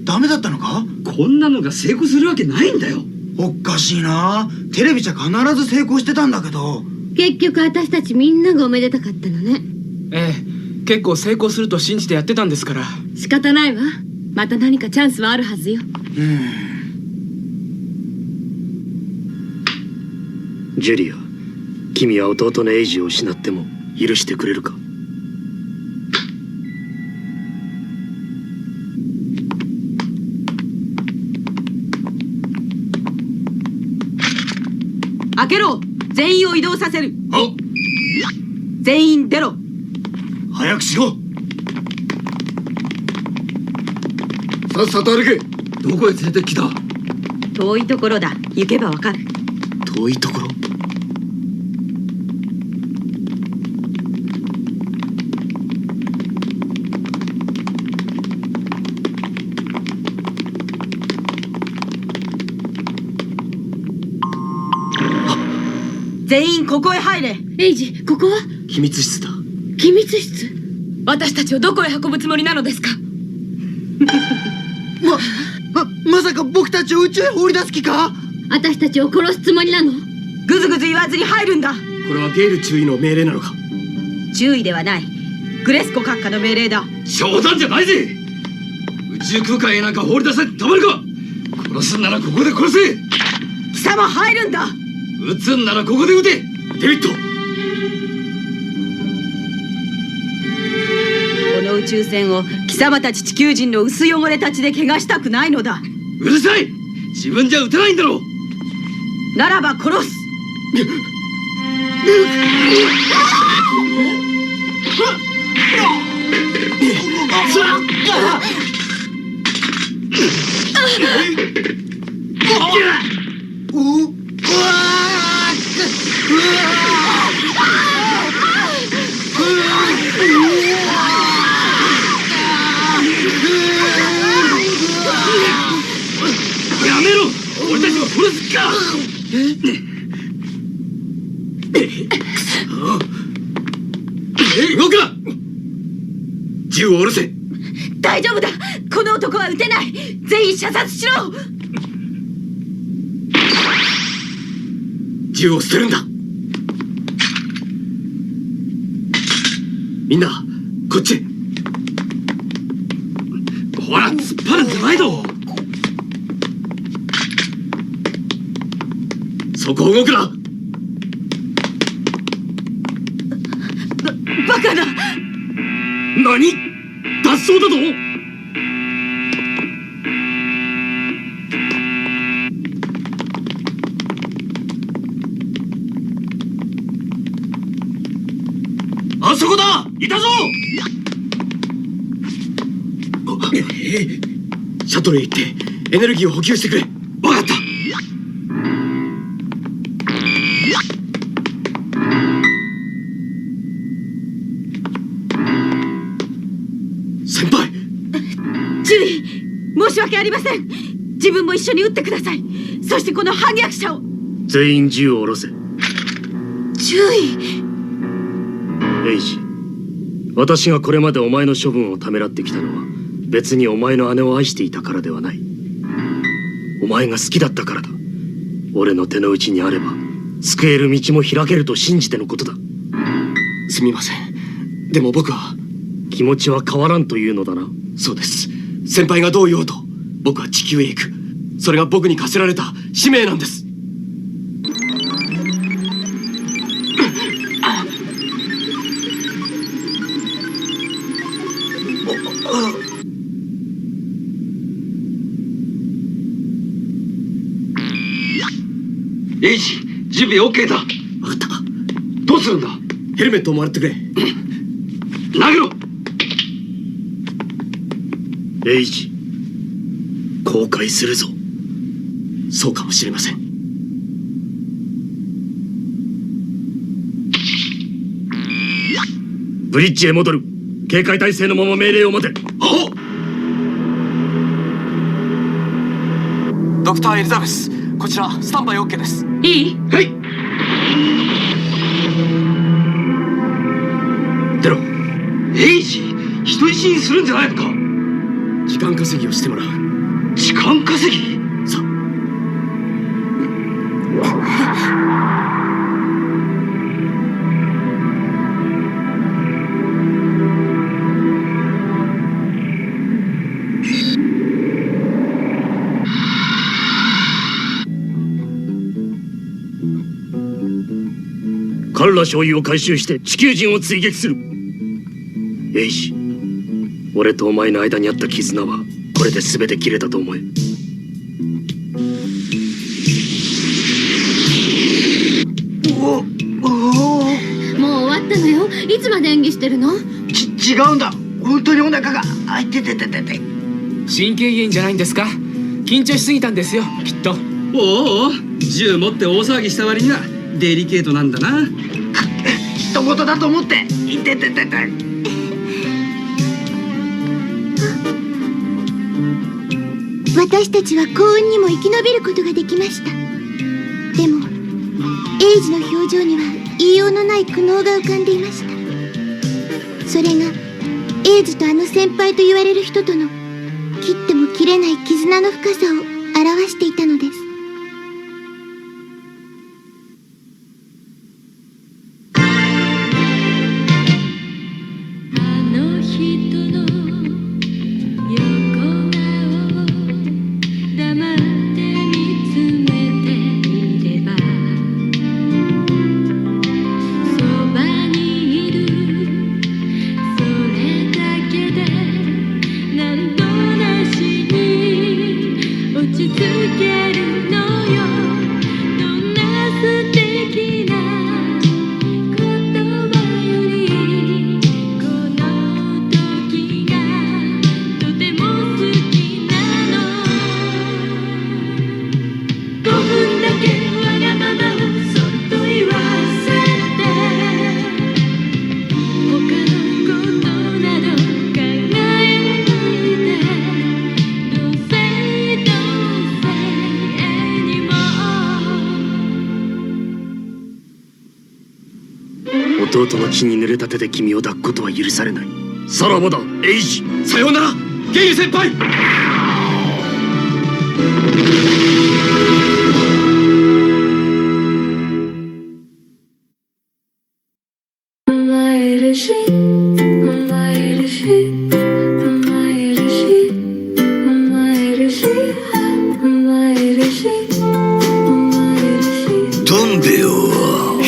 S11: ダメだったのか？
S15: こんなのが成功するわけないんだよ。
S11: おかしいな。テレビじゃ必ず成功してたんだけど。
S14: 結局私たちみんながおめでたかったのね。
S15: ええ、
S16: 結構成功すると信じてやってたんですから。
S2: 仕方ないわ。また何かチャンスはあるはずよ。
S18: ジュリア、君は弟のエイジを失っても許してくれるか？
S2: 開けろ。全員を移動させる。全員出ろ。
S15: 早くしろ。さっさと歩け。どこへ連れてきた？
S2: 遠いところだ。行けばわかる。
S15: 遠いところ？
S2: 全員ここへ入れ。エイジ、ここは？
S15: 機密室だ。
S2: 機密室？私たちをどこへ運ぶつもりなのですか？
S11: まさか僕たちを宇宙へ放り出す気か？
S2: 私たちを殺すつもりなの？ぐずぐず言わずに入るんだ。
S15: これはゲール中尉の命令なのか？
S2: 注意ではない。グレスコ閣下の命令だ。
S15: 冗談じゃないぜ。宇宙空間へなんか放り出されてたまるか。殺すんならここで殺せ。
S2: 貴様入るんだ。
S15: 撃つんならここで撃て。デビッド。
S2: この宇宙船を貴様たち地球人の薄汚れたちで怪我したくないのだ。
S15: うるさい。自分じゃ撃てないんだろう。
S2: ならば殺す。
S15: やめろ。俺たちを殺す気か。動くな。銃を下ろせ。
S2: 大丈夫だ。この男は撃てない。全員射殺しろ。
S15: 銃を捨てるんだ。みんなこっちへ。ほら突っ張るんじゃないぞ。そこを動くな。
S2: バカだ。
S15: 何？脱走だぞ。あそこだ。いたぞ。シャトルへ行ってエネルギーを補給してくれ。分かった。先輩。
S2: 注意。申し訳ありません。自分も一緒に撃ってください。そしてこの反逆者を。
S18: 全員銃を下ろせ。
S2: 注意。
S18: エイジ、私がこれまでお前の処分をためらってきたのは別にお前の姉を愛していたからではない。お前が好きだったからだ。俺の手の内にあれば救える道も開けると信じてのことだ。
S15: すみません。でも僕は
S18: 気持ちは変わらんというのだな。
S15: そうです。先輩がどう言おうと僕は地球へ行く。それが僕に課せられた使命なんです。エイジ、準備 OK だ。分かった。どうするんだ。ヘルメットをもらってくれ。投げろ。
S18: エイジ、後悔するぞ。
S15: そうかもしれません。
S18: ブリッジへ戻る。警戒態勢のまま命令を待て。
S15: ドクターエリザベス、こちらスタンバイ OK です。
S2: いい？
S15: はい。出ろ。エイジ、人質にするんじゃないのか。時間稼ぎをしてもらう。時間稼ぎ？さあ。
S18: ら少尉を回収して地球人を追撃する。エイジ、俺とお前の間にあった絆はこれで全て切れたと思え。
S11: もう終わったのよ。いつまで演技してるの？違うんだ。本当にお腹があいててててて。
S16: 神経炎じゃないんですか？緊張しすぎたんですよ、きっと。
S9: おお、銃持って大騒ぎした割にはデリケートなんだな。
S11: 人事だと思っていてててて。
S14: 私たちは幸運にも生き延びることができました。でもエイジの表情には言いようのない苦悩が浮かんでいました。それがエイジとあの先輩と言われる人との切っても切れない絆の深さを表していたのです。
S18: 弟の血に濡れた手で君を抱くことは許されない。さらばだ、エイジ。
S9: さようなら、ゲイル先輩。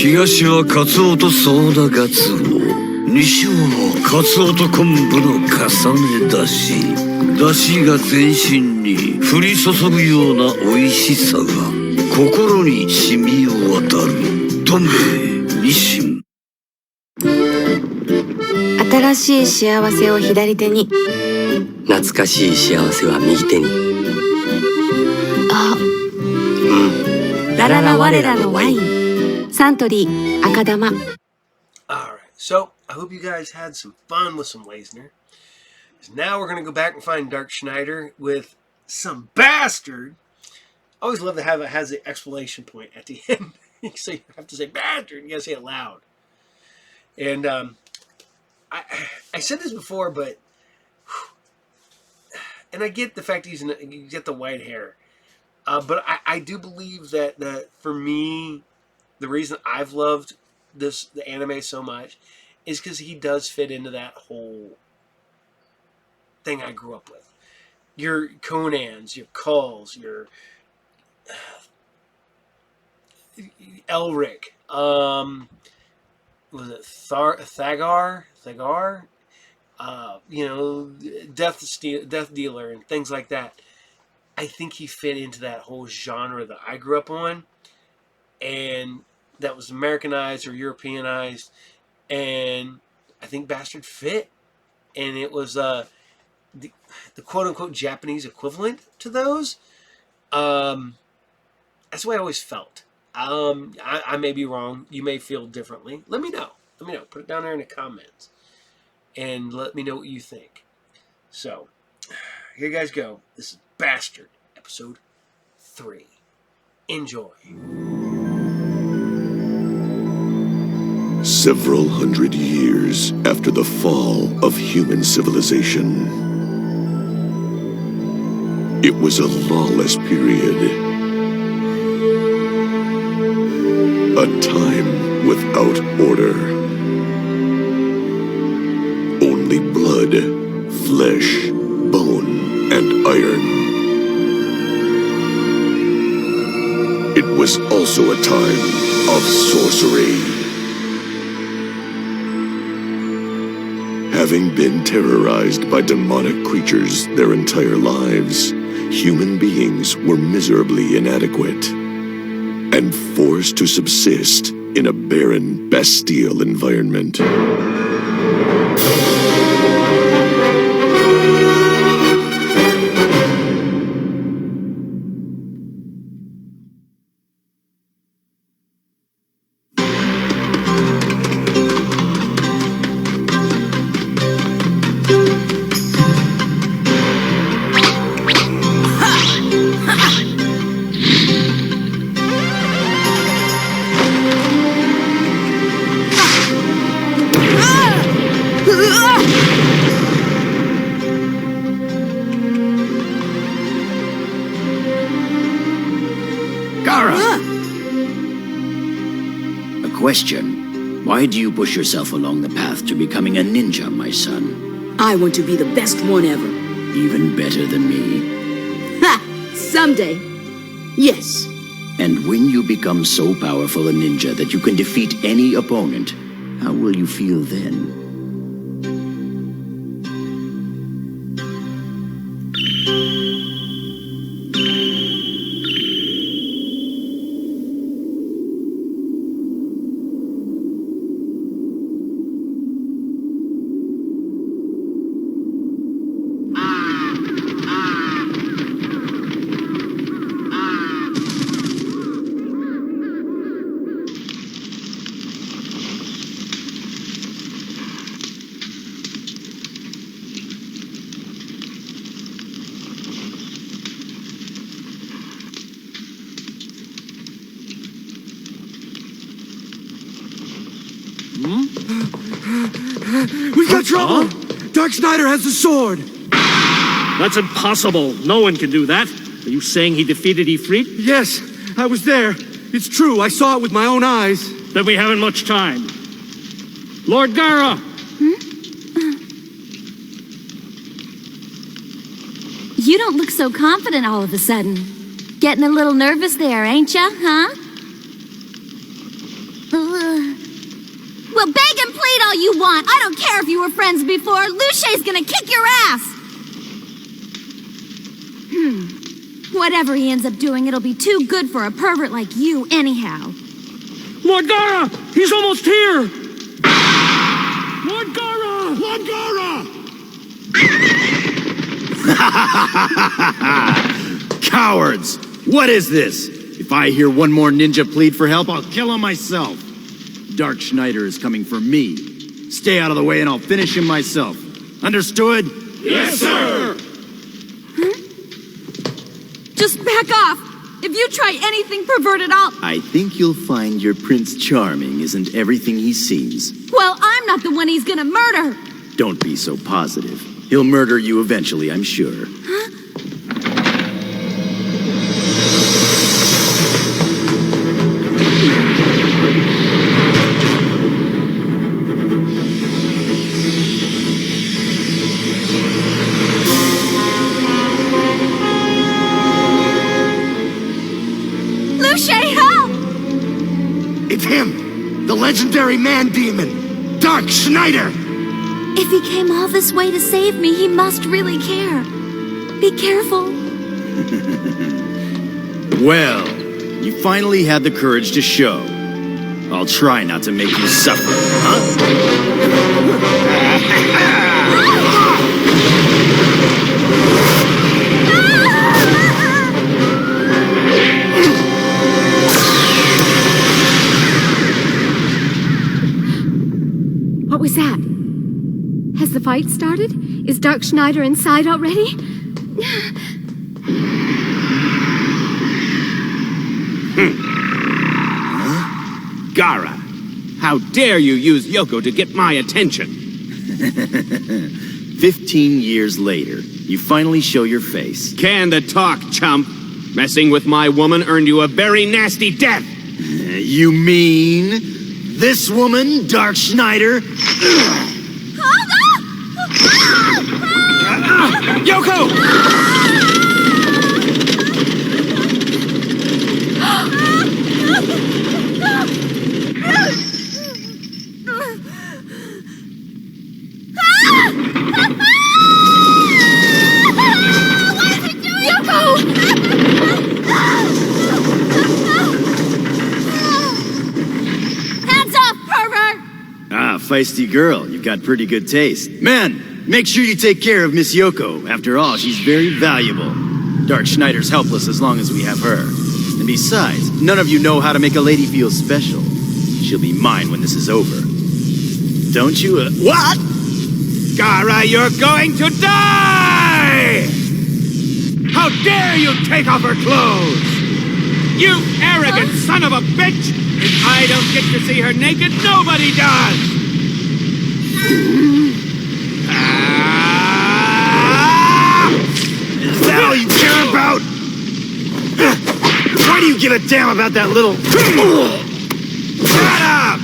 S17: 東はカツオとソーダガツオ、西はカツオと昆布の重ねだし、だしが全身に降り注ぐような美味しさが心に染み渡る。どん兵衛日清。
S19: 新しい幸せを左手に、
S12: 懐かしい幸せは右手に。
S19: あ、ラララ我らのワイン。サントリー赤玉。
S1: Alright, so I hope you guys had some fun with some Layzner. So now we're going to go back and find Dark Schneider with some bastard. I always love to have it has the exclamation point at the end. So you have to say bastard, you got to say it loud. And I said this before, but and I get the fact you get the white hair. But I do believe that for me, the reason I've loved the anime so much is because he does fit into that whole thing I grew up with. Your Conans, your Culls, your Elric, was it Thagar? Death Dealer and things like that. I think he fit into that whole genre that I grew up on, and that was Americanized or Europeanized, and I think Bastard fit, and it was the quote-unquote Japanese equivalent to those. That's the way I always felt. I may be wrong. You may feel differently. Let me know. Put it down there in the comments, and let me know what you think. So, here you guys go. This is Bastard, Episode 3. Enjoy.
S3: Several hundred years after the fall of human civilization, it was a lawless period. A time without order. Only blood, flesh, bone, and iron. It was also a time of sorcery. Having been terrorized by demonic creatures their entire lives, human beings were miserably inadequate and forced to subsist in a barren, bestial environment.
S6: Question. Why do you push yourself along the path to becoming a ninja, my son?
S7: I want to be the best one ever.
S6: Even better than me?
S7: Ha! Someday. Yes.
S6: And when you become so powerful a ninja that you can defeat any opponent, how will you feel then?
S22: We got trouble! Dark Schneider has the sword!
S18: That's impossible. No one can do that. Are you saying he defeated Ifrit?
S22: Yes, I was there. It's true, I saw it with my own eyes.
S18: Then we haven't much time. Lord Gara!
S11: You don't look so confident all of a sudden. Getting a little nervous there, ain't ya, huh? Well, beg and plead all you want. I don't care if you were friends before. Luce's gonna kick your ass. Whatever he ends up doing, it'll be too good for a pervert like you anyhow.
S18: Lord Gara! He's almost here! Lord Gara! Lord Gara!
S24: Cowards! What is this? If I hear one more ninja plead for help, I'll kill him myself. Dark Schneider is coming for me. Stay out of the way and I'll finish him myself. Understood?
S18: Yes, sir!
S2: Just back off! If you try anything perverted,
S24: I think you'll find your Prince Charming isn't everything he seems.
S2: Well, I'm not the one he's gonna murder!
S24: Don't be so positive. He'll murder you eventually, I'm sure. It's him! The legendary man-demon! Dark Schneider!
S11: If he came all this way to save me, he must really care. Be careful.
S24: Well, you finally had the courage to show. I'll try not to make you suffer,
S14: What was that? Has the fight started? Is Dark Schneider inside already?
S24: Gara, how dare you use Yoko to get my attention? 15 years later, you finally show your face. Can the talk, chump. Messing with my woman earned you a very nasty death. You mean this woman, Dark Schneider? Yoko!
S11: Hands off, pervert!
S8: Ah, feisty girl. You've got pretty good taste. Men, make sure you take care of Miss Yoko. After all, she's very valuable. Dark Schneider's helpless as long as we have her. And besides, none of you know how to make a lady feel special. She'll be mine when this is over. Don't you, What?
S24: Gara, you're going to die! How dare you take off her clothes! You arrogant son of a bitch! If I don't get to see her naked, nobody does!
S8: Is that all you care about? Why do you give a damn about that little...
S24: Shut up!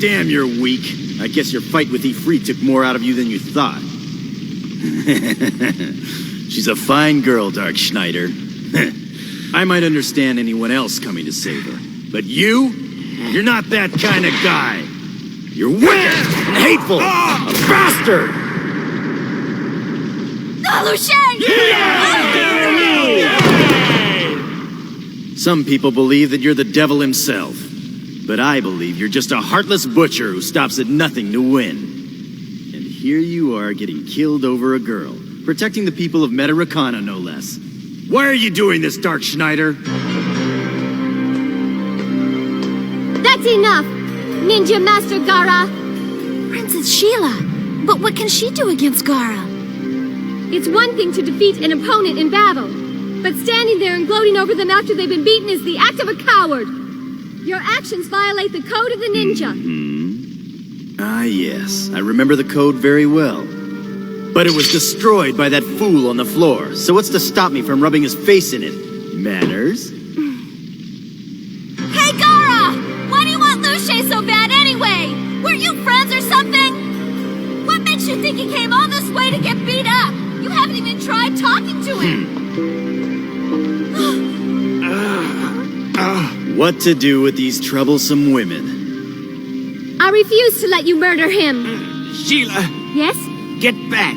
S8: Damn, you're weak. I guess your fight with Ifrit took more out of you than you thought. She's a fine girl, Dark Schneider. I might understand anyone else coming to save her. But you're not that kind of guy. You're wicked and hateful. A bastard! Some people believe that you're the devil himself. But I believe you're just a heartless butcher who stops at nothing to win. And here you are getting killed over a girl, protecting the people of Metarakana, no less. Why are you doing this, Dark Schneider?
S14: That's enough, Ninja Master Gara!
S11: Princess Sheila, but what can she do against Gara?
S14: It's one thing to defeat an opponent in battle, but standing there and gloating over them after they've been beaten is the act of a coward. Your actions violate the code of the ninja.
S8: Ah, yes. I remember the code very well. But it was destroyed by that fool on the floor, so what's to stop me from rubbing his face in it? Manners?
S11: Hey, Gara! Why do you want Luce so bad anyway? Were you friends or something? What makes you think he came all this way to get beat up? You haven't even tried talking to him.
S8: What to do with these troublesome women?
S14: I refuse to let you murder him.
S24: Sheila!
S14: Yes?
S24: Get back!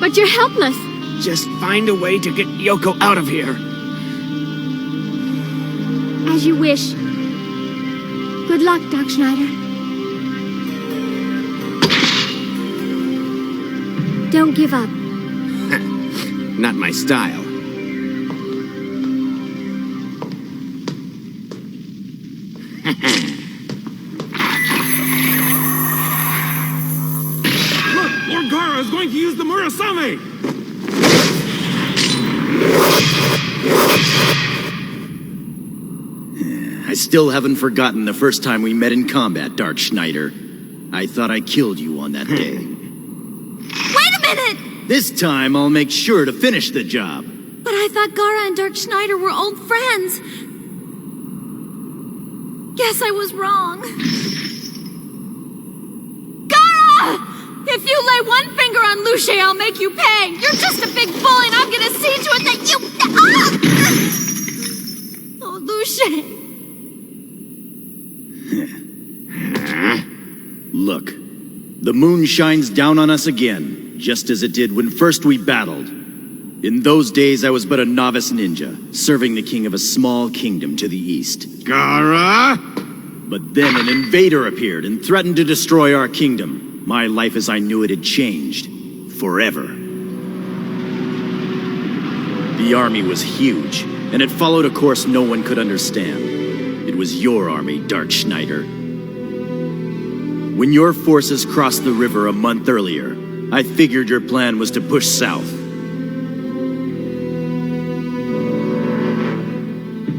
S14: But you're helpless.
S24: Just find a way to get Yoko out of here.
S14: As you wish. Good luck, Dark Schneider. Don't give up.
S24: Not my style.
S22: Look, Lord Gara is going to use the Murasame!
S8: I still haven't forgotten the first time we met in combat, Dark Schneider. I thought I killed you on that day.
S11: Wait a minute!
S8: This time I'll make sure to finish the job.
S11: But I thought Gara and Dark Schneider were old friends. Guess I was wrong. Gara! If you lay one finger on Luce, I'll make you pay. You're just a big bully, and I'm gonna see to it that you... Ah! Oh, Luce.
S8: Look, the moon shines down on us again, just as it did when first we battled. In those days, I was but a novice ninja, serving the king of a small kingdom to the east.
S24: Gara!
S8: But then an invader appeared and threatened to destroy our kingdom. My life as I knew it had changed. Forever. The army was huge, and it followed a course no one could understand. It was your army, Dark Schneider. When your forces crossed the river a month earlier, I figured your plan was to push south.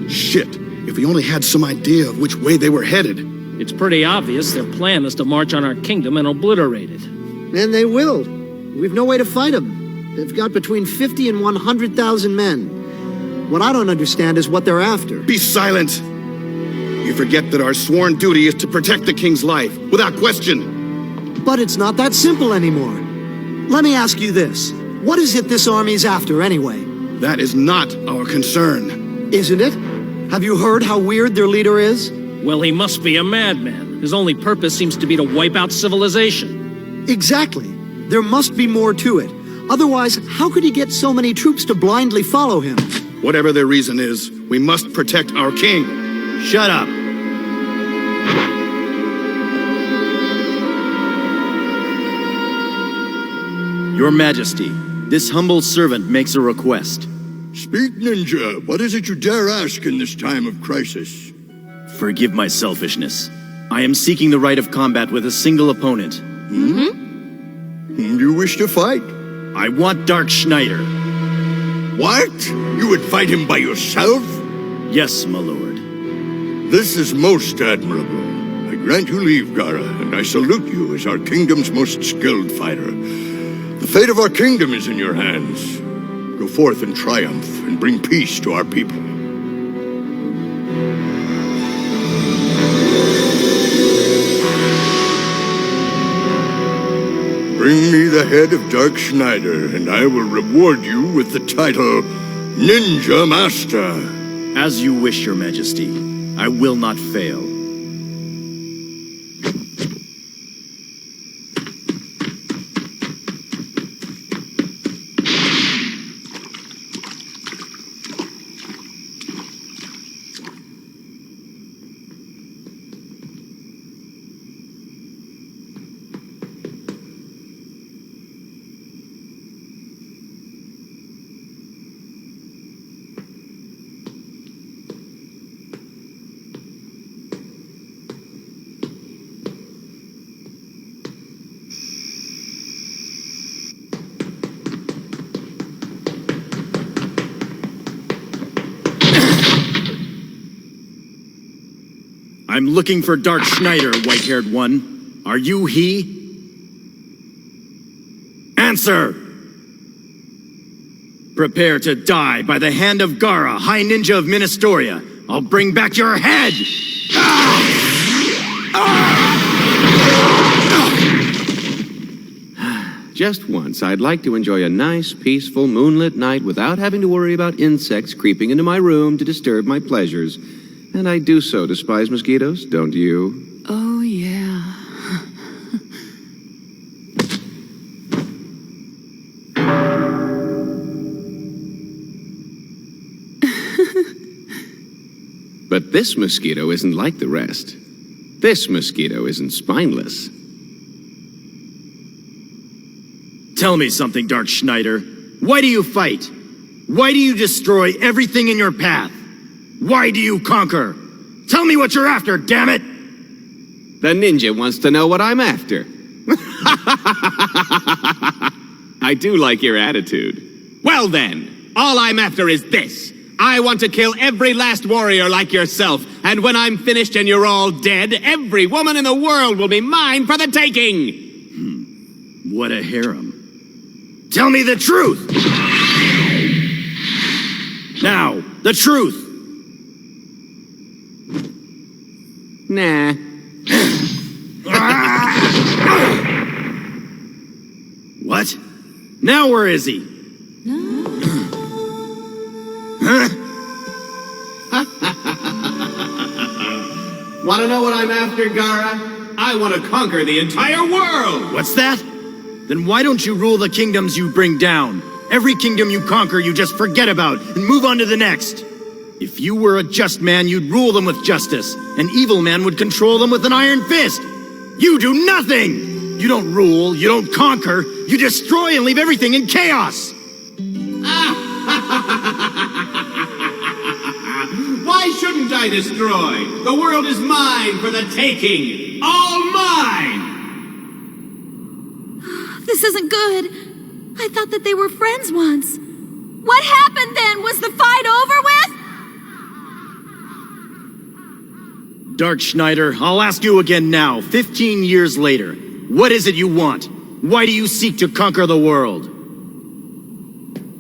S22: Shit, if we only had some idea of which way they were headed.
S9: It's pretty obvious their plan is to march on our kingdom and obliterate it.
S20: And they will. We've no way to fight them. They've got between 50 and 100,000 men. What I don't understand is what they're after.
S22: Be silent! You forget that our sworn duty is to protect the king's life, without question.
S20: But it's not that simple anymore. Let me ask you this. What is it this army's after, anyway?
S22: That is not our concern.
S20: Isn't it? Have you heard how weird their leader is?
S4: Well, he must be a madman. His only purpose seems to be to wipe out civilization.
S20: Exactly. There must be more to it. Otherwise, how could he get so many troops to blindly follow him?
S22: Whatever their reason is, we must protect our king.
S8: Shut up. Your Majesty, this humble servant makes a request.
S3: Speak, ninja. What is it you dare ask in this time of crisis?
S8: Forgive my selfishness. I am seeking the right of combat with a single opponent.
S3: Whom do you wish to fight?
S8: I want Dark Schneider.
S3: What? You would fight him by yourself?
S8: Yes, my lord.
S3: This is most admirable. I grant you leave, Gara, and I salute you as our kingdom's most skilled fighter. The fate of our kingdom is in your hands. Go forth in triumph and bring peace to our people. Bring me the head of Dark Schneider, and I will reward you with the title Ninja Master.
S8: As you wish, Your Majesty. I will not fail. I'm looking for Dark Schneider, white-haired one. Are you he? Answer! Prepare to die by the hand of Gara, High Ninja of Ministoria. I'll bring back your head!
S13: Just once, I'd like to enjoy a nice, peaceful, moonlit night without having to worry about insects creeping into my room to disturb my pleasures. And I do so despise mosquitoes, don't you?
S19: Oh, yeah.
S13: But this mosquito isn't like the rest. This mosquito isn't spineless.
S8: Tell me something, Dark Schneider. Why do you fight? Why do you destroy everything in your path? Why do you conquer? Tell me what you're after, damn it!
S13: The ninja wants to know what I'm after. I do like your attitude. Well then, all I'm after is this. I want to kill every last warrior like yourself, and when I'm finished and you're all dead, every woman in the world will be mine for the taking!
S8: What a harem. Tell me the truth! Now, the truth!
S13: Nah.
S8: What? Now where is he? Huh?
S13: Want to know what I'm after, Gara? I want to conquer the entire world!
S8: What's that? Then why don't you rule the kingdoms you bring down? Every kingdom you conquer, you just forget about and move on to the next. If you were a just man, you'd rule them with justice. An evil man would control them with an iron fist. You do nothing! You don't rule, you don't conquer, you destroy and leave everything in chaos!
S13: Why shouldn't I destroy? The world is mine for the taking! All mine!
S11: This isn't good. I thought that they were friends once. What happened then? Was the fight over with?
S8: Dark Schneider, I'll ask you again now, 15 years later. What is it you want? Why do you seek to conquer the world?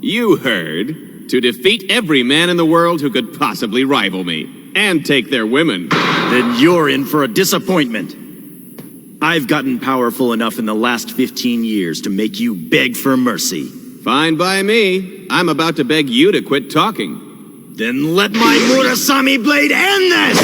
S13: You heard. To defeat every man in the world who could possibly rival me. And take their women.
S8: Then you're in for a disappointment. I've gotten powerful enough in the last 15 years to make you beg for mercy.
S13: Fine by me. I'm about to beg you to quit talking.
S24: Then let my Murasami blade end this!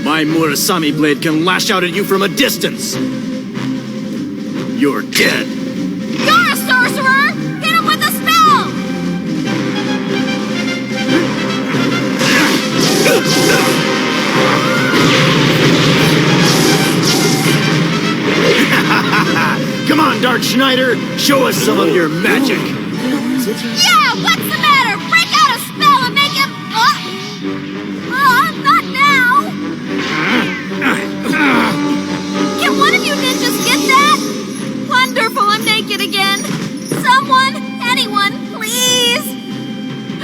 S24: My Murasami blade can lash out at you from a distance. You're dead.
S11: You're a sorcerer! Hit him with a spell!
S24: Come on, Dark Schneider, show us some of your magic.
S11: Yeah, what's the matter? Break out a spell and make him... not now! Can one of you ninjas get that? Wonderful, I'm naked again. Someone, anyone, please!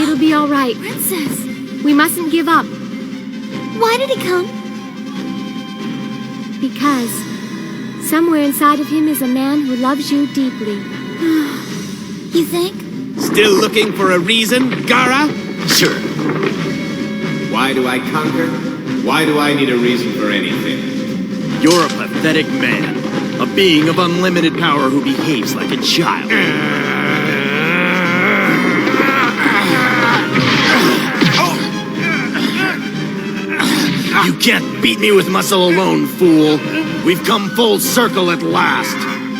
S14: It'll be all right.
S11: Princess.
S14: We mustn't give up.
S11: Why did he come?
S14: Because somewhere inside of him is a man who loves you deeply.
S11: You think?
S13: Still looking for a reason, Gara?
S24: Sure.
S13: Why do I conquer? Why do I need a reason for anything?
S24: You're a pathetic man. A being of unlimited power who behaves like a child. You can't beat me with muscle alone, fool. We've come full circle at last.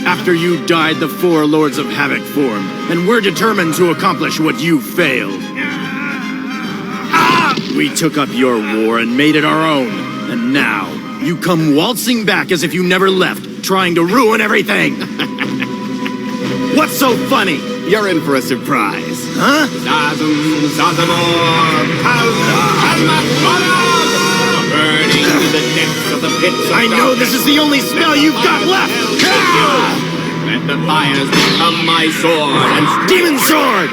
S24: After you died, the four Lords of Havoc formed, and we're determined to accomplish what you failed. We took up your war and made it our own, and now you come waltzing back as if you never left, trying to ruin everything. What's so funny?
S13: You're in for a surprise.
S24: Huh?
S13: Burning to the depths of the pits of
S24: I know this is the only spell you've got left!
S13: Let the fires become my sword and...
S24: Demon Sword!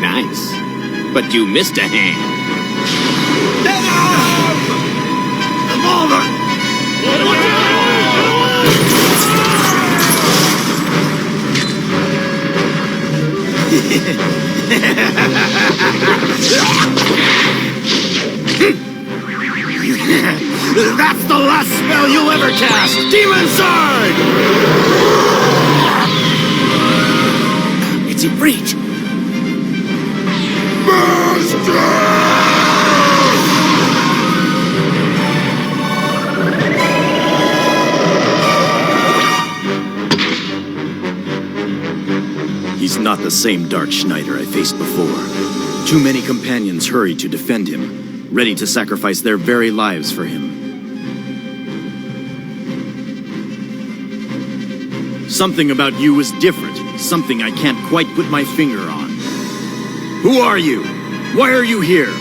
S13: Nice. But you missed a hand.
S24: That's the last spell you'll ever cast! Demon Sword! It's in reach! He's not the same Dark Schneider I faced before. Too many companions hurried to defend him, ready to sacrifice their very lives for him. Something about you is different, something I can't quite put my finger on. Who are you? Why are you here?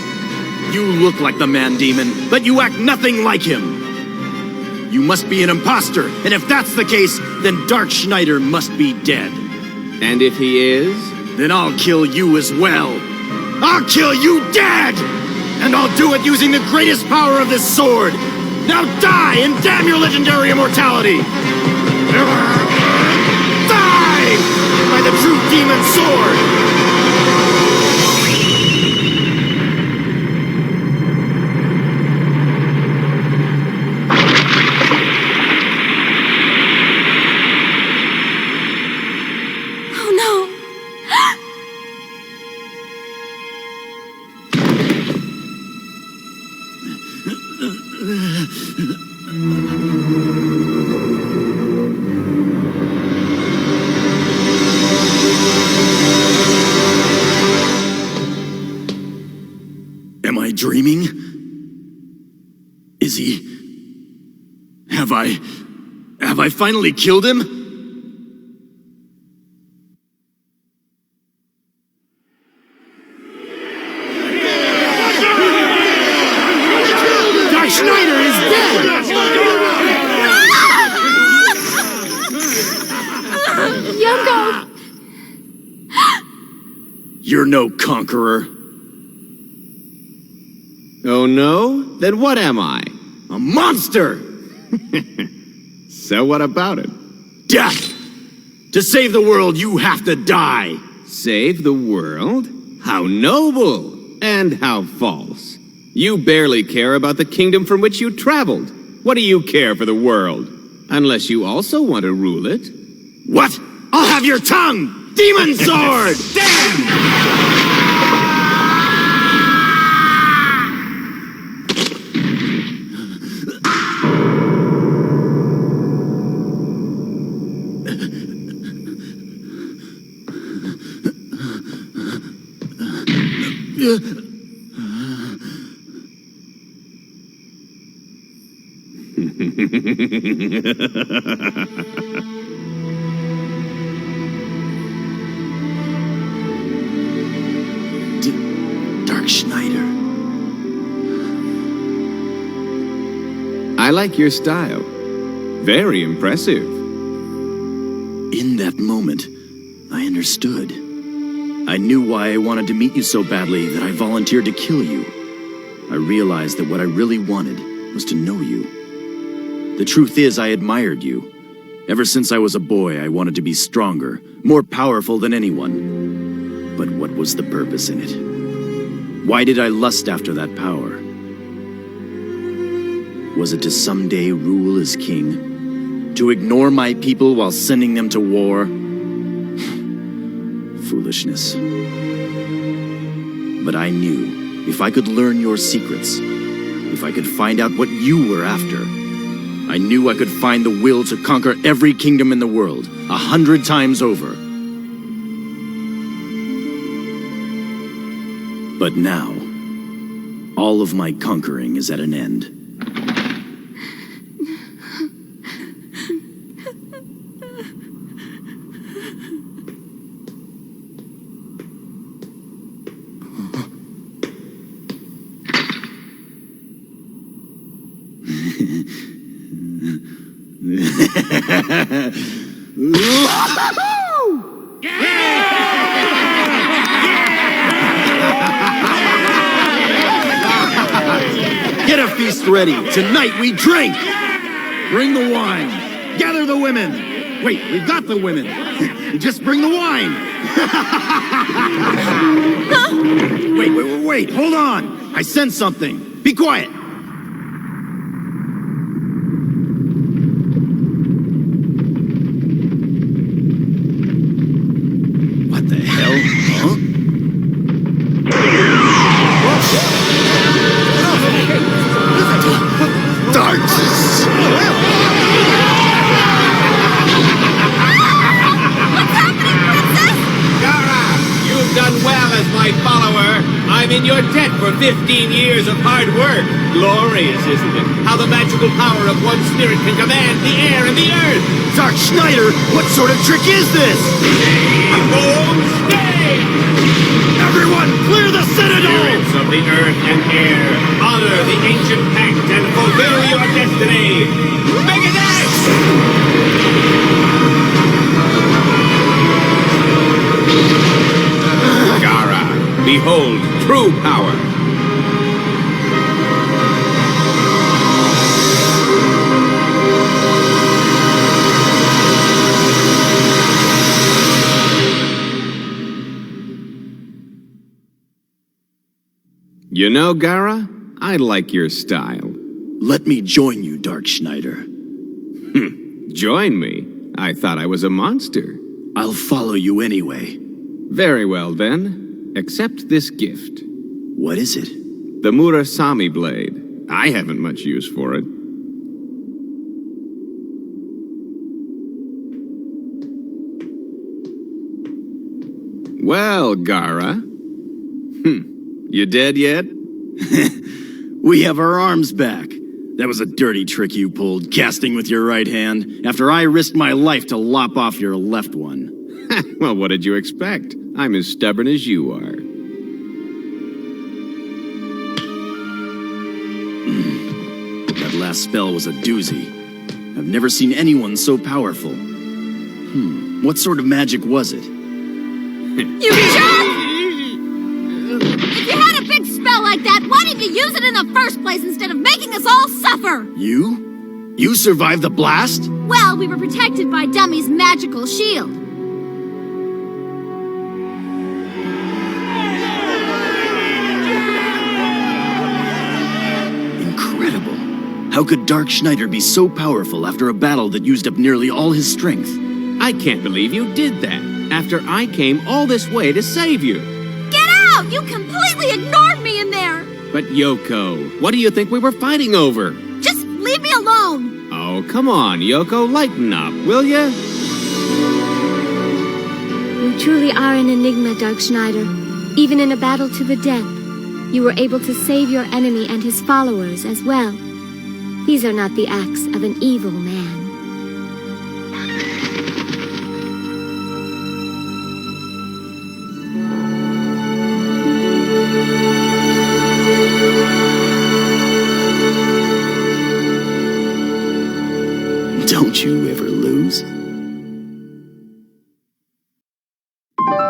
S24: You look like the man-demon, but you act nothing like him. You must be an imposter, and if that's the case, then Dark Schneider must be dead.
S13: And if he is?
S24: Then I'll kill you as well. I'll kill you dead! And I'll do it using the greatest power of this sword! Now die and damn your legendary immortality! Die! By the true demon sword! Am I dreaming? Is he... Have I finally killed him? Dark Schneider is dead!
S14: Yoko!
S24: You're no conqueror.
S13: Oh no? Then what am I?
S24: A monster!
S13: So what about it?
S24: Death! To save the world, you have to die!
S13: Save the world? How noble! And how false. You barely care about the kingdom from which you traveled. What do you care for the world? Unless you also want to rule it.
S24: What? I'll have your tongue! Demon sword!
S13: Damn!
S24: Dark Schneider.
S13: I like your style. Very impressive.
S24: In that moment, I understood. I knew why I wanted to meet you so badly that I volunteered to kill you. I realized that what I really wanted was to know you. The truth is, I admired you. Ever since I was a boy, I wanted to be stronger, more powerful than anyone. But what was the purpose in it? Why did I lust after that power? Was it to someday rule as king? To ignore my people while sending them to war? Foolishness. But I knew if I could learn your secrets, if I could find out what you were after, I knew I could find the will to conquer every kingdom in the world, 100 times over. But now, all of my conquering is at an end. Get a feast ready. Tonight we drink. Bring the wine. Gather the women. Wait, we've got the women. Just bring the wine. Wait. Hold on. I sense something. Be quiet. What the hell? Huh? Darts!
S13: You've done well as my follower. I'm in your debt for 15 years of hard work. Glorious, isn't it? How the magical power of one spirit can command the air and the earth.
S24: Dark Schneider, what sort of trick is this?
S13: Stay!
S24: Everyone, clear the citadel!
S13: Spirits of the earth and air, honor the ancient pact and fulfill your destiny. Megadeth! Gara, behold true power. You know, Gara, I like your style.
S24: Let me join you, Dark Schneider.
S13: Join me? I thought I was a monster.
S24: I'll follow you anyway.
S13: Very well, then. Accept this gift.
S24: What is it?
S13: The Murasami blade. I haven't much use for it. Well, Gara. You dead yet?
S24: We have our arms back. That was a dirty trick you pulled, casting with your right hand, after I risked my life to lop off your left one.
S13: Well, what did you expect? I'm as stubborn as you are.
S24: That last spell was a doozy. I've never seen anyone so powerful. What sort of magic was it?
S11: You jerk! If you had a big spell like that, why didn't you to use it in the first place instead of making us all suffer?
S8: You? You survived the blast?
S11: Well, we were protected by Dummy's magical shield.
S8: Incredible. How could Dark Schneider be so powerful after a battle that used up nearly all his strength?
S13: I can't believe you did that, after I came all this way to save you.
S11: Get out! You completely ignored me in there!
S13: But Yoko, what do you think we were fighting over?
S11: Just leave me alone!
S13: Oh, come on, Yoko, lighten up, will ya?
S14: You truly are an enigma, Dark Schneider. Even in a battle to the death, you were able to save your enemy and his followers as well. These are not the acts of an evil man.
S8: Don't you ever lose?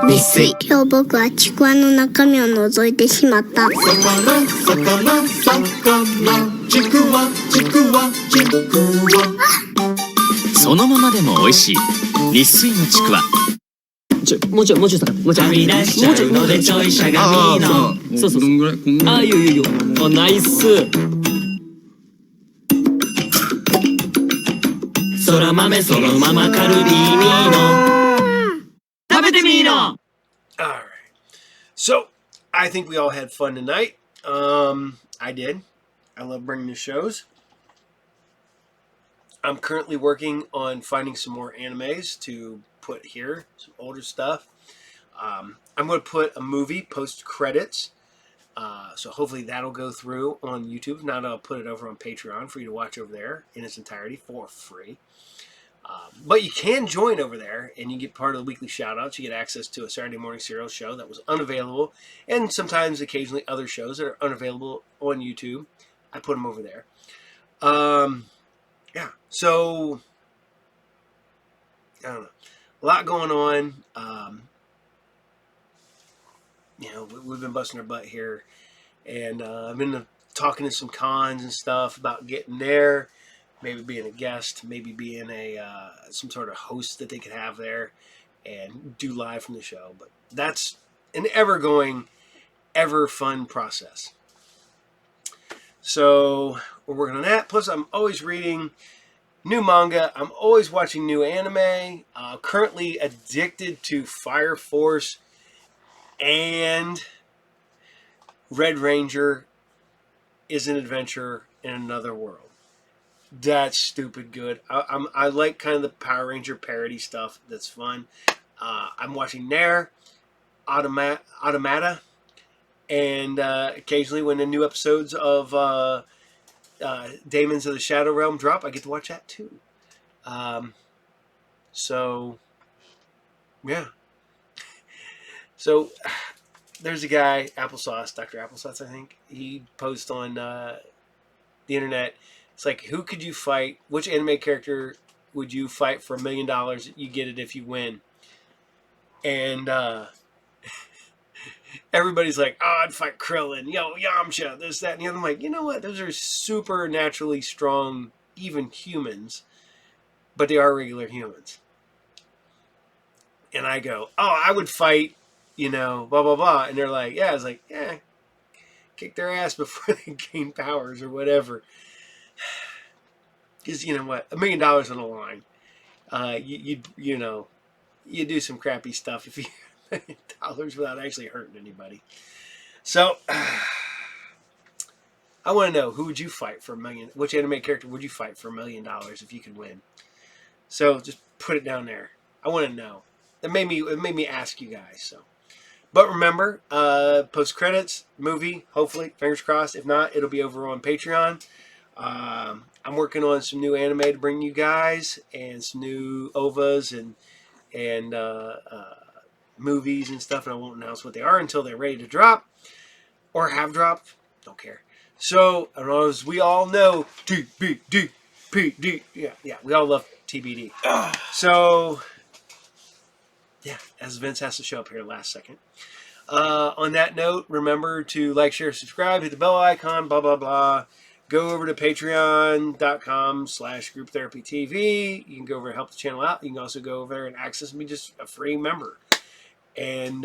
S14: 日水。今日僕はちくわの中身を覗いてしまった。
S5: そのままでも美味しい日水のちくわ。
S12: もうちょいさかもうちょいもうちょいのでちょいしゃがみのそうどんぐらいあいいよあナイスそら豆そのままカルビーミーノ食べてみーの
S1: Alright. So, I think we all had fun tonight. I did. I love bringing the shows. I'm currently working on finding some more animes to put here, some older stuff. I'm going to put a movie post-credits, so hopefully that'll go through on YouTube. Now I'll put it over on Patreon for you to watch over there in its entirety for free. But you can join over there, and you get part of the weekly shout-outs. You get access to a Saturday morning serial show that was unavailable, and sometimes, occasionally, other shows that are unavailable on YouTube. I put them over there. Yeah, so, I don't know. A lot going on. You know, we've been busting our butt here, and I've been talking to some cons and stuff about getting there. Maybe being a guest, maybe being a some sort of host that they could have there and do live from the show. But that's an ever-going, ever-fun process. So we're working on that. Plus, I'm always reading new manga. I'm always watching new anime. Currently addicted to Fire Force and Red Ranger is an adventure in another world. That's stupid good. I like kind of the Power Ranger parody stuff. That's fun. I'm watching Nair, Automata, and occasionally when the new episodes of Daemons of the Shadow Realm drop, I get to watch that too. So, yeah. So, there's a guy, Applesauce, Dr. Applesauce, I think. He posts on the internet. It's like, who could you fight? Which anime character would you fight for $1 million? You get it if you win. And everybody's like, oh, I'd fight Krillin, Yamcha, this, that, and the other. I'm like, you know what? Those are supernaturally strong, even humans. But they are regular humans. And I go, oh, I would fight, blah, blah, blah. And they're like, yeah. I was like, yeah, kick their ass before they gain powers or whatever. Because you know what, $1 million on the line, you do some crappy stuff if you $1 million without actually hurting anybody. So I want to know, who would you fight for $1 million? Which anime character would you fight for $1 million if you could win? So just put it down there. I want to know. It made me ask you guys. So, but remember, post credits movie. Hopefully, fingers crossed. If not, it'll be over on Patreon. I'm working on some new anime to bring you guys, and some new OVAs and movies and stuff, and I won't announce what they are until they're ready to drop, or have dropped. Don't care. So, as we all know, TBD, PD. Yeah, we all love TBD. So, yeah, as Vince has to show up here last second. On that note, remember to like, share, subscribe, hit the bell icon, blah, blah, blah. Go over to patreon.com/grouptherapytv. You can go over and help the channel out. You can also go over there and access me, just a free member. And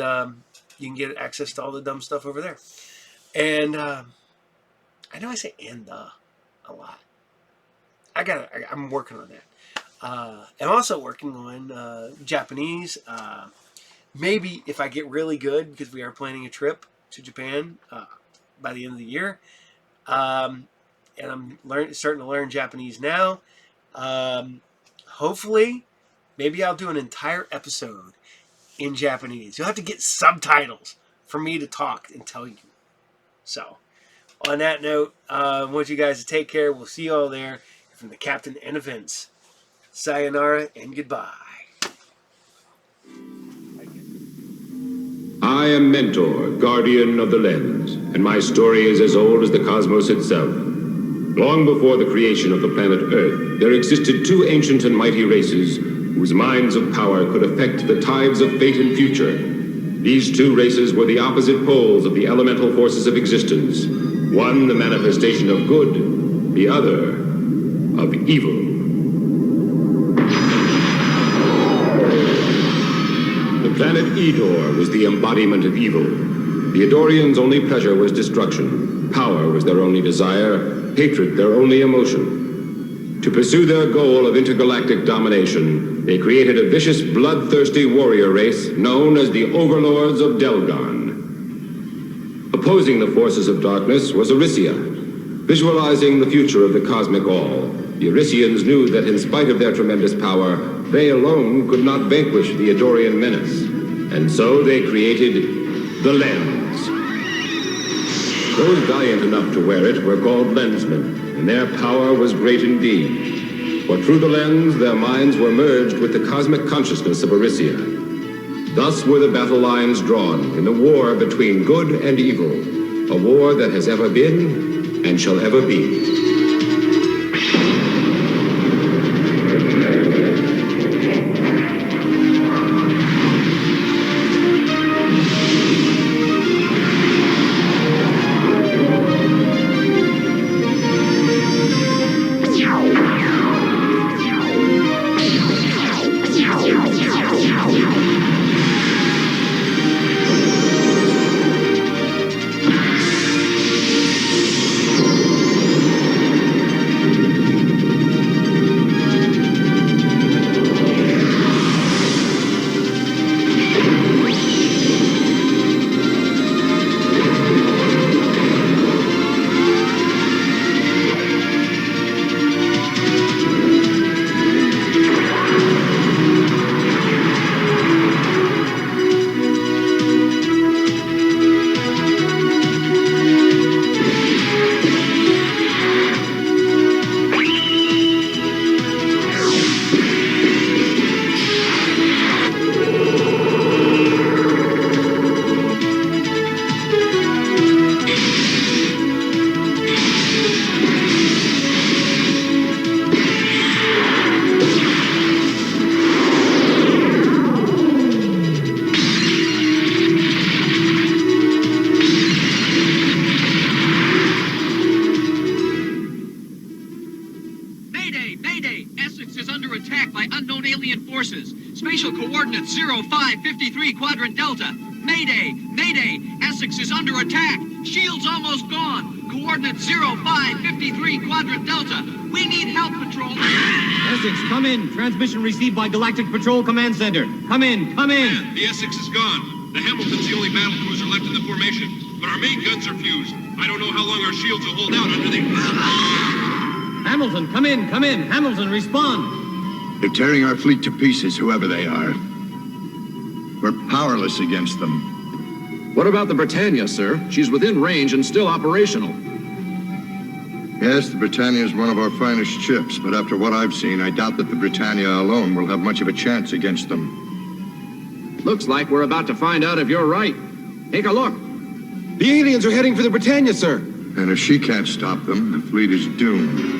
S1: you can get access to all the dumb stuff over there. And I know I say "and" a lot. I'm working on that. I'm also working on Japanese. Maybe if I get really good, because we are planning a trip to Japan by the end of the year. And I'm starting to learn Japanese now. Hopefully, maybe I'll do an entire episode in Japanese. You'll have to get subtitles for me to talk and tell you. So, on that note, I want you guys to take care. We'll see you all there. From the Captain and Events. Sayonara and goodbye.
S10: I am Mentor, guardian of the lens, and my story is as old as the cosmos itself. Long before the creation of the planet Earth, there existed two ancient and mighty races whose minds of power could affect the tides of fate and future. These two races were the opposite poles of the elemental forces of existence. One the manifestation of good, the other of evil. The planet Edor was the embodiment of evil. The Edorians' only pleasure was destruction. Power was their only desire. Hatred their only emotion. To pursue their goal of intergalactic domination, they created a vicious, bloodthirsty warrior race known as the Overlords of Delgon. Opposing the forces of darkness was Erissia. Visualizing the future of the cosmic all, the Erissians knew that in spite of their tremendous power, they alone could not vanquish the Edorian menace. And so they created the Lens. Those valiant enough to wear it were called lensmen, and their power was great indeed. For through the lens, their minds were merged with the cosmic consciousness of Erissia. Thus were the battle lines drawn in the war between good and evil, a war that has ever been and shall ever be.
S15: Spatial coordinates 0553 Quadrant Delta. Mayday! Mayday! Essex is under attack! Shield's almost gone! Coordinates 0553 Quadrant Delta. We need help, Patrol.
S21: Essex, come in. Transmission received by Galactic Patrol Command Center. Come in, come in.
S23: Man, the Essex is gone. The Hamilton's the only battle cruiser left in the formation, but our main guns are fused. I don't know how long our shields will hold out under the...
S21: Hamilton, come in, come in. Hamilton, respond.
S25: They're tearing our fleet to pieces, whoever they are. We're powerless against them.
S26: What about the Britannia, sir? She's within range and still operational.
S25: Yes, the Britannia is one of our finest ships, but after what I've seen, I doubt that the Britannia alone will have much of a chance against them.
S26: Looks like we're about to find out if you're right. Take a look.
S25: The aliens are heading for the Britannia, sir. And if she can't stop them, the fleet is doomed.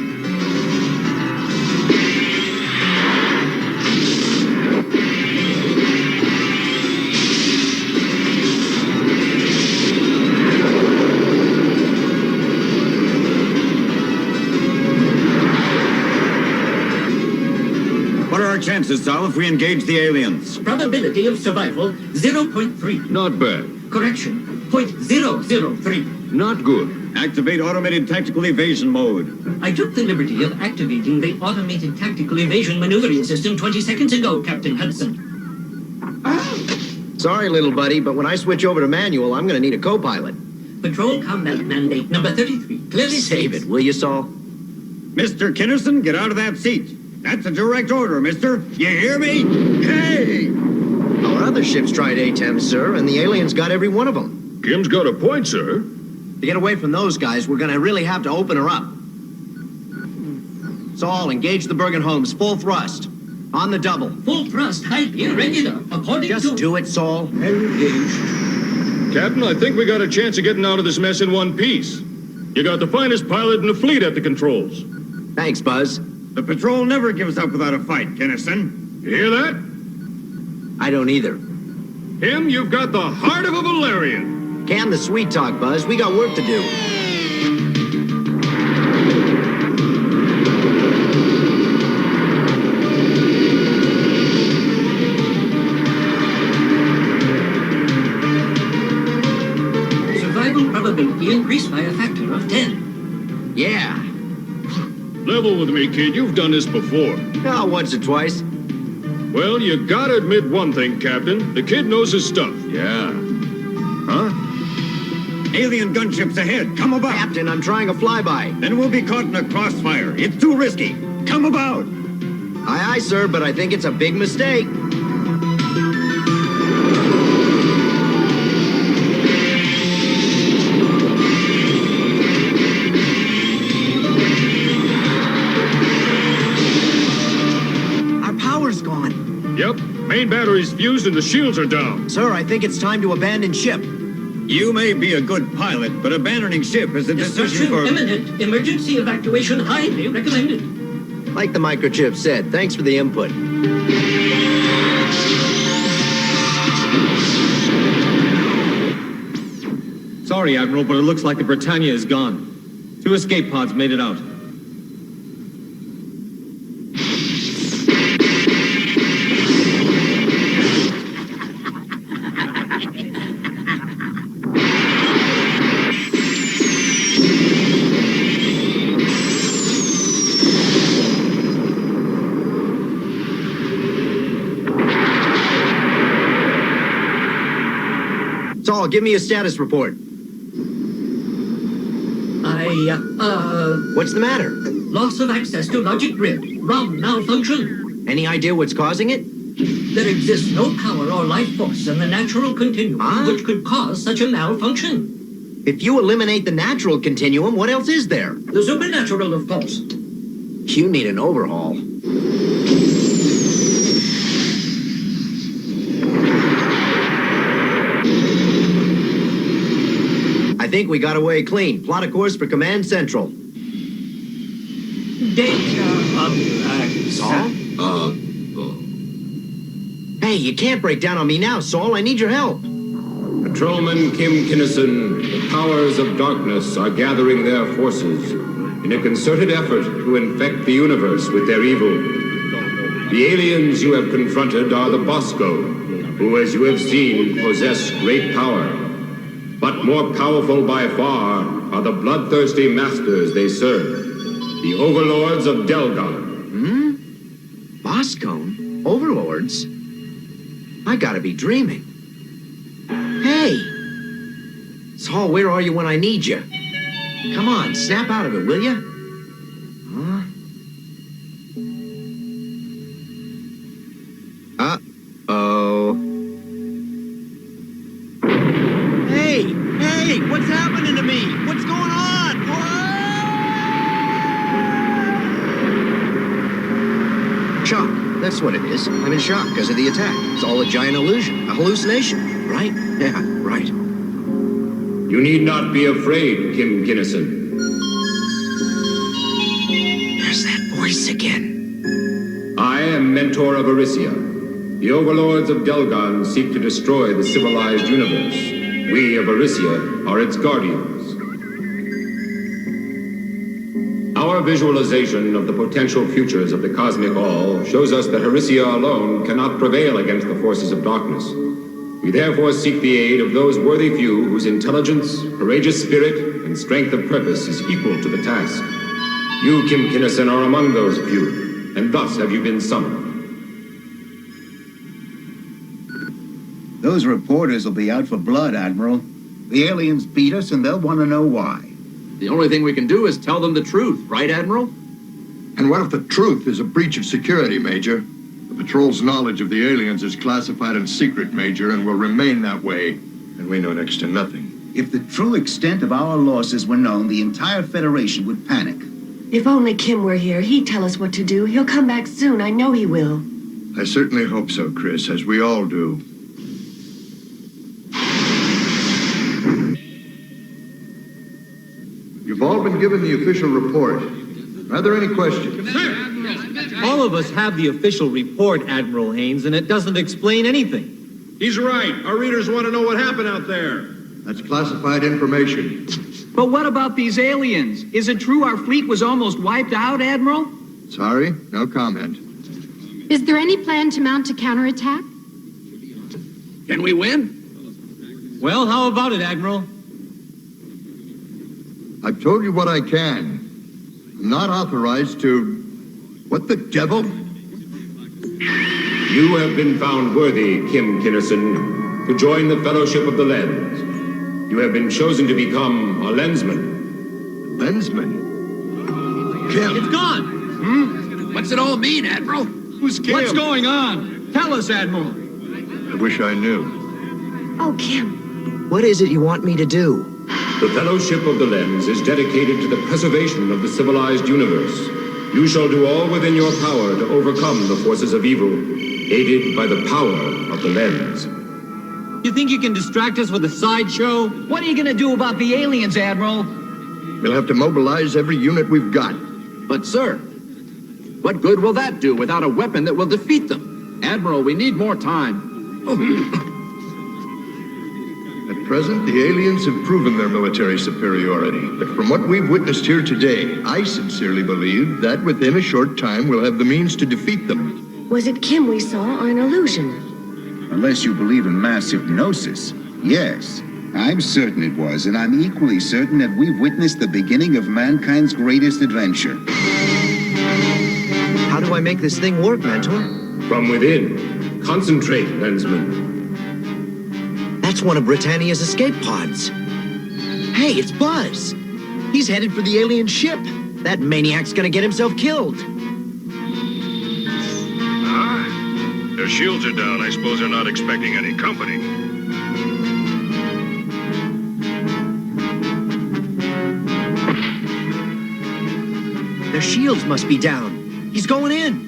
S2: chances, Sal, if we engage the aliens?
S6: Probability of survival, 0.3.
S22: Not bad.
S6: Correction, 0.003.
S22: Not good.
S2: Activate automated tactical evasion mode.
S6: I took the liberty of activating the automated tactical evasion maneuvering system 20 seconds ago, Captain Hudson.
S7: Sorry, little buddy, but when I switch over to manual, I'm gonna need a co-pilot.
S6: Patrol Combat Mandate number 33. Clearly
S7: Save it, will you, Saul?
S2: Mr. Kinnerson, get out of that seat. That's a direct order, mister. You hear me? Hey!
S7: Our other ships tried ATEMs, sir, and the aliens got every one of them.
S22: Kim's got a point, sir.
S7: To get away from those guys, we're gonna really have to open her up. Saul, engage the Bergen Holmes, full thrust. On the double.
S6: Full thrust, high gear, regular, according to...
S7: Just do it, Saul.
S6: Engaged.
S22: Captain, I think we got a chance of getting out of this mess in one piece. You got the finest pilot in the fleet at the controls.
S7: Thanks, Buzz.
S2: The patrol never gives up without a fight, Kinnerson.
S22: You hear that?
S7: I don't either.
S22: Him, you've got the heart of a Valerian.
S7: Can the sweet talk, Buzz. We got work to do.
S6: Survival probability increased by a factor of 10.
S7: Yeah.
S22: Level with me, kid. You've done this before.
S7: No, once or twice.
S22: Well, you gotta admit one thing, Captain. The kid knows his stuff.
S2: Yeah. Huh? Alien gunships ahead. Come about.
S7: Captain, I'm trying a flyby.
S2: Then we'll be caught in a crossfire. It's too risky. Come about.
S7: Aye, aye, sir, but I think it's a big mistake.
S22: Yep, main battery's fused and the shields are down.
S7: Sir, I think it's time to abandon ship.
S2: You may be a good pilot, but abandoning ship is a decision for...
S6: Imminent. Emergency evacuation highly recommended.
S7: Like the microchip said, thanks for the input.
S21: Sorry, Admiral, but it looks like the Britannia is gone. 2 escape pods made it out.
S7: Saul, give me a status report. What's the matter?
S6: Loss of access to logic grid. ROM malfunction.
S7: Any idea what's causing it?
S6: There exists no power or life force in the natural continuum which could cause such a malfunction.
S7: If you eliminate the natural continuum, what else is there?
S6: The supernatural, of course.
S7: You need an overhaul. I think we got away clean. Plot a course for Command Central.
S6: Data unpacked.
S7: Saul? Hey, you can't break down on me now, Saul. I need your help.
S10: Patrolman Kim Kinison, the powers of darkness are gathering their forces in a concerted effort to infect the universe with their evil. The aliens you have confronted are the Bosco, who, as you have seen, possess great power. But more powerful by far are the bloodthirsty masters they serve, the overlords of Delgon.
S7: Bosco? Overlords? I gotta be dreaming. Hey! Saul, where are you when I need you? Come on, snap out of it, will you? Huh? Uh-oh. Hey! Hey! What's happening to me? What's going on? Shock. That's what it is. I'm in shock because of the attack. It's all a giant illusion. A hallucination. Right? Yeah, right.
S10: You need not be afraid, Kim Kinison.
S7: There's that voice again.
S10: I am Mentor of Arisia. The overlords of Delgon seek to destroy the civilized universe. We of Arisia are its guardians. Our visualization of the potential futures of the cosmic all shows us that Heresia alone cannot prevail against the forces of darkness. We therefore seek the aid of those worthy few whose intelligence, courageous spirit, and strength of purpose is equal to the task. You, Kim Kinnison, are among those few, and thus have you been summoned.
S4: Those reporters will be out for blood, Admiral. The aliens beat us, and they'll want to know why.
S26: The only thing we can do is tell them the truth, right, Admiral?
S25: And what if the truth is a breach of security, Major? The Patrol's knowledge of the aliens is classified and secret, Major, and will remain that way. And we know next to nothing.
S4: If the true extent of our losses were known, the entire Federation would panic.
S9: If only Kim were here, he'd tell us what to do. He'll come back soon, I know he will.
S25: I certainly hope so, Chris, as we all do. You've all been given the official report. Are there any questions?
S21: All of us have the official report, Admiral Haynes, and it doesn't explain anything.
S22: He's right. Our readers want to know what happened out there.
S25: That's classified information.
S16: But what about these aliens? Is it true our fleet was almost wiped out, Admiral?
S25: Sorry, no comment.
S17: Is there any plan to mount a counterattack?
S26: Can we win?
S21: Well, how about it, Admiral?
S25: I've told you what I can. I'm not authorized to... What the devil?
S10: You have been found worthy, Kim Kinnison, to join the Fellowship of the Lens. You have been chosen to become a lensman.
S25: Lensman? Kim.
S21: It's gone.
S26: What's it all mean, Admiral?
S25: Who's Kim?
S21: What's going on? Tell us, Admiral.
S25: I wish I knew.
S9: Oh, Kim.
S7: What is it you want me to do?
S10: The Fellowship of the Lens is dedicated to the preservation of the civilized universe. You shall do all within your power to overcome the forces of evil, aided by the power of the Lens.
S21: You think you can distract us with a sideshow?
S16: What are you gonna do about the aliens, Admiral?
S25: We'll have to mobilize every unit we've got.
S26: But, sir, what good will that do without a weapon that will defeat them? Admiral, we need more time.
S25: At present, the aliens have proven their military superiority. But from what we've witnessed here today, I sincerely believe that within a short time we'll have the means to defeat them.
S9: Was it Kim we saw or an illusion?
S4: Unless you believe in mass hypnosis. Yes, I'm certain it was, and I'm equally certain that we've witnessed the beginning of mankind's greatest adventure.
S7: How do I make this thing work, Mentor?
S10: From within. Concentrate, Lensman.
S7: That's one of Britannia's escape pods. Hey, it's Buzz. He's headed for the alien ship. That maniac's gonna get himself killed.
S23: Their shields are down. I suppose they're not expecting any company.
S7: Their shields must be down. He's going in.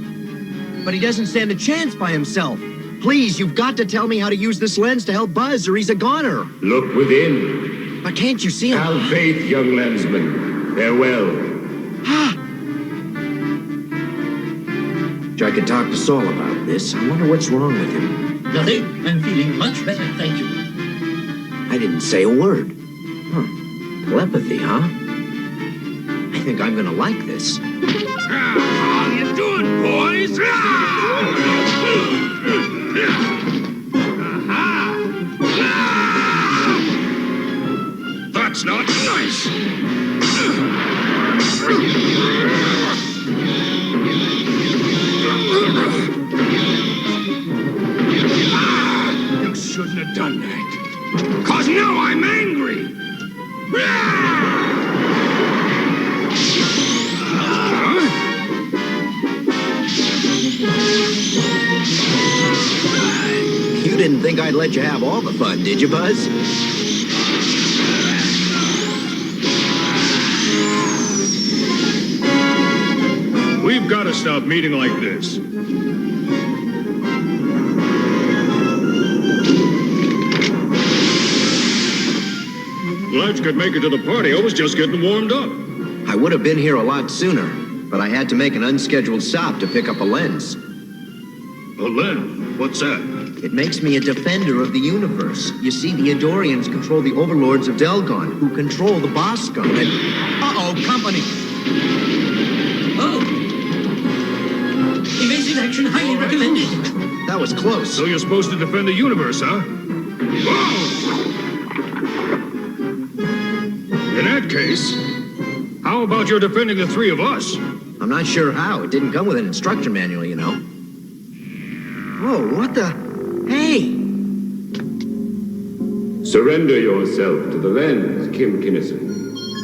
S7: But he doesn't stand a chance by himself. Please, you've got to tell me how to use this lens to help Buzz, or he's a goner.
S10: Look within.
S7: But can't you see him?
S10: Have faith, young Lensman. Farewell.
S7: I could talk to Saul about this. I wonder what's wrong with him.
S6: Nothing. I'm feeling much better, thank you.
S7: I didn't say a word. Telepathy, huh? I think I'm gonna like this.
S23: How you doing, boys? That's not nice. You shouldn't have done that. 'Cause now I'm angry.
S7: You didn't think I'd let you have all the fun, did you, Buzz?
S22: We've got to stop meeting like this. Glad you could make it to the party. I was just getting warmed up.
S7: I would have been here a lot sooner, but I had to make an unscheduled stop to pick up a lens.
S22: A lens? What's that?
S7: It makes me a defender of the universe. You see, the Eidorians control the overlords of Delgon, who control the Bosco, and...
S21: Uh-oh, company!
S6: protection highly recommended.
S7: That was close.
S22: So you're supposed to defend the universe, huh? Whoa! In that case, how about you're defending the three of us?
S7: I'm not sure how. It didn't come with an instruction manual, you know. Whoa, what the? Hey!
S10: Surrender yourself to the lens, Kim Kinnison.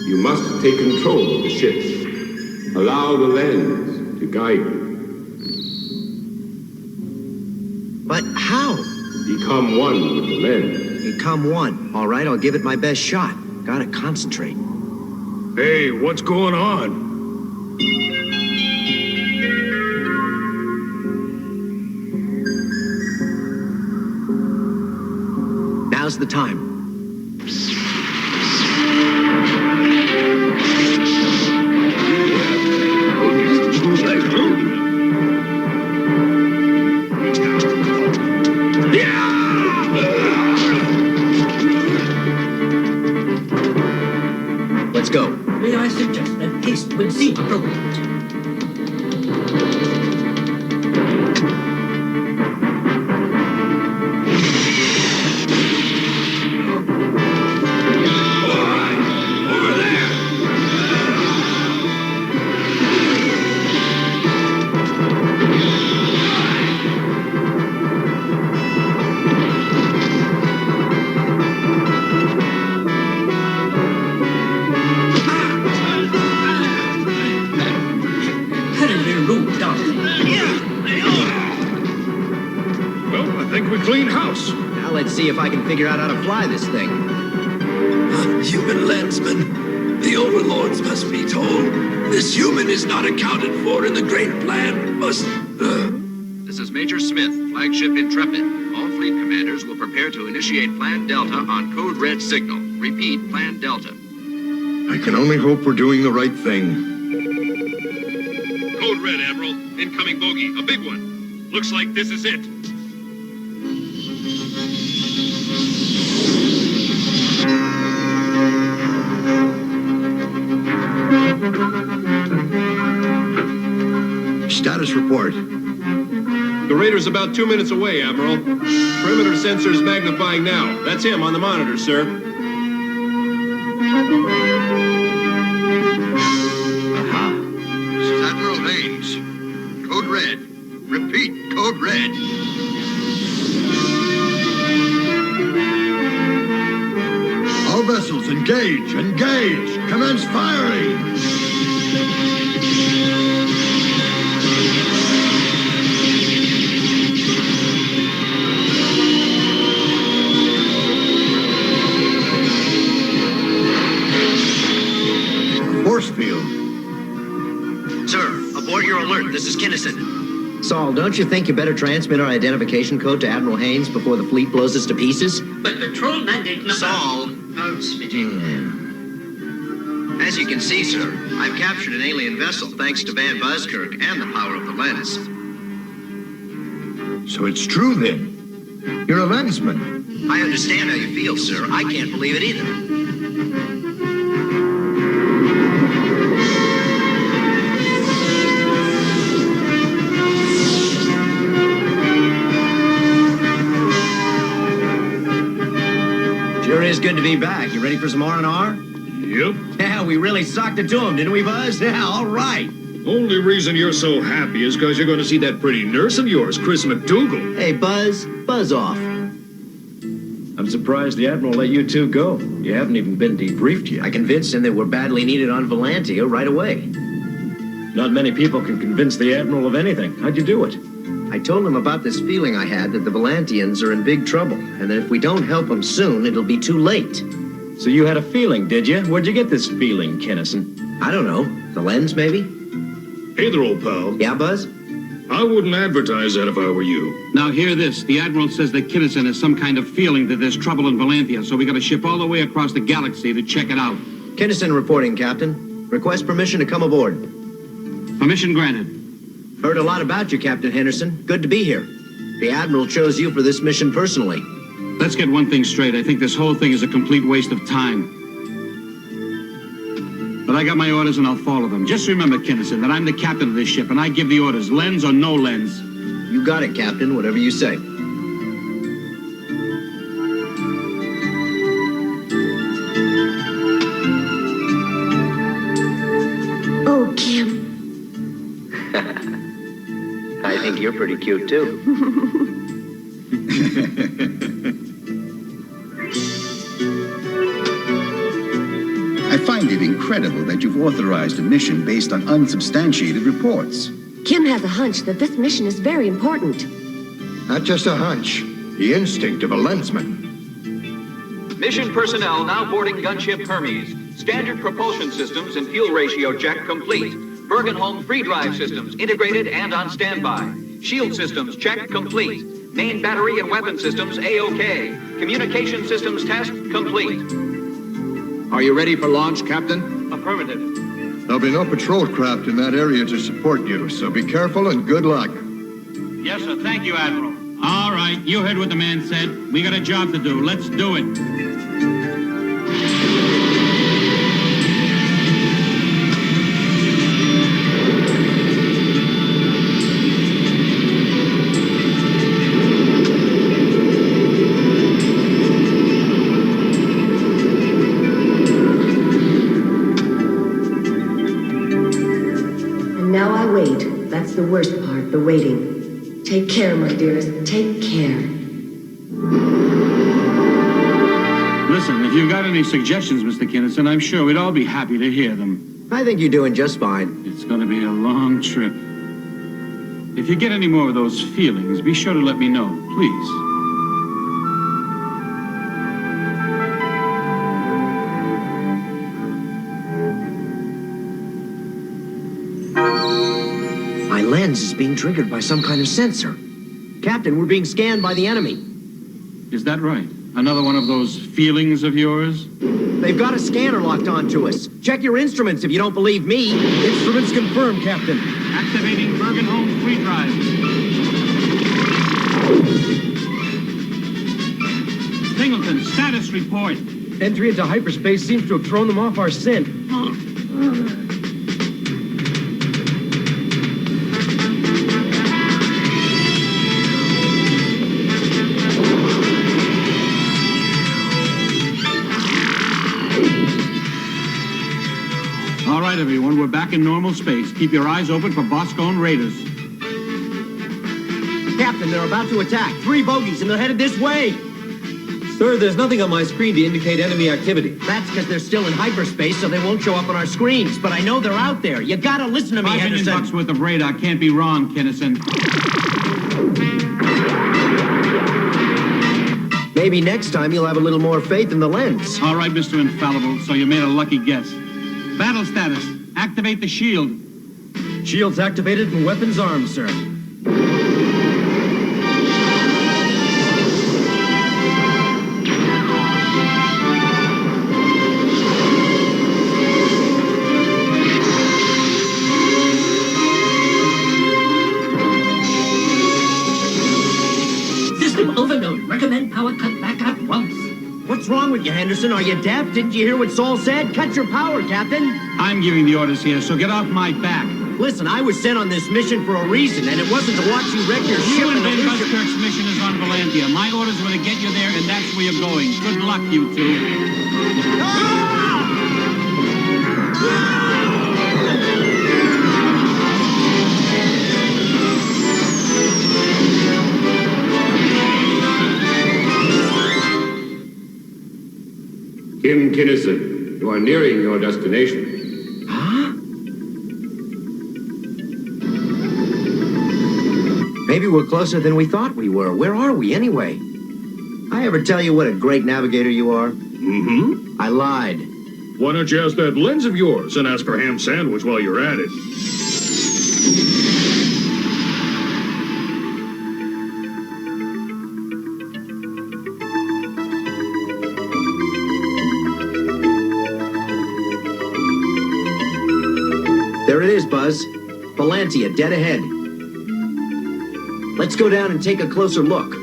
S10: You must take control of the ship. Allow the lens to guide you.
S7: But how?
S10: Become one with the lens.
S7: Become one. All right, I'll give it my best shot. Gotta concentrate.
S22: Hey, what's going on?
S7: Now's the time. Let's go.
S6: May I suggest that haste would seem appropriate?
S7: Let's see if I can figure out how to fly this thing.
S3: Human lensman, the overlords must be told. This human is not accounted for in the great plan. Must.
S11: This is Major Smith, flagship Intrepid. All fleet commanders will prepare to initiate Plan Delta on Code Red signal. Repeat, Plan Delta.
S25: I can only hope we're doing the right thing.
S23: Code Red, Admiral. Incoming bogey, a big one. Looks like this is it.
S25: Status report.
S22: The raider's about 2 minutes away, Admiral. Perimeter sensors magnifying now. That's him on the monitor, sir.
S25: Aha. This is Admiral Haynes. Code Red. Repeat, Code Red. All vessels, engage! Engage! Commence firing! Force field.
S7: Sir, abort your alert. This is Kinnison. Saul, don't you think you better transmit our identification code to Admiral Haynes before the fleet blows us to pieces?
S6: But patrol mandate number...
S7: Saul. As you can see, sir, I've captured an alien vessel thanks to Van Buskirk and the power of the lens.
S25: So it's true, then. You're a lensman.
S7: I understand how you feel, sir. I can't believe it either. Sure is good to be back. You ready for some R&R?
S22: Yep.
S7: Yeah, we really socked it to him, didn't we, Buzz? Yeah, all right.
S22: Only reason you're so happy is because you're going to see that pretty nurse of yours, Chris McDougal.
S7: Hey, Buzz off.
S22: I'm surprised the Admiral let you two go. You haven't even been debriefed yet.
S7: I convinced him that we're badly needed on Valantia right away.
S22: Not many people can convince the Admiral of anything. How'd you do it?
S7: I told him about this feeling I had that the Valantians are in big trouble, and that if we don't help them soon, it'll be too late.
S22: So you had a feeling, did you? Where'd you get this feeling, Kinnison?
S7: I don't know. The lens, maybe?
S22: Hey there, old pal.
S7: Yeah, Buzz?
S22: I wouldn't advertise that if I were you.
S21: Now hear this. The Admiral says that Kinnison has some kind of feeling that there's trouble in Valantia, so we got to ship all the way across the galaxy to check it out.
S7: Kinnison reporting, Captain. Request permission to come aboard.
S21: Permission granted.
S7: Heard a lot about you, Captain Henderson. Good to be here. The Admiral chose you for this mission personally.
S21: Let's get one thing straight. I think this whole thing is a complete waste of time. But I got my orders and I'll follow them. Just remember, Kinnison, that I'm the captain of this ship and I give the orders, lens or no lens.
S7: You got it, Captain. Whatever you say.
S9: Oh, Kim.
S7: I think you're pretty cute, too.
S4: I find it incredible that you've authorized a mission based on unsubstantiated reports.
S9: Kim has a hunch that this mission is very important.
S25: Not just a hunch, the instinct of a lensman.
S11: Mission personnel now boarding gunship Hermes. Standard propulsion systems and fuel ratio check complete. Bergenholm free drive systems integrated and on standby. Shield systems check complete. Main battery and weapon systems A-OK. Communication systems test complete.
S26: Are you ready for launch, Captain?
S11: Affirmative.
S25: There'll be no patrol craft in that area to support you, so be careful and good luck.
S21: Yes, sir. Thank you, Admiral. All right, you heard what the man said. We got a job to do. Let's do it.
S9: And now I wait. That's the worst part, the waiting. Take care, my dearest. Take care.
S21: Listen, if you've got any suggestions, Mr. Kinnison, I'm sure we'd all be happy to hear them.
S7: I think you're doing just fine.
S21: It's going to be a long trip. If you get any more of those feelings, be sure to let me know, please.
S7: My lens is being triggered by some kind of sensor. Captain, we're being scanned by the enemy.
S21: Is that right? Another one of those feelings of yours?
S7: They've got a scanner locked onto us. Check your instruments if you don't believe me. Instruments confirmed, Captain.
S21: Activating Bergenholm free drive. Singleton, status report.
S8: Entry into hyperspace seems to have thrown them off our scent.
S21: All right, everyone, we're back in normal space. Keep your eyes open for Boscone Raiders.
S7: Captain, they're about to attack. 3 bogies, and they're headed this way.
S8: Sir, there's nothing on my screen to indicate enemy activity.
S7: That's because they're still in hyperspace, so they won't show up on our screens. But I know they're out there. You gotta listen to me,
S21: $5 million
S7: Henderson.
S21: bucks worth of radar can't be wrong, Kinnison.
S7: Maybe next time you'll have a little more faith in the lens.
S21: All right, Mr. Infallible, so you made a lucky guess. Battle status. Activate the shield.
S8: Shields activated and weapons armed, sir.
S6: System overload. Recommend power cut back at once.
S7: What's wrong with you, Henderson? Are you deaf? Didn't you hear what Saul said? Cut your power, Captain.
S21: I'm giving the orders here, so get off my back.
S7: Listen, I was sent on this mission for a reason, and it wasn't to watch you wreck your ship
S21: You and
S7: in the
S21: Ben
S7: ocean.
S21: Buskirk's mission is on Valantia. My orders were to get you there, and that's where you're going. Good luck, you two.
S10: Kim Kinnison, you are nearing your destination.
S7: Huh? Maybe we're closer than we thought we were. Where are we, anyway? I ever tell you what a great navigator you are?
S22: Mm-hmm.
S7: I lied.
S22: Why don't you ask that lens of yours and ask for ham sandwich while you're at it?
S7: There it is, Buzz. Valantia, dead ahead. Let's go down and take a closer look.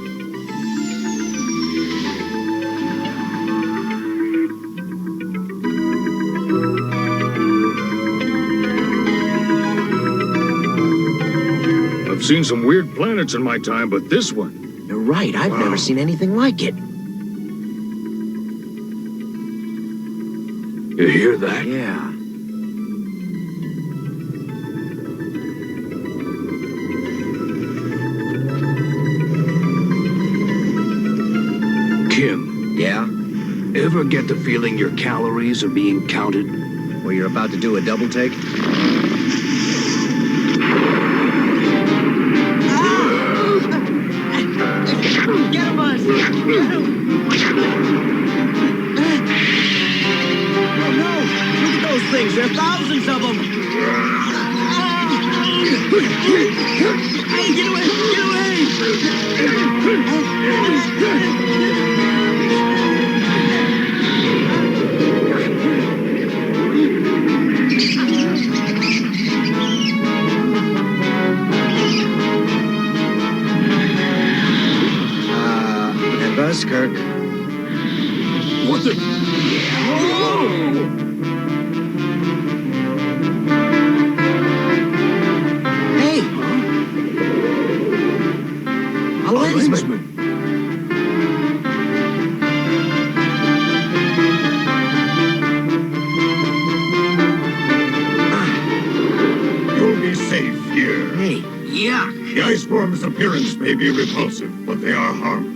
S22: seen some weird planets in my time, but this one...
S7: You're right, I've never seen anything like it.
S3: You hear that?
S7: Yeah.
S3: Kim.
S7: Yeah?
S3: Ever get the feeling your calories are being counted?
S7: Well, you're about to do a double take? Get him, Buzz! Get him! Oh, no! Look at those things! There are thousands of them! Hey, get away! Get Kirk.
S3: What the? Whoa!
S7: Hey! A Layzner.
S2: You'll be safe here.
S7: Hey,
S2: yuck! The ice worm's appearance may be repulsive, but they are harmless.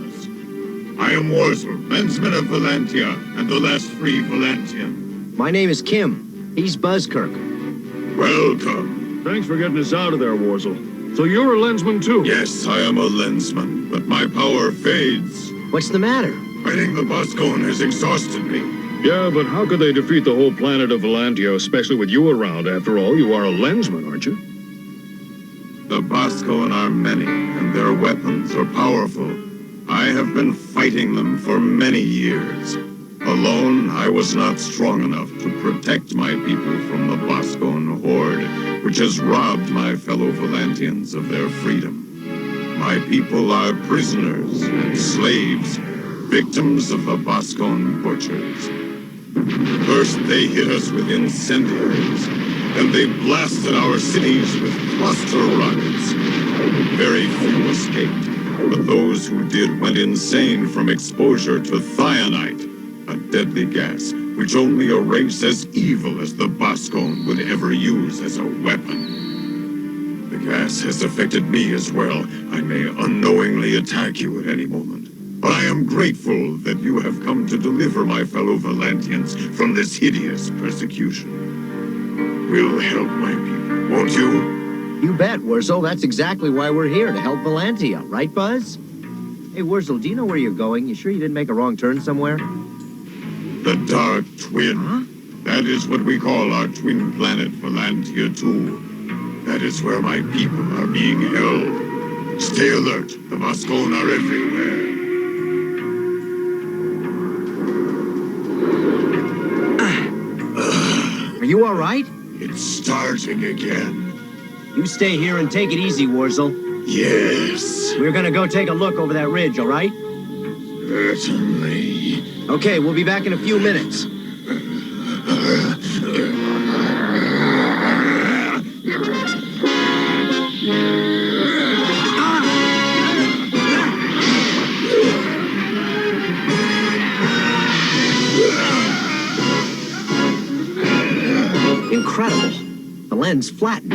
S2: I am Wurzel, lensman of Valantia, and the last free Valantian.
S7: My name is Kim. He's Buzzkirk.
S2: Welcome.
S22: Thanks for getting us out of there, Wurzel. So you're a lensman, too?
S2: Yes, I am a lensman, but my power fades.
S7: What's the matter?
S2: Fighting the Boscone has exhausted me.
S22: Yeah, but how could they defeat the whole planet of Valantia, especially with you around? After all, you are a lensman, aren't you?
S2: The Boscone are many, and their weapons are powerful. I have been fighting them for many years. Alone, I was not strong enough to protect my people from the Boscone horde, which has robbed my fellow Valantians of their freedom. My people are prisoners and slaves, victims of the Boscone butchers. First, they hit us with incendiaries. Then they blasted our cities with cluster rockets. Very few escaped. But those who did went insane from exposure to thionite, a deadly gas which only a race as evil as the Boscone would ever use as a weapon. The gas has affected me as well. I may unknowingly attack you at any moment. But I am grateful that you have come to deliver my fellow Valantians from this hideous persecution. We'll help my people, won't you?
S7: You bet, Wurzel. That's exactly why we're here, to help Valantia. Right, Buzz? Hey, Wurzel, do you know where you're going? You sure you didn't make a wrong turn somewhere?
S2: The Dark Twin. Huh? That is what we call our twin planet, Valantia 2. That is where my people are being held. Stay alert. The Boscone are everywhere.
S7: Are you all right?
S2: It's starting again.
S7: You stay here and take it easy, Wurzel.
S2: Yes.
S7: We're gonna go take a look over that ridge, all right?
S2: Certainly.
S7: Okay, we'll be back in a few minutes. Incredible. The lens flattened.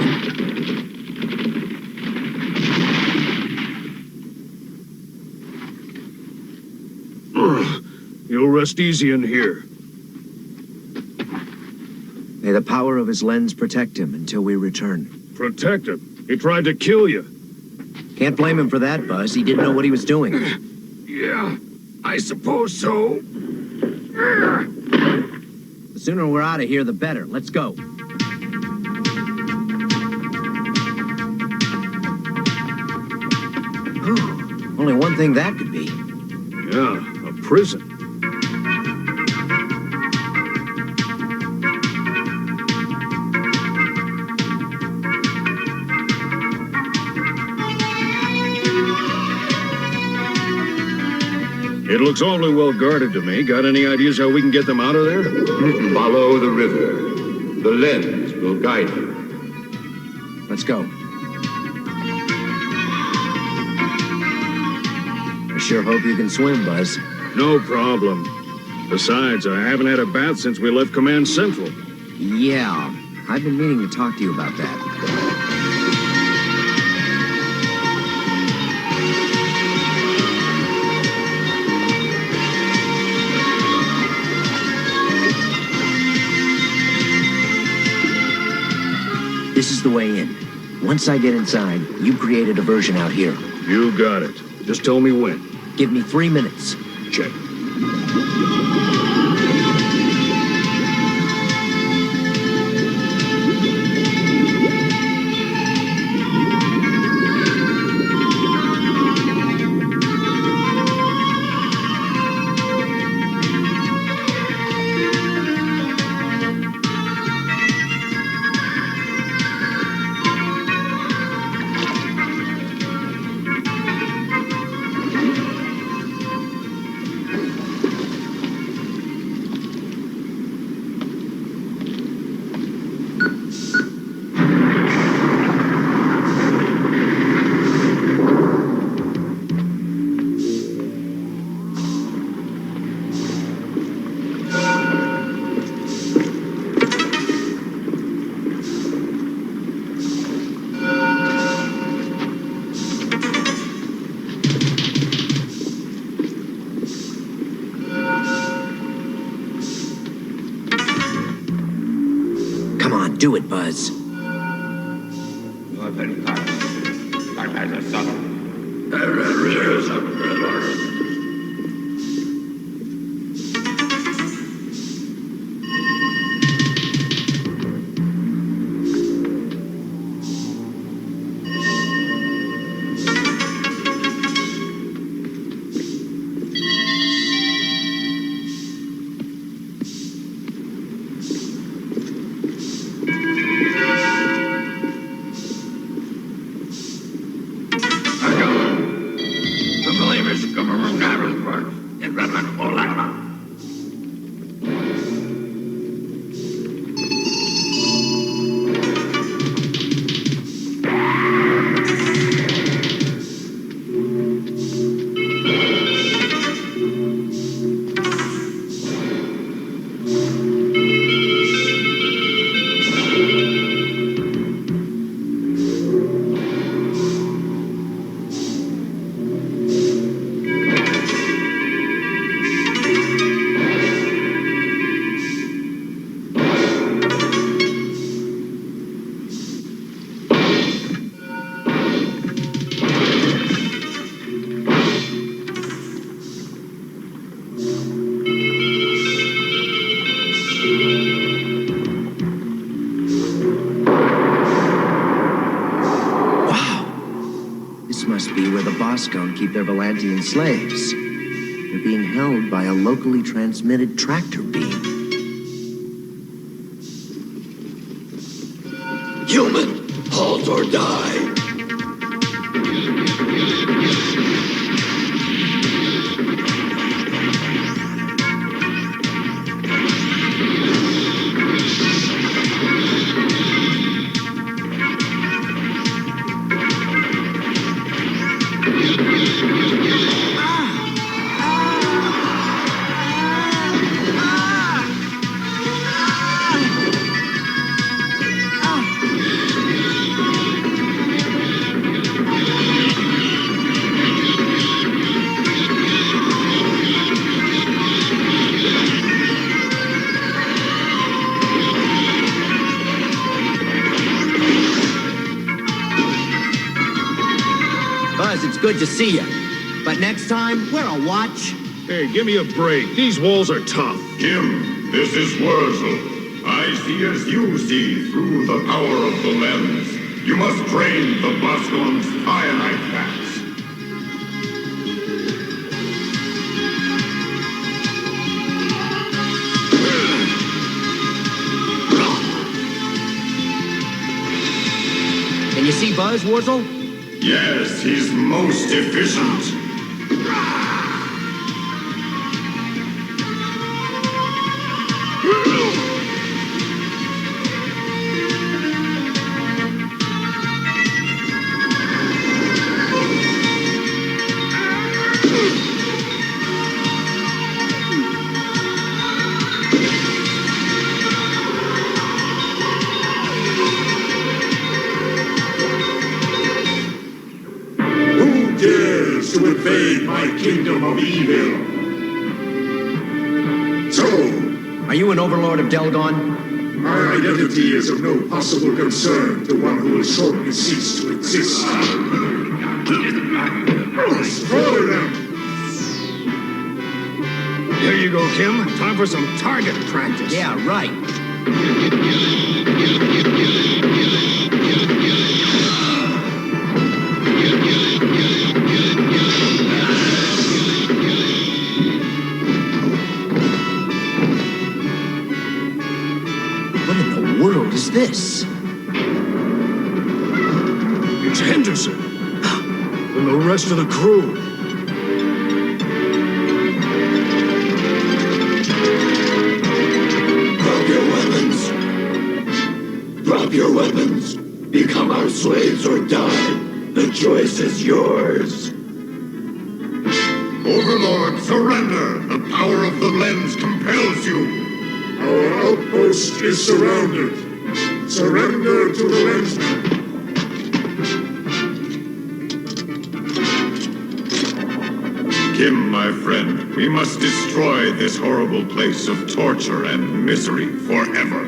S22: You'll rest easy in here.
S7: May the power of his lens protect him until we return.
S22: Protect him? He tried to kill you.
S7: Can't blame him for that, Buzz. He didn't know what he was doing.
S2: Yeah, I suppose so.
S7: The sooner we're out of here, the better. Let's go. Only one thing that could be.
S22: Yeah, a prison. It looks awfully well guarded to me. Got any ideas how we can get them out of there?
S10: Follow the river. The lens will guide you.
S7: Let's go. sure hope you can swim, Buzz.
S22: No problem. Besides, I haven't had a bath since we left Command Central.
S7: Yeah, I've been meaning to talk to you about that. This is the way in. Once I get inside, you create a diversion out here.
S22: You got it. Just tell me when.
S7: Give me 3 minutes.
S22: Check.
S7: Do it, Buzz. Keep their Valantian slaves. They're being held by a locally transmitted tractor beam.
S3: Human, halt or die.
S7: It's good to see you. But next time, wear a watch.
S22: Hey, give me a break. These walls are tough.
S2: Jim, this is Wurzel. I see as you see through the power of the lens. You must drain the Boscon's cyanide vats.
S7: Can you see Buzz, Wurzel?
S2: Yes, he's most efficient. to invade my kingdom of evil. So,
S7: are you an overlord of Delgon?
S2: My identity is of no possible concern to one who will shortly cease to exist. Destroy them!
S21: Here you go, Kim. Time for some target practice.
S7: Yeah, right. What in the world is this?
S21: It's Henderson. And the rest of the crew.
S3: Drop your weapons. Become our slaves or die. The choice is yours.
S2: Overlord, surrender! The power of the lens compels you. Our outpost is surrounded. Surrender to the Layzner. Kim, my friend, we must destroy this horrible place of torture and misery forever.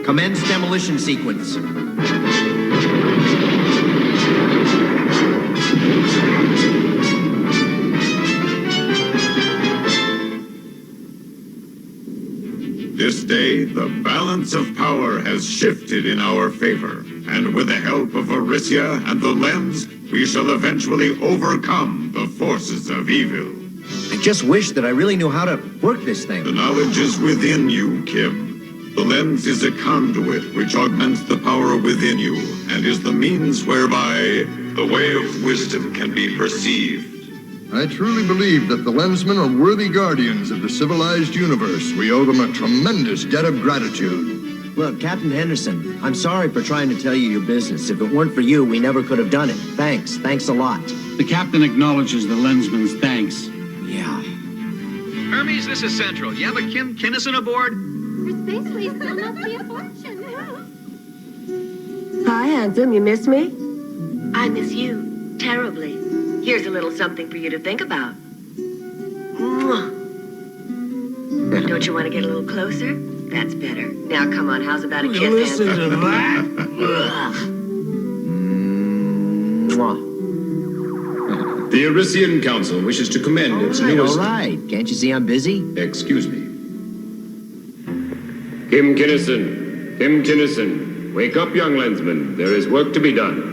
S7: Commence demolition sequence.
S2: This day, the balance of power has shifted in our favor, and with the help of Arisia and the lens, we shall eventually overcome the forces of evil.
S7: I just wish that I really knew how to work this thing.
S2: The knowledge is within you, Kim. The lens is a conduit which augments the power within you, and is the means whereby the way of wisdom can be perceived.
S25: I truly believe that the Lensmen are worthy guardians of the civilized universe. We owe them a tremendous debt of gratitude.
S7: Look, Captain Henderson, I'm sorry for trying to tell you your business. If it weren't for you, we never could have done it. Thanks. Thanks a lot.
S21: The captain acknowledges the lensman's thanks.
S7: Yeah.
S11: Hermes, this is Central. You have a Kim Kinnison aboard?
S17: Her space lease will not be a fortune.
S9: Hi, handsome. You miss me? I miss you. Terribly. Here's a little something for you to think about. Mwah. Don't you want to get a little closer? That's better. Now, come on. How's about a kiss?
S21: Listen to that.
S7: Mwah.
S10: The Arisian Council wishes to commend its newest...
S7: All right. Can't you see I'm busy?
S10: Excuse me. Kim Kinnison. Kim Kinnison. Wake up, young lensman. There is work to be done.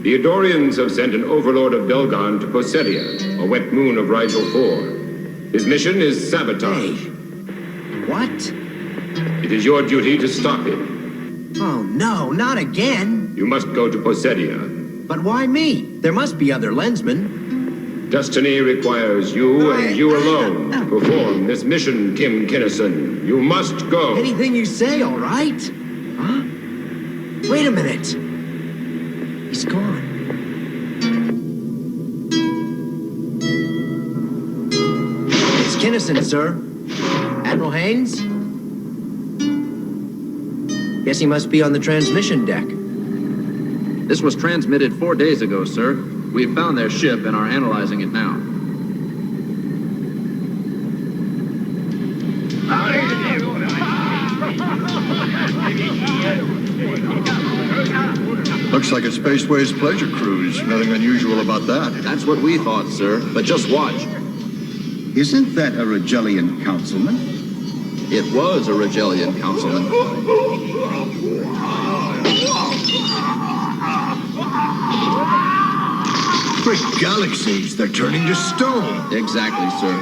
S10: The Adorians have sent an overlord of Delgon to Posedia, a wet moon of Rigel 4. His mission is sabotage.
S7: Hey. What?
S10: It is your duty to stop him.
S7: Oh, no, not again.
S10: You must go to Posedia.
S7: But why me? There must be other lensmen.
S10: Destiny requires you and you alone to perform this mission, Kim Kinnison. You must go.
S7: Anything you say, all right? Huh? Wait a minute. He's gone. It's Kinnison, sir. Admiral Haynes? Guess he must be on the transmission deck.
S26: This was transmitted 4 days ago, sir. We've found their ship and are analyzing it now.
S25: Looks like a Spaceways pleasure cruise. Nothing unusual about that.
S26: That's what we thought, sir. But just watch.
S4: Isn't that a Regelian councilman?
S26: It was a Regelian councilman.
S25: Great galaxies, they're turning to stone.
S26: Exactly, sir.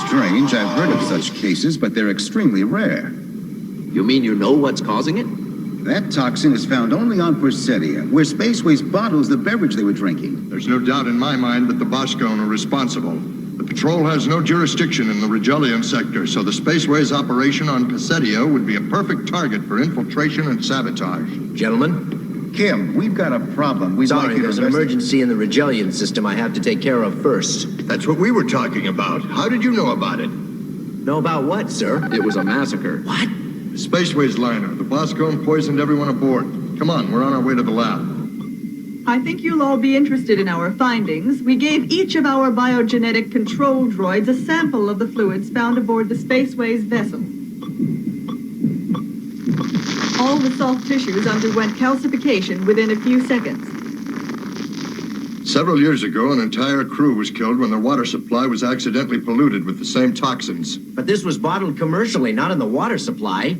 S4: Strange, I've heard of such cases, but they're extremely rare.
S26: You mean you know what's causing it?
S4: That toxin is found only on Persedia, where Spaceways bottles the beverage they were drinking.
S25: There's no doubt in my mind that the Boscone are responsible. The patrol has no jurisdiction in the Regelian sector, so the Spaceways operation on Persedia would be a perfect target for infiltration and sabotage.
S7: Gentlemen?
S4: Kim, we've got a problem.
S7: Sorry, there's an emergency in the Regelian system I have to take care of first.
S25: That's what we were talking about. How did you know about it?
S7: Know about what, sir?
S26: It was a massacre.
S7: What?
S25: The Spaceways liner. The Boscone poisoned everyone aboard. Come on, we're on our way to the lab.
S13: I think you'll all be interested in our findings. We gave each of our biogenetic control droids a sample of the fluids found aboard the Spaceways vessel. All the soft tissues underwent calcification within a few seconds.
S25: Several years ago, an entire crew was killed when their water supply was accidentally polluted with the same toxins.
S7: But this was bottled commercially, not in the water supply.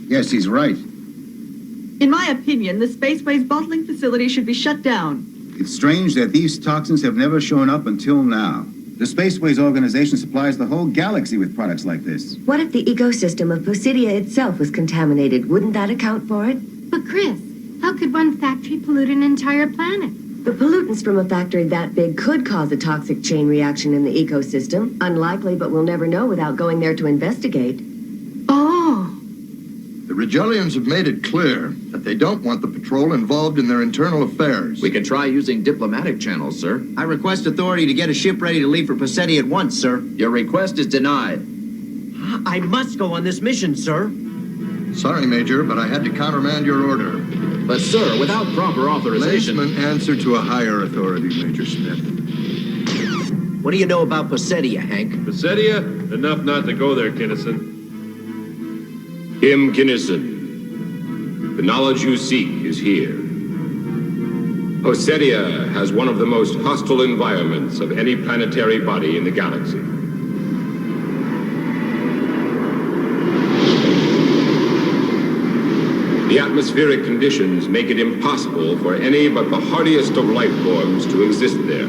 S4: Yes, he's right.
S13: In my opinion, the Spaceways bottling facility should be shut down.
S4: It's strange that these toxins have never shown up until now. The Spaceways organization supplies the whole galaxy with products like this.
S9: What if the ecosystem of Posidia itself was contaminated? Wouldn't that account for it?
S17: But Chris, how could one factory pollute an entire planet?
S9: The pollutants from a factory that big could cause a toxic chain reaction in the ecosystem. Unlikely, but we'll never know without going there to investigate.
S13: Oh.
S25: The Regellians have made it clear that they don't want the patrol involved in their internal affairs.
S26: We can try using diplomatic channels, sir.
S7: I request authority to get a ship ready to leave for Posetti at once, sir.
S26: Your request is denied.
S7: I must go on this mission, sir.
S25: Sorry, Major, but I had to countermand your order.
S26: But, sir, without proper authorization...
S25: Layzner answer to a higher authority, Major Smith.
S7: What do you know about Posetia, Hank?
S22: Posetia? Enough not to go there, Kinnison.
S10: Kinnison, the knowledge you seek is here. Posetia has one of the most hostile environments of any planetary body in the galaxy. The atmospheric conditions make it impossible for any but the hardiest of life forms to exist there.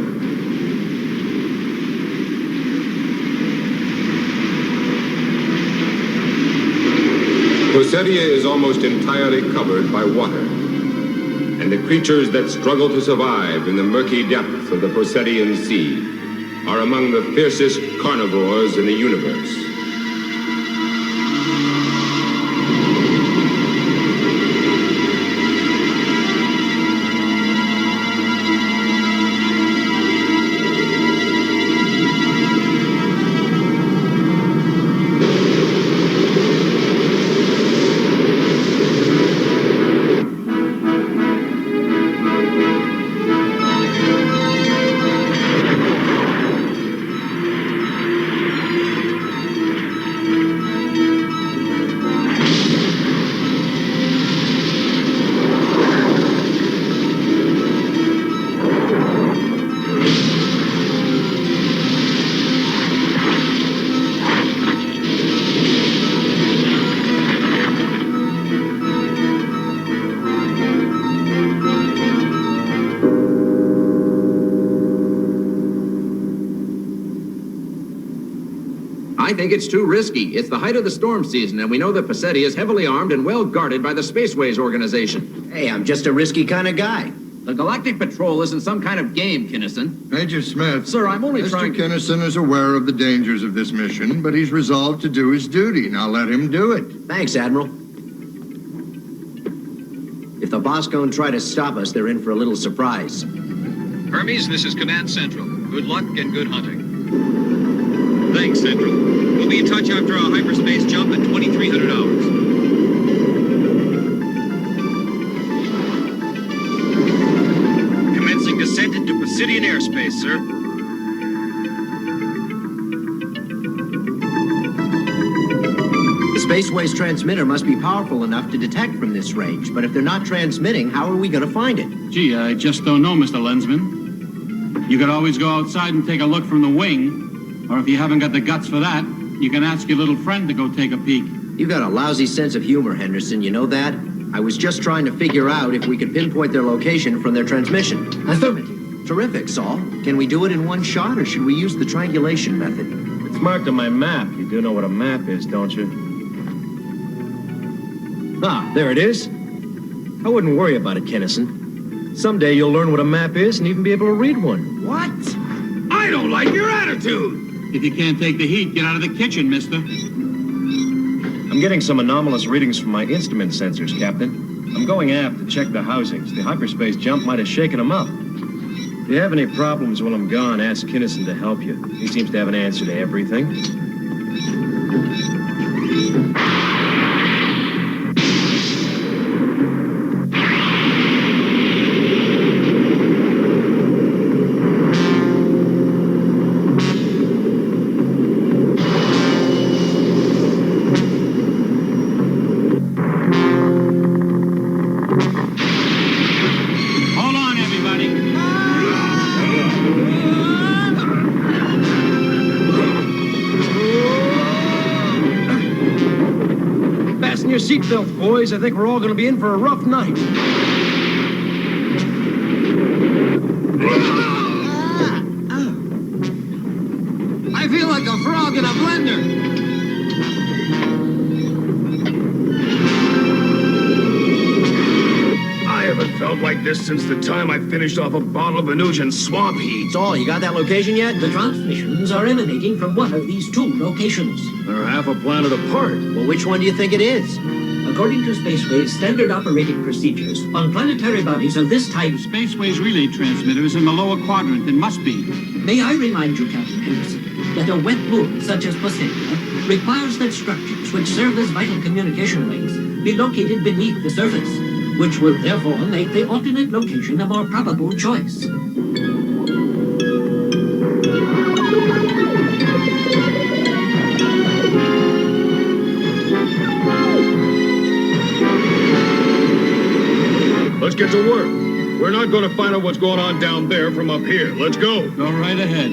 S10: Posetia is almost entirely covered by water, and the creatures that struggle to survive in the murky depths of the Posetian Sea are among the fiercest carnivores in the universe.
S26: I think it's too risky. It's the height of the storm season, and we know that Posetti is heavily armed and well guarded by the Spaceways organization.
S7: Hey, I'm just a risky kind of guy.
S26: The Galactic Patrol isn't some kind of game, Kinnison.
S25: Major Smith.
S26: Sir, I'm only
S25: Mr.
S26: trying...
S25: Mr. Kinnison is aware of the dangers of this mission, but he's resolved to do his duty. Now let him do it.
S7: Thanks, Admiral. If the Boscone try to stop us, they're in for a little surprise.
S23: Hermes, this is Command Central. Good luck and good hunting. Thanks, Central. We'll be in touch after a hyperspace jump at 2300 hours. Commencing descent into Positian airspace, sir.
S7: The Spaceways transmitter must be powerful enough to detect from this range, but if they're not transmitting, how are we going to find it?
S21: Gee, I just don't know, Mr. Lensman. You could always go outside and take a look from the wing. Or if you haven't got the guts for that, you can ask your little friend to go take a peek.
S7: You got a lousy sense of humor, Henderson, you know that? I was just trying to figure out if we could pinpoint their location from their transmission. Affirmative. Terrific, Saul. Can we do it in one shot, or should we use the triangulation method?
S22: It's marked on my map. You do know what a map is, don't you?
S14: Ah, there it is. I wouldn't worry about it, Kinnison. Someday you'll learn what a map is and even be able to read one.
S26: What? I don't like your attitude!
S21: If you can't take the heat, get out of the kitchen, mister.
S14: I'm getting some anomalous readings from my instrument sensors, Captain. I'm going aft to check the housings. The hyperspace jump might have shaken them up. If you have any problems while I'm gone, ask Kinnison to help you. He seems to have an answer to everything. Fasten your seatbelts, boys. I think we're all going to be in for a rough night.
S7: I feel like a frog in a blender.
S22: I haven't felt like this since the time I finished off a bottle of Venusian swamp heat.
S7: Saul, you got that location yet?
S6: The transmissions are emanating from one of these two locations.
S22: They're half a planet apart.
S7: Well, which one do you think it is?
S6: According to Spaceway's standard operating procedures, on planetary bodies of this type...
S21: Spaceway's relay transmitter is in the lower quadrant. It must be.
S6: May I remind you, Captain Henderson, that a wet moon such as Poseidon requires that structures which serve as vital communication links be located beneath the surface, which will therefore make the alternate location a more probable choice.
S22: Let's get to work. We're not going to find out what's going on down there from up here. Let's go.
S21: Go right ahead.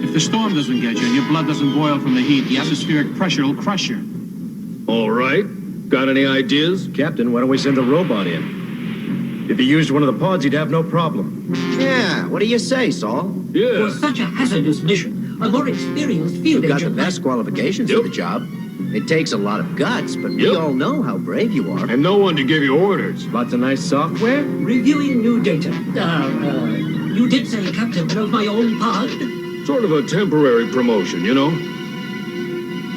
S21: If the storm doesn't get you and your blood doesn't boil from the heat, the atmospheric pressure will crush you.
S22: All right. Got any ideas?
S14: Captain, why don't we send a robot in? If he used one of the pods, he'd have no problem.
S7: Yeah, what do you say, Saul?
S6: For such a hazardous mission, a more experienced field
S7: You've got the
S6: agent...
S7: best qualifications for the job. It takes a lot of guts, but we all know how brave you are.
S22: And no one to give you orders.
S14: Lots of nice software?
S6: Reviewing new data. You did say captain of my own pod?
S22: Sort of a temporary promotion, you know?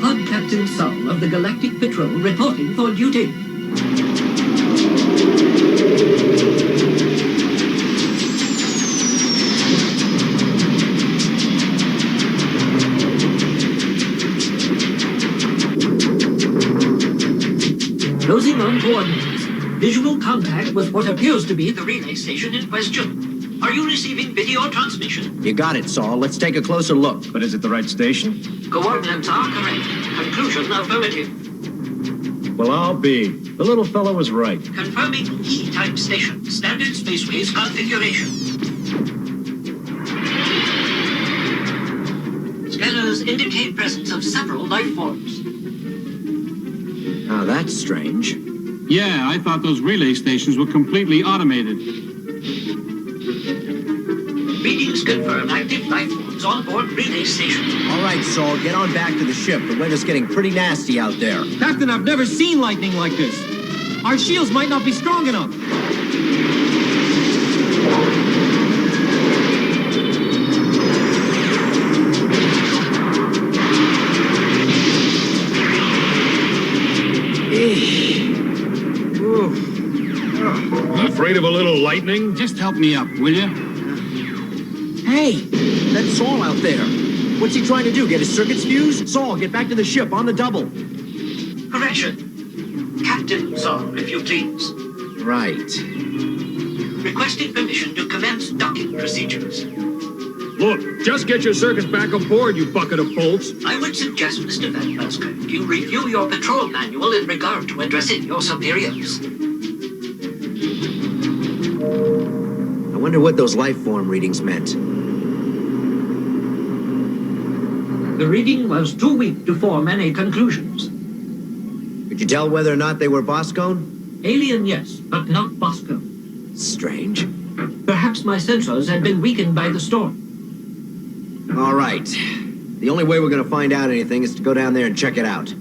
S6: Pod Captain Saul of the Galactic Patrol reporting for duty. Closing on coordinates. Visual contact with what appears to be the relay station in question. Are you receiving video transmission?
S7: You got it, Saul. Let's take a closer look.
S14: But is it the right station?
S6: Coordinates are correct. Conclusion affirmative.
S14: Well, I'll be. The little fellow was right.
S6: Confirming E-type station. Standard Spaceways configuration. Scanners indicate presence of several life forms.
S7: Now that's strange.
S21: Yeah, I thought those relay stations were completely automated.
S6: Readings confirm active life forms on board relay station.
S7: All right, Saul, get on back to the ship. The weather's getting pretty nasty out there.
S8: Captain, I've never seen lightning like this. Our shields might not be strong enough.
S22: Afraid of a little lightning?
S21: Just help me up, will you?
S7: Hey, that's Saul out there. What's he trying to do, get his circuits fused? Saul, get back to the ship on the double.
S6: Correction. Captain Saul, if you please.
S7: Right.
S6: Requesting permission to commence docking procedures.
S22: Look, just get your circuits back aboard, you bucket of bolts.
S6: I would suggest, Mr. Van Buskirk, you review your patrol manual in regard to addressing your superiors.
S7: I wonder what those life form readings meant.
S6: The reading was too weak to form any conclusions.
S7: Could you tell whether or not they were Boscone?
S6: Alien, yes, but not Bosco.
S7: Strange.
S6: Perhaps my sensors had been weakened by the storm.
S7: All right. The only way we're going to find out anything is to go down there and check it out.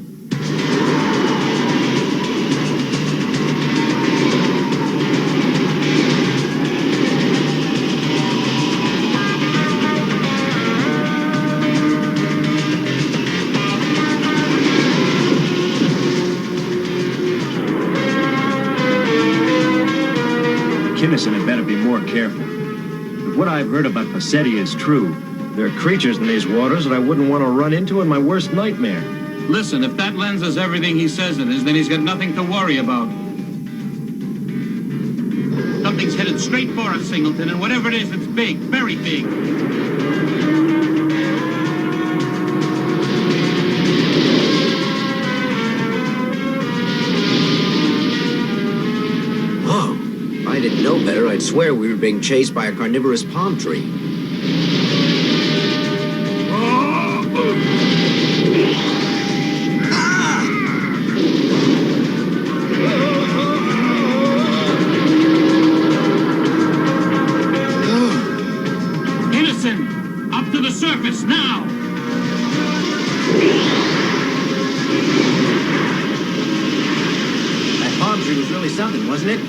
S14: Kinnison had better be more careful. If what I've heard about Pacetti is true, there are creatures in these waters that I wouldn't want to run into in my worst nightmare.
S21: Listen, if that lens is everything he says it is, then he's got nothing to worry about. Something's headed straight for us, Singleton, and whatever it is, it's big, very big.
S7: Whoa. If I didn't know better, I'd swear we were being chased by a carnivorous palm tree.
S21: surface, now!
S7: That palm tree was really something, wasn't it?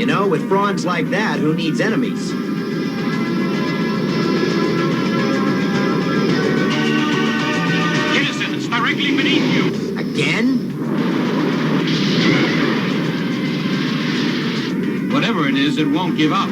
S7: You know, with fronds like that, who needs enemies?
S21: Kinnison, it's directly beneath you!
S7: Again?
S21: Whatever it is, it won't give up.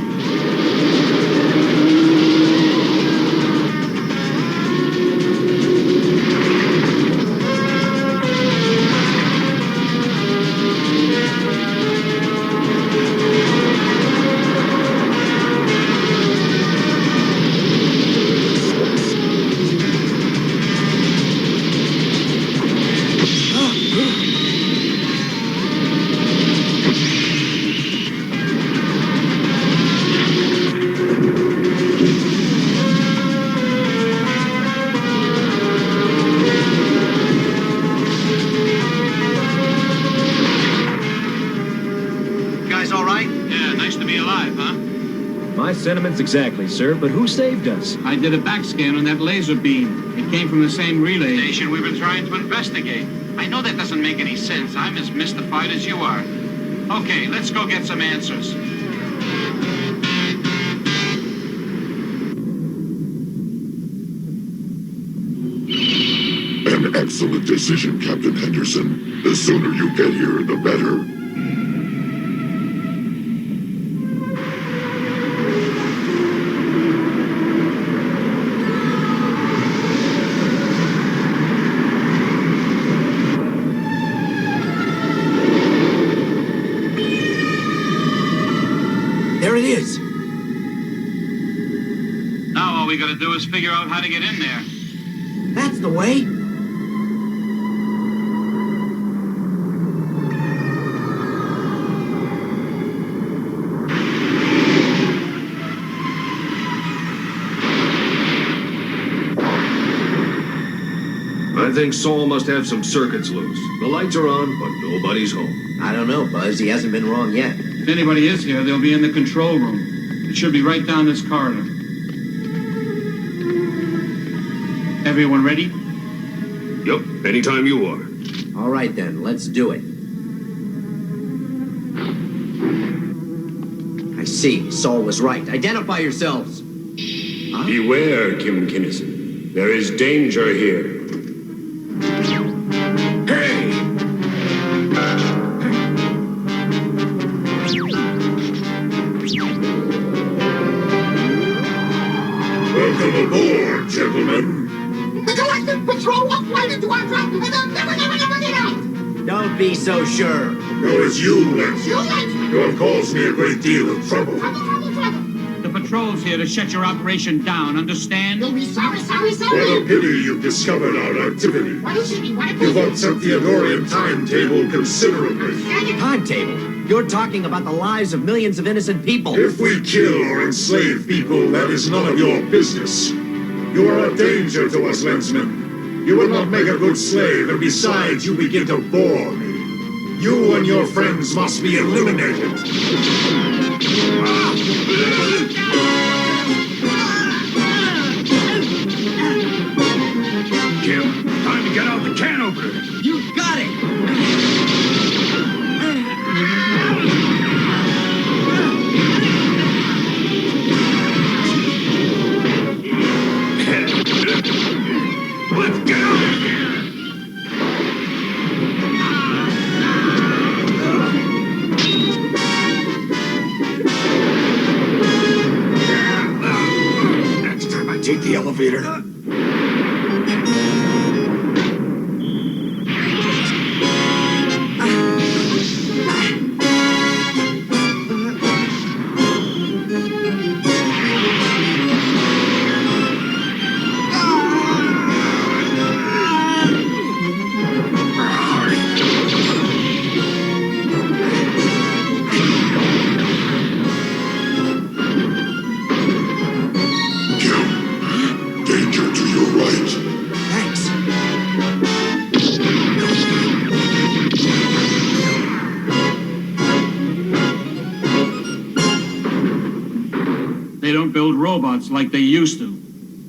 S14: My sentiments exactly, sir, but who saved us?
S21: I did a back scan on that laser beam. It came from the same relay station we've been trying to investigate. I know that doesn't make any sense. I'm as mystified as you are. Okay, let's go get some answers.
S2: An excellent decision, Captain Henderson. The sooner you get here, the better.
S7: There it is.
S21: Now all we gotta do is figure out how to get in there.
S7: That's the way.
S22: I think Saul must have some circuits loose. The lights are on, but nobody's home.
S7: I don't know, Buzz. He hasn't been wrong yet.
S21: If anybody is here, they'll be in the control room. It should be right down this corridor. Everyone ready?
S22: Yep, anytime you are.
S7: All right, then. Let's do it. I see. Saul was right. Identify yourselves. Huh?
S10: Beware, Kim Kinnison. There is danger here.
S22: Hey!
S2: Welcome aboard, gentlemen.
S5: The Galactic Patrol walked right into our trap, and they'll never get out!
S7: Don't be so sure.
S2: No, it's you, Layzner. You have caused me a great deal of trouble.
S5: Trouble.
S21: The patrol's here to shut your operation down, understand?
S5: You'll be sorry.
S2: What a pity you've discovered our activity.
S5: What is it?
S2: You've upset the Adorian timetable considerably.
S7: Timetable? You're talking about the lives of millions of innocent people.
S2: If we kill or enslave people, that is none of your business. You are a danger to us, Lensman. You will not make a good slave, and besides, you begin to bore me. You and your friends must be eliminated.
S22: Kim, time to get out the can opener.
S7: You got it!
S22: Let's get out of here!
S2: Next time I take the elevator. Danger to your right.
S7: Thanks.
S21: They don't build robots like they used to.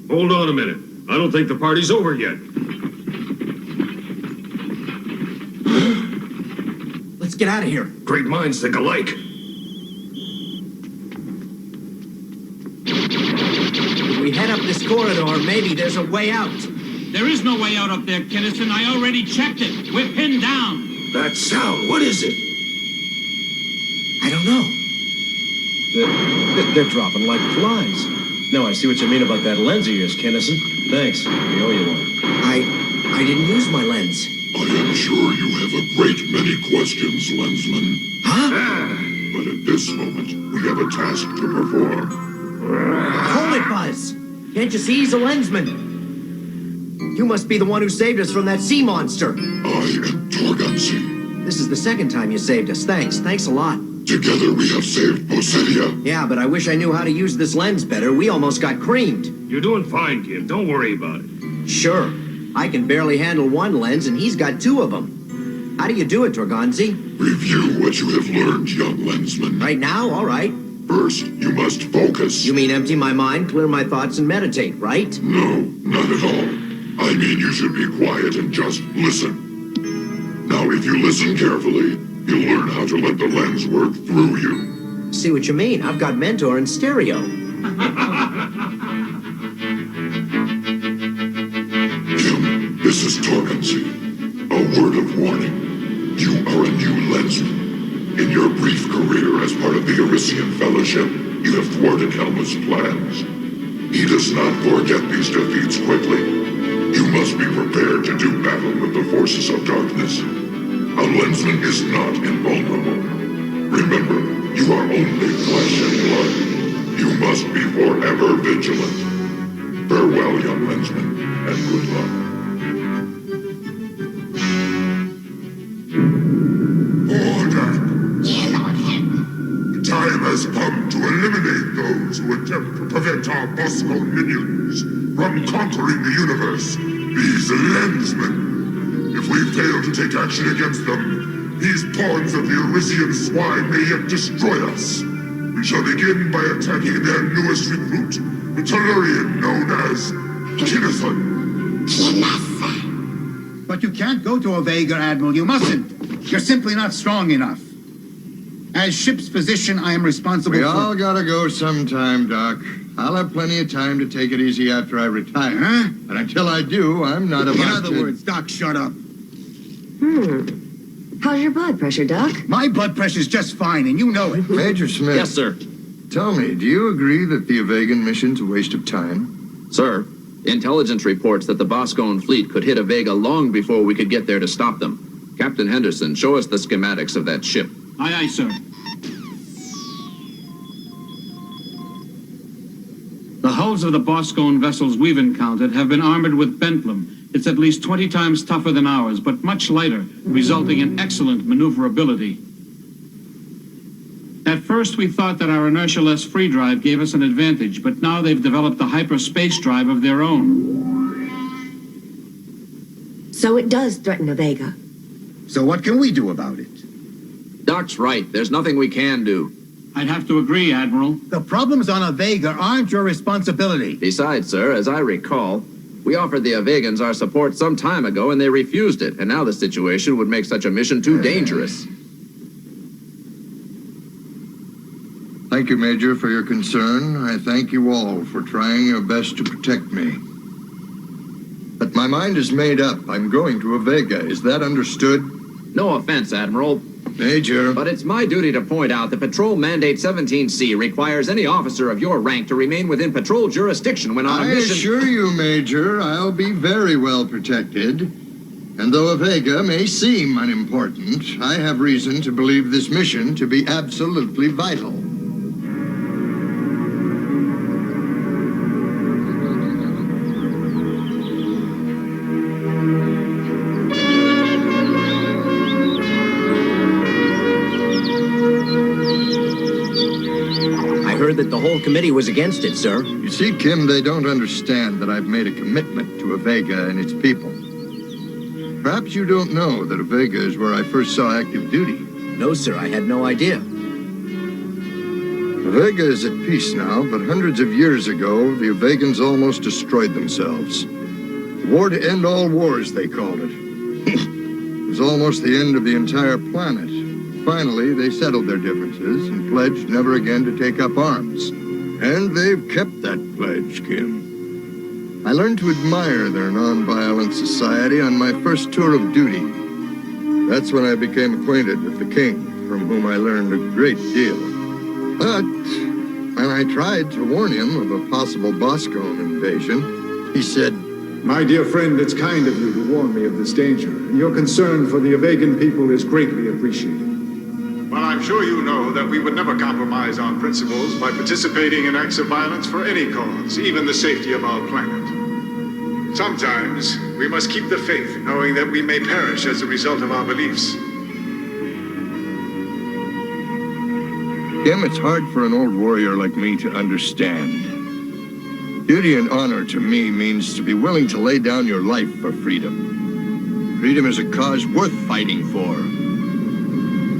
S22: Hold on a minute. I don't think the party's over yet.
S7: Let's get out of here.
S22: Great minds think alike.
S7: If we head up this corridor, maybe there's a way out.
S21: There is no way out up there, Kinnison. I already checked it. We're pinned down.
S22: That sound, what is it?
S7: I don't know.
S14: They're dropping like flies. No, I see what you mean about that lens of yours, Kinnison. Thanks. We owe you one.
S7: I didn't use my lens.
S2: I am sure you have a great many questions, Lensman.
S7: Huh?
S2: But at this moment, we have a task to perform.
S7: Hold it, Buzz! Can't you see he's a lensman? You must be the one who saved us from that sea monster.
S2: I am Torguncy.
S7: This is the second time you saved us. Thanks. Thanks a lot.
S2: Together we have saved Poseidon.
S7: Yeah, but I wish I knew how to use this lens better. We almost got creamed.
S22: You're doing fine, kid. Don't worry about it.
S7: Sure. I can barely handle one lens, and he's got two of them. How do you do it, Torgonzi?
S2: Review what you have learned, young lensman.
S7: Right now? All right.
S2: First, you must focus.
S7: You mean empty my mind, clear my thoughts, and meditate, right?
S2: No, not at all. I mean you should be quiet and just listen. Now, if you listen carefully, you'll learn how to let the lens work through you.
S7: See what you mean. I've got Mentor in stereo.
S2: Kim, this is Torguncy. A word of warning. You are a new lensman. In your brief career as part of the Arisian Fellowship, you have thwarted Helmut's plans. He does not forget these defeats quickly. You must be prepared to do battle with the forces of darkness. A lensman is not invulnerable. Remember, you are only flesh and blood. You must be forever vigilant. Farewell, young lensman, and good luck. Order! The time has come to eliminate those who attempt to prevent our Bosco minions from conquering the universe. These lensmen. If we fail to take action against them, these pawns of the Arisian swine may yet destroy us. We shall begin by attacking their newest recruit, the Tellurian known as Kinnison.
S4: But you can't go to Ovega, Admiral. You mustn't. You're simply not strong enough. As ship's physician, I am responsible
S25: We
S4: for...
S25: all gotta go sometime, Doc. I'll have plenty of time to take it easy after I retire. Huh? And until I do, I'm not about to...
S4: In other words, Doc, shut up.
S9: How's your blood pressure, Doc?
S4: My blood pressure's just fine, and you know it.
S25: Major Smith.
S26: Yes, sir.
S25: Tell me, do you agree that the Avegan mission's a waste of time?
S26: Sir, intelligence reports that the Boscone fleet could hit a Vega long before we could get there to stop them. Captain Henderson, show us the schematics of that ship.
S21: Aye, aye, sir. The hulls of the Boscone vessels we've encountered have been armored with Bentlem. It's at least 20 times tougher than ours, but much lighter, resulting in excellent maneuverability. At first, we thought that our inertia-less free drive gave us an advantage, but now they've developed a hyperspace drive of their own.
S9: So it does threaten a Vega.
S4: So what can we do about it?
S26: Doc's right. There's nothing we can do.
S21: I'd have to agree, Admiral.
S4: The problems on Avega aren't your responsibility.
S26: Besides, sir, as I recall, we offered the Avegans our support some time ago and they refused it, and now the situation would make such a mission too dangerous.
S25: Thank you, Major, for your concern. I thank you all for trying your best to protect me. But my mind is made up. I'm going to Avega. Is that understood?
S26: No offense, Admiral.
S25: Major.
S26: But it's my duty to point out that Patrol Mandate 17C requires any officer of your rank to remain within patrol jurisdiction when on a mission...
S25: I assure you, Major, I'll be very well protected. And though Avega may seem unimportant, I have reason to believe this mission to be absolutely vital.
S7: That the whole committee was against it, sir.
S25: You see, Kim, they don't understand that I've made a commitment to Avega and its people. Perhaps you don't know that Avega is where I first saw active duty.
S7: No, sir, I had no idea.
S25: Avega is at peace now, but hundreds of years ago, the Avegans almost destroyed themselves. War to end all wars, they called it. It was almost the end of the entire planet. Finally, they settled their differences and pledged never again to take up arms. And they've kept that pledge, Kim. I learned to admire their non-violent society on my first tour of duty. That's when I became acquainted with the king, from whom I learned a great deal. But when I tried to warn him of a possible Boscone invasion, he said,
S1: "My dear friend, it's kind of you to warn me of this danger, and your concern for the Avegan people is greatly appreciated.
S12: Well, I'm sure you know that we would never compromise on principles by participating in acts of violence for any cause, even the safety of our planet. Sometimes we must keep the faith, knowing that we may perish as a result of our beliefs."
S25: Kim, it's hard for an old warrior like me to understand. Duty and honor to me means to be willing to lay down your life for freedom. Freedom is a cause worth fighting for.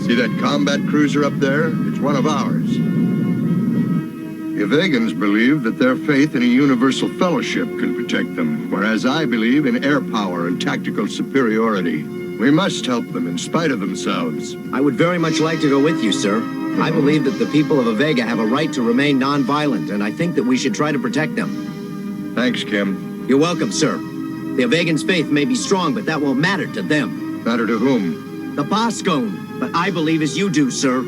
S25: See that combat cruiser up there? It's one of ours. The Avegans believe that their faith in a universal fellowship can protect them, whereas I believe in air power and tactical superiority. We must help them in spite of themselves.
S7: I would very much like to go with you, sir. I believe that the people of Avega have a right to remain non-violent, and I think that we should try to protect them.
S25: Thanks, Kim.
S7: You're welcome, sir. The Avegans' faith may be strong, but that won't matter to them.
S25: Matter to whom?
S7: The Boscone. But I believe as you do, sir.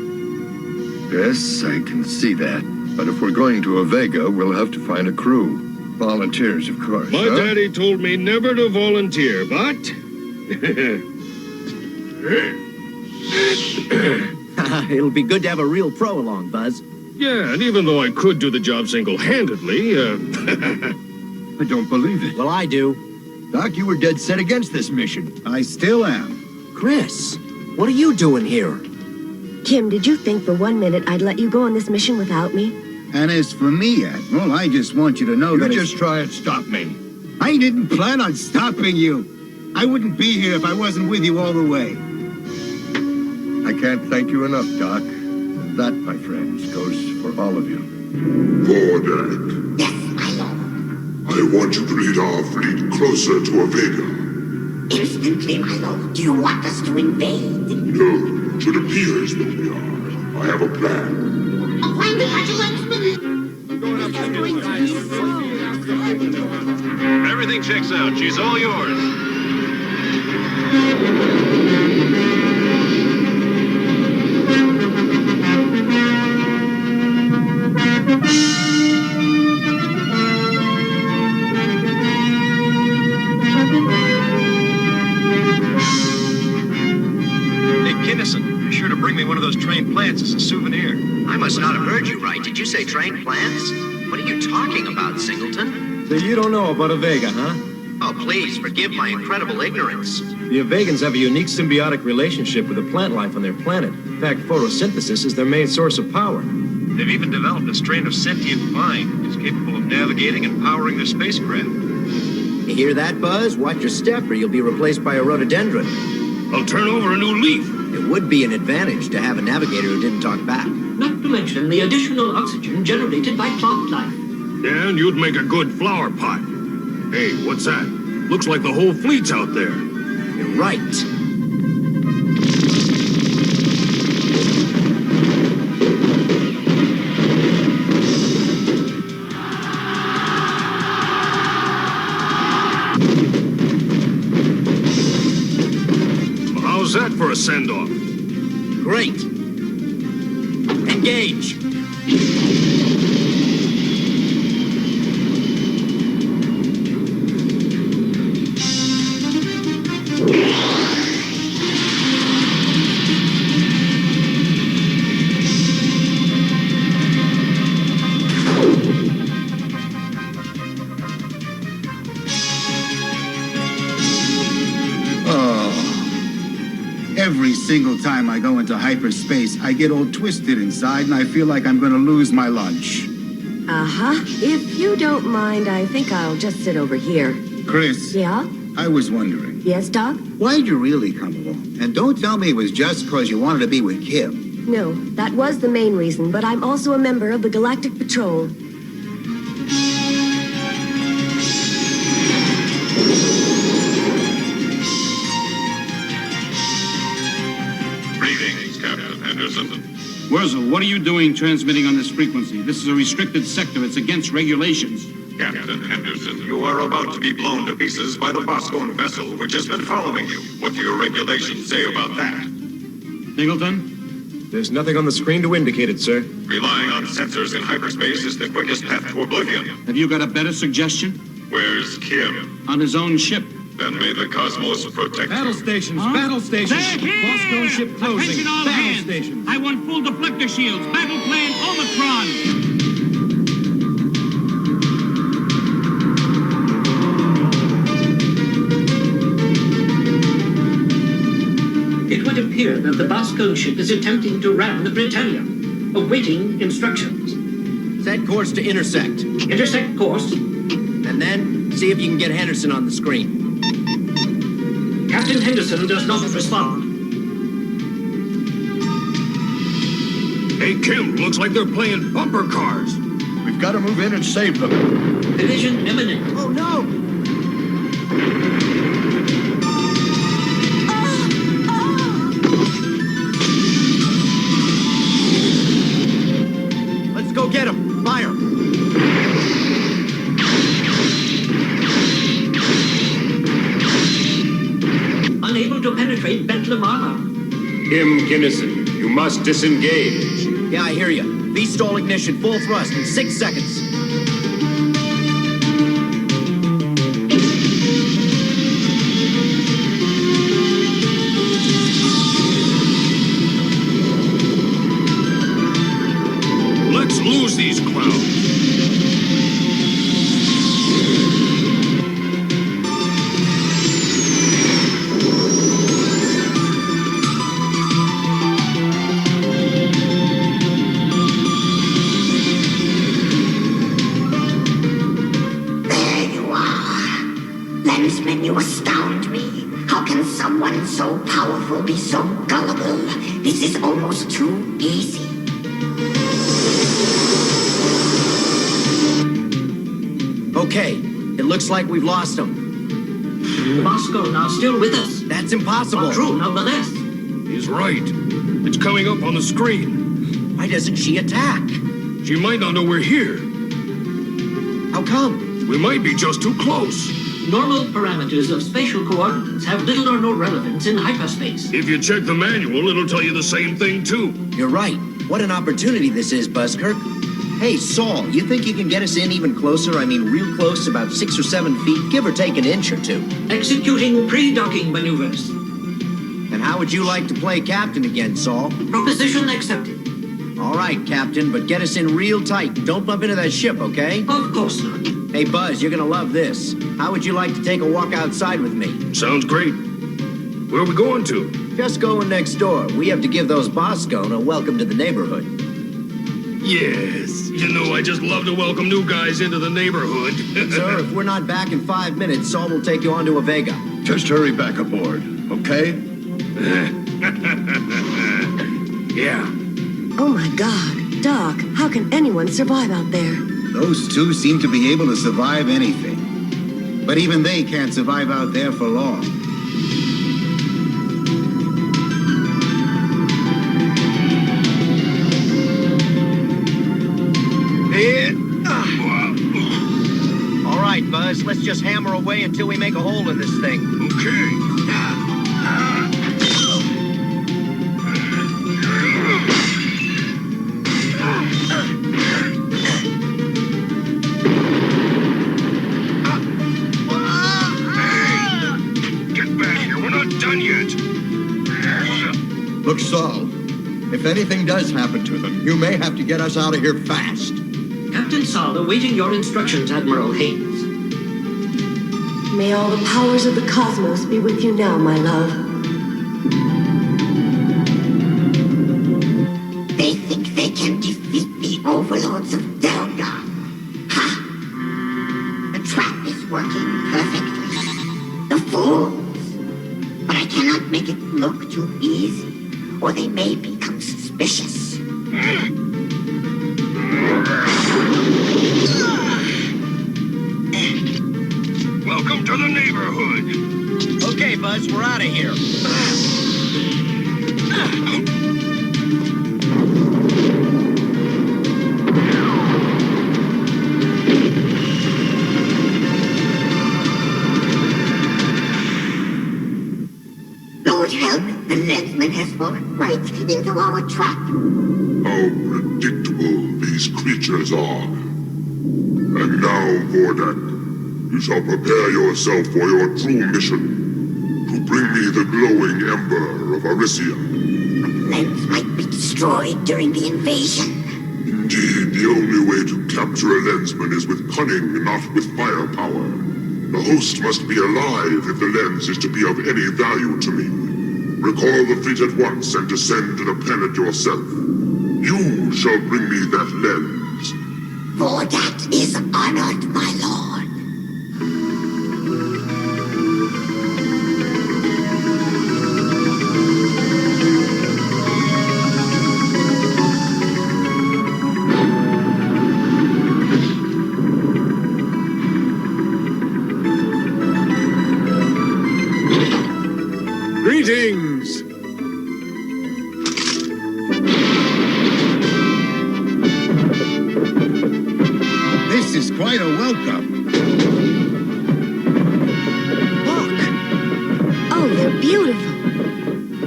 S25: Yes, I can see that. But if we're going to Avega, we'll have to find a crew. Volunteers, of course.
S22: My daddy told me never to volunteer, but...
S7: It'll be good to have a real pro along, Buzz.
S22: Yeah, and even though I could do the job single-handedly,
S25: I don't believe it.
S7: Well, I do.
S25: Doc, you were dead set against this mission.
S4: I still am.
S7: Chris, what are you doing here?
S9: Kim, did you think for 1 minute I'd let you go on this mission without me?
S4: And as for me, Admiral, I just want you to know that...
S25: You just try and stop me.
S4: I didn't plan on stopping you. I wouldn't be here if I wasn't with you all the way.
S25: I can't thank you enough, Doc. That, my friends, goes for all of you.
S2: Vandred.
S5: Yes, my lord.
S2: I want you to lead our fleet closer to Avega.
S5: Instantly, my lord. Do you want us to invade?
S2: No, it appears that we are. I have a plan.
S5: A plan that has
S21: Everything checks out. She's all yours. Be sure to bring me one of those trained plants as a souvenir.
S7: I must not have heard you right. Did you say trained plants? What are you talking about, Singleton?
S14: So you don't know about Avega, huh?
S7: Oh, please, forgive my incredible ignorance.
S14: The Avegans have a unique symbiotic relationship with the plant life on their planet. In fact, photosynthesis is their main source of power.
S21: They've even developed a strain of sentient vine which is capable of navigating and powering their spacecraft.
S7: You hear that, Buzz? Watch your step or you'll be replaced by a rhododendron.
S22: I'll turn over a new leaf.
S7: It would be an advantage to have a navigator who didn't talk back.
S6: Not to mention the additional oxygen generated by plant life.
S22: And you'd make a good flower pot. Hey, what's that? Looks like the whole fleet's out there.
S7: You're right.
S22: How's that for a send-off?
S7: Great. Engage.
S4: Every single time I go into hyperspace, I get all twisted inside and I feel like I'm gonna lose my lunch.
S9: Uh-huh. If you don't mind, I think I'll just sit over here.
S4: Chris?
S9: Yeah?
S4: I was wondering.
S9: Yes, Doc?
S4: Why'd you really come along? And don't tell me it was just because you wanted to be with Kim.
S9: No, that was the main reason, but I'm also a member of the Galactic Patrol.
S2: Henderson.
S21: Wurzel, what are you doing transmitting on this frequency? This is a restricted sector. It's against regulations.
S2: Captain Henderson, you are about to be blown to pieces by the Boscone vessel, which has been following you. What do your regulations say about that?
S21: Singleton?
S14: There's nothing on the screen to indicate it, sir.
S2: Relying on sensors in hyperspace is the quickest path to oblivion.
S21: Have you got a better suggestion?
S2: Where's Kim?
S21: On his own ship.
S2: Then may the cosmos protect
S8: Battle
S2: you.
S8: stations, battle stations.
S21: They're here!
S8: Boscone ship closing.
S21: Attention all
S8: battle
S21: hands.
S8: stations.
S21: I want full deflector shields. Battle plan Omicron.
S6: It would appear that the Boscone ship is attempting to ram the Britannia, awaiting instructions.
S7: Set course to intersect.
S6: Intersect course.
S7: And then, see if you can get Henderson on the screen.
S6: Captain Henderson does not respond.
S22: Hey, Kim, looks like they're playing bumper cars.
S25: We've got to move in and save them.
S6: Collision imminent.
S7: Oh, no! Let's go get him. Fire!
S6: Unable to penetrate Bentlem armor.
S10: Kim Kinnison, you must disengage.
S7: Yeah, I hear you. V-stall ignition, full thrust in 6 seconds.
S22: Let's lose these clowns.
S5: Lensman, you astound me. How can someone so powerful be so gullible? This is almost too easy.
S7: Okay, it looks like we've lost him.
S6: The Boscone are still with us.
S7: That's impossible.
S6: But true, nonetheless.
S22: He's right. It's coming up on the screen.
S7: Why doesn't she attack?
S22: She might not know we're here.
S7: How come?
S22: We might be just too close.
S6: Normal parameters of spatial coordinates have little or no relevance in hyperspace.
S22: If you check the manual, it'll tell you the same thing, too.
S7: You're right. What an opportunity this is, Buzzkirk. Hey, Saul, you think you can get us in even closer? I mean, real close, about 6 or 7 feet, give or take an inch or two.
S6: Executing pre-docking maneuvers.
S7: And how would you like to play captain again, Saul?
S6: Proposition accepted.
S7: All right, Captain, but get us in real tight. Don't bump into that ship, okay?
S6: Of course not.
S7: Hey, Buzz, you're gonna love this. How would you like to take a walk outside with me?
S22: Sounds great. Where are we going to?
S7: Just going next door. We have to give those Boscone a welcome to the neighborhood.
S22: Yes. You know, I just love to welcome new guys into the neighborhood.
S7: Sir, if we're not back in 5 minutes, Saul will take you onto a Vega.
S25: Just hurry back aboard, okay?
S22: Yeah.
S9: Oh my God. Doc, how can anyone survive out there?
S4: Those two seem to be able to survive anything. But even they can't survive out there for long.
S7: All right, Buzz, let's just hammer away until we make a hole in this thing.
S22: Okay.
S25: Look, Saul, if anything does happen to them, you may have to get us out of here fast.
S6: Captain Saul awaiting your instructions, Admiral Haynes.
S9: May all the powers of the cosmos be with you now, my love.
S5: They think they can defeat the overlords of Delga. Ha! The trap is working perfectly. The fools! But I cannot make it look too easy, or they may become suspicious.
S22: Welcome to the neighborhood.
S7: Okay, Buzz, we're out of here.
S5: The Lensman has fallen right into our trap.
S2: How predictable these creatures are. And now, Vordak, you shall prepare yourself for your true mission. To bring me the glowing ember of Arisia.
S5: The lens might be destroyed during the invasion.
S2: Indeed, the only way to capture a lensman is with cunning, not with firepower. The host must be alive if the lens is to be of any value to me. Recall the fleet at once and descend to the planet yourself. You shall bring me that lens.
S5: Vordak is honored, my lord.
S1: Greetings!
S4: This is quite a welcome.
S9: Oh, they're beautiful.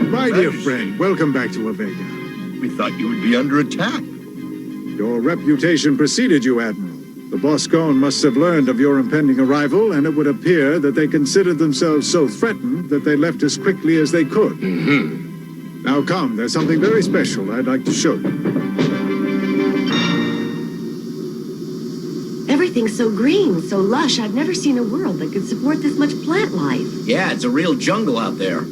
S1: My dear friend, welcome back to Avega.
S25: We thought you would be under attack.
S1: Your reputation preceded you, Admiral. The Boscone must have learned of your impending arrival, and it would appear that they considered themselves so threatened that they left as quickly as they could. Now come, there's something very special I'd like to show you.
S9: Everything's so green, so lush. I've never seen a world that could support this much plant life.
S7: Yeah, it's a real jungle out there.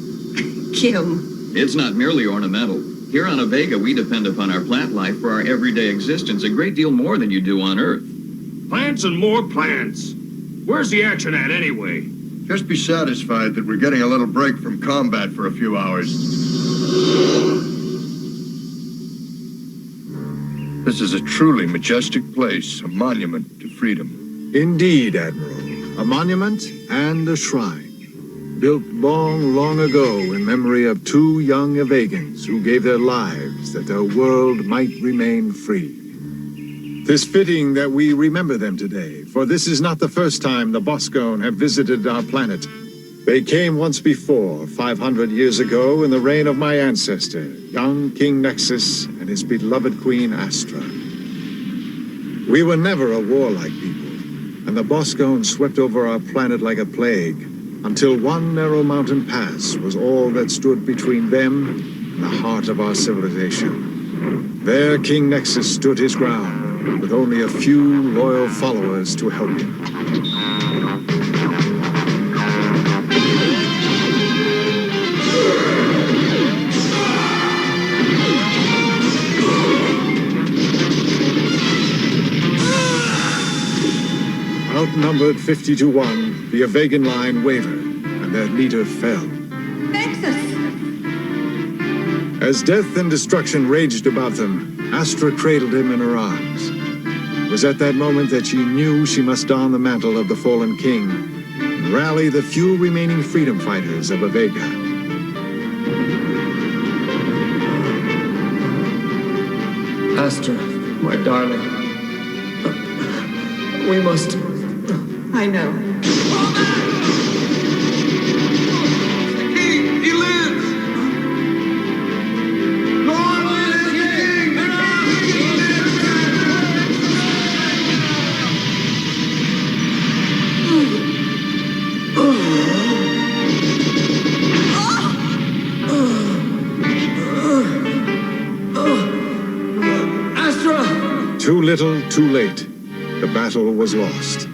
S9: Kim.
S23: It's not merely ornamental. Here on Avega, we depend upon our plant life for our everyday existence a great deal more than you do on Earth.
S22: Plants and more plants. Where's the action at anyway?
S25: Just be satisfied that we're getting a little break from combat for a few hours. This is a truly majestic place, a monument to freedom.
S1: Indeed, Admiral. A monument and a shrine. Built long, long ago in memory of two young Avegans who gave their lives that their world might remain free. 'Tis fitting that we remember them today, for this is not the first time the Boscone have visited our planet. They came once before, 500 years ago, in the reign of my ancestor, young King Nexus and his beloved Queen Astra. We were never a warlike people, and the Boscone swept over our planet like a plague, until one narrow mountain pass was all that stood between them and the heart of our civilization. There King Nexus stood his ground, with only a few loyal followers to help him. Outnumbered 50 to 1, the Avegan line wavered, and their leader fell.
S13: Nexus!
S1: As death and destruction raged about them, Astra cradled him in her arms. It was at that moment that she knew she must don the mantle of the fallen king and rally the few remaining freedom fighters of Avega.
S15: Astra, my darling. We must...
S13: I know.
S3: He lives! Long live the king!
S15: Astra!
S1: Too little, too late. The battle was lost.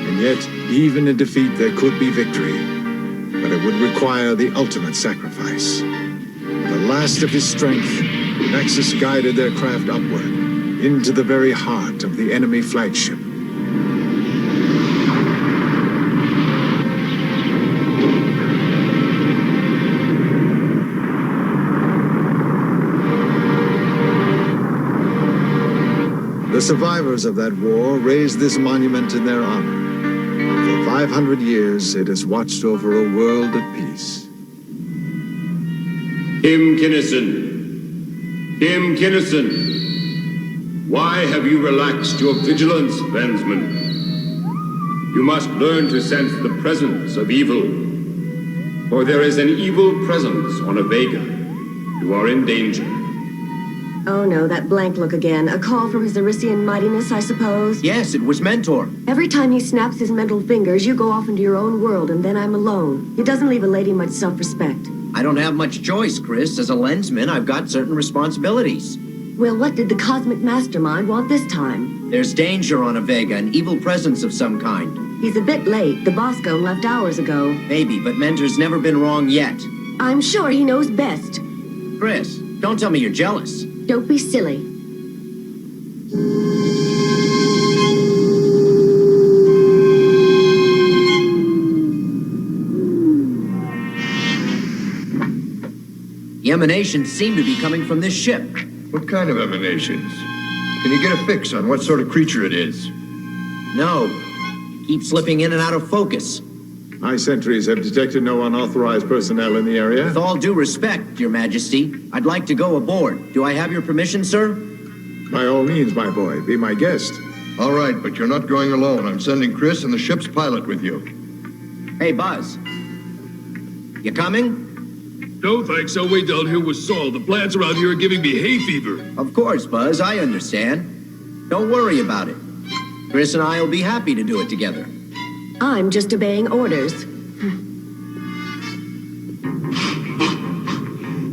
S1: And yet, even in defeat, there could be victory. But it would require the ultimate sacrifice. With the last of his strength, Nexus guided their craft upward, into the very heart of the enemy flagship. The survivors of that war raised this monument in their honor. For 500 years, it has watched over a world at peace.
S10: Kim Kinnison. Kim Kinnison. Why have you relaxed your vigilance, Lensman? You must learn to sense the presence of evil. For there is an evil presence on a Vega. You are in danger.
S9: Oh no, that blank look again. A call from his Arisian mightiness, I suppose?
S7: Yes, it was Mentor.
S9: Every time he snaps his mental fingers, you go off into your own world, and then I'm alone. It doesn't leave a lady much self-respect.
S7: I don't have much choice, Chris. As a lensman, I've got certain responsibilities.
S9: Well, what did the cosmic mastermind want this time?
S7: There's danger on a Vega, an evil presence of some kind.
S9: He's a bit late. The Bosco left hours ago.
S7: Maybe, but Mentor's never been wrong yet.
S9: I'm sure he knows best.
S7: Chris, don't tell me you're jealous.
S9: Don't be silly.
S7: The emanations seem to be coming from this ship.
S25: What kind of emanations? Can you get a fix on what sort of creature it is?
S7: No. Keep slipping in and out of focus.
S1: My sentries have detected no unauthorized personnel in the area.
S7: With all due respect, Your Majesty, I'd like to go aboard. Do I have your permission, sir?
S1: By all means, my boy. Be my guest.
S25: All right, but you're not going alone. I'm sending Chris and the ship's pilot with you.
S7: Hey, Buzz. You coming?
S22: No, thanks. I'll wait down here with Saul. The plants around here are giving me hay fever.
S7: Of course, Buzz. I understand. Don't worry about it. Chris and I will be happy to do it together.
S9: I'm just obeying orders.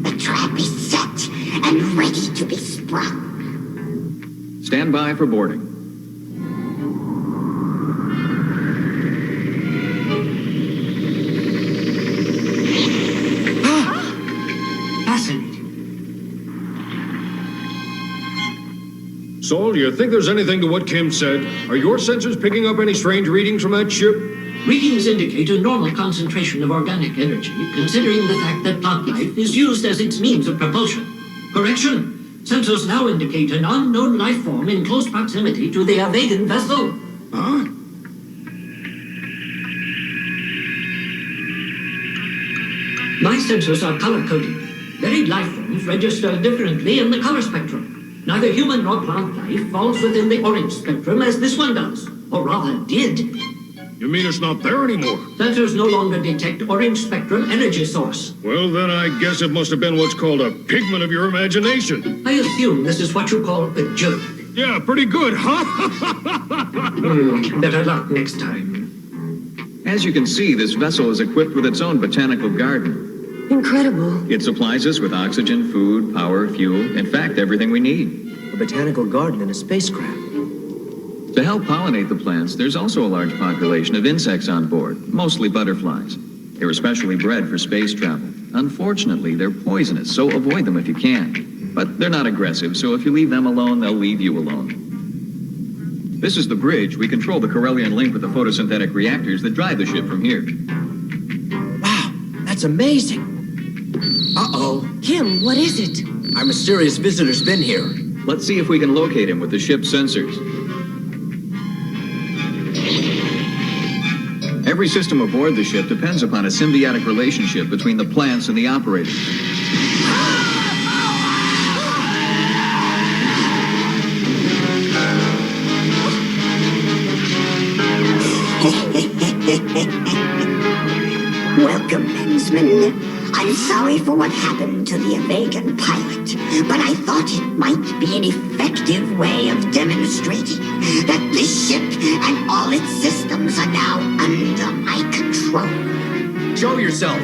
S5: The trap is set and ready to be sprung.
S23: Stand by for boarding.
S6: Fascinating.
S22: Saul, do you think there's anything to what Kim said? Are your sensors picking up any strange readings from that ship?
S6: Readings indicate a normal concentration of organic energy, considering the fact that plant life is used as its means of propulsion. Correction. Sensors now indicate an unknown life form in close proximity to the Avegan vessel.
S22: Huh?
S6: My sensors are color-coded. Varied life forms register differently in the color spectrum. Neither human nor plant life falls within the orange spectrum as this one does. Or rather, did.
S22: You mean it's not there anymore?
S6: Sensors no longer detect orange spectrum energy source.
S22: Well, then I guess it must have been what's called a pigment of your imagination.
S6: I assume this is what you call a joke.
S22: Yeah, pretty good, huh?
S6: Better luck next time.
S23: As you can see, this vessel is equipped with its own botanical garden.
S9: Incredible.
S23: It supplies us with oxygen, food, power, fuel, in fact, everything we need.
S7: A botanical garden in a spacecraft.
S23: To help pollinate the plants, there's also a large population of insects on board, mostly butterflies. They were specially bred for space travel. Unfortunately, they're poisonous, so avoid them if you can. But they're not aggressive, so if you leave them alone, they'll leave you alone. This is the bridge. We control the Corellian link with the photosynthetic reactors that drive the ship from here.
S7: Wow, that's amazing. Uh-oh.
S9: Kim, what is it?
S7: Our mysterious visitor's been here.
S23: Let's see if we can locate him with the ship's sensors. Every system aboard the ship depends upon a symbiotic relationship between the plants and the operators.
S5: Welcome, Lensman. I'm sorry for what happened to the Avegan pilot, but I thought it might be an effective way of demonstrating that this ship and all its systems are now under my control.
S7: Show yourself.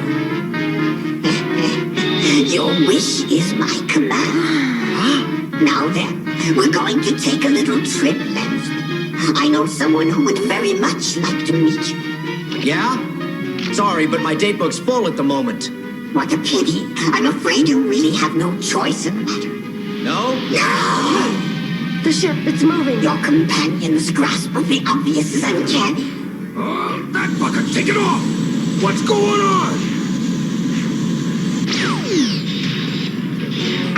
S5: Your wish is my command. Now then, we're going to take a little trip, Lensman. I know someone who would very much like to meet you.
S7: Yeah? Sorry, but my date book's full at the moment.
S5: What a pity. I'm afraid you really have no choice in the matter.
S7: No?
S5: No! The ship, it's moving. Your companion's grasp of the obvious is uncanny.
S22: Oh, that fucker, take it off! What's going on?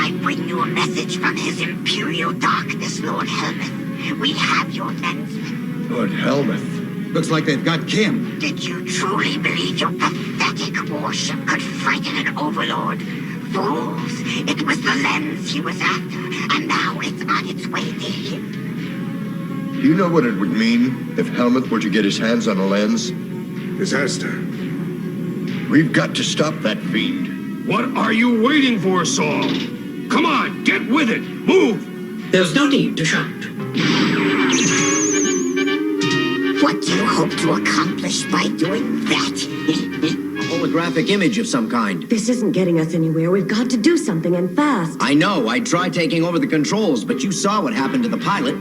S5: I bring you a message from His Imperial Darkness, Lord Helmuth. We have your Lensman.
S25: Lord Helmuth.
S7: Looks like they've got Kim.
S5: Did you truly believe your pathetic warship could frighten an overlord? Fools! It was the lens he was after, and now it's on its way to him.
S25: Do you know what it would mean if Helmuth were to get his hands on a lens?
S12: Disaster.
S25: We've got to stop that fiend.
S22: What are you waiting for, Saul? Come on, get with it! Move!
S6: There's no need to shout.
S5: What do you hope to accomplish by doing that?
S7: A holographic image of some kind.
S9: This isn't getting us anywhere. We've got to do something, and fast.
S7: I know. I tried taking over the controls, but you saw what happened to the pilot.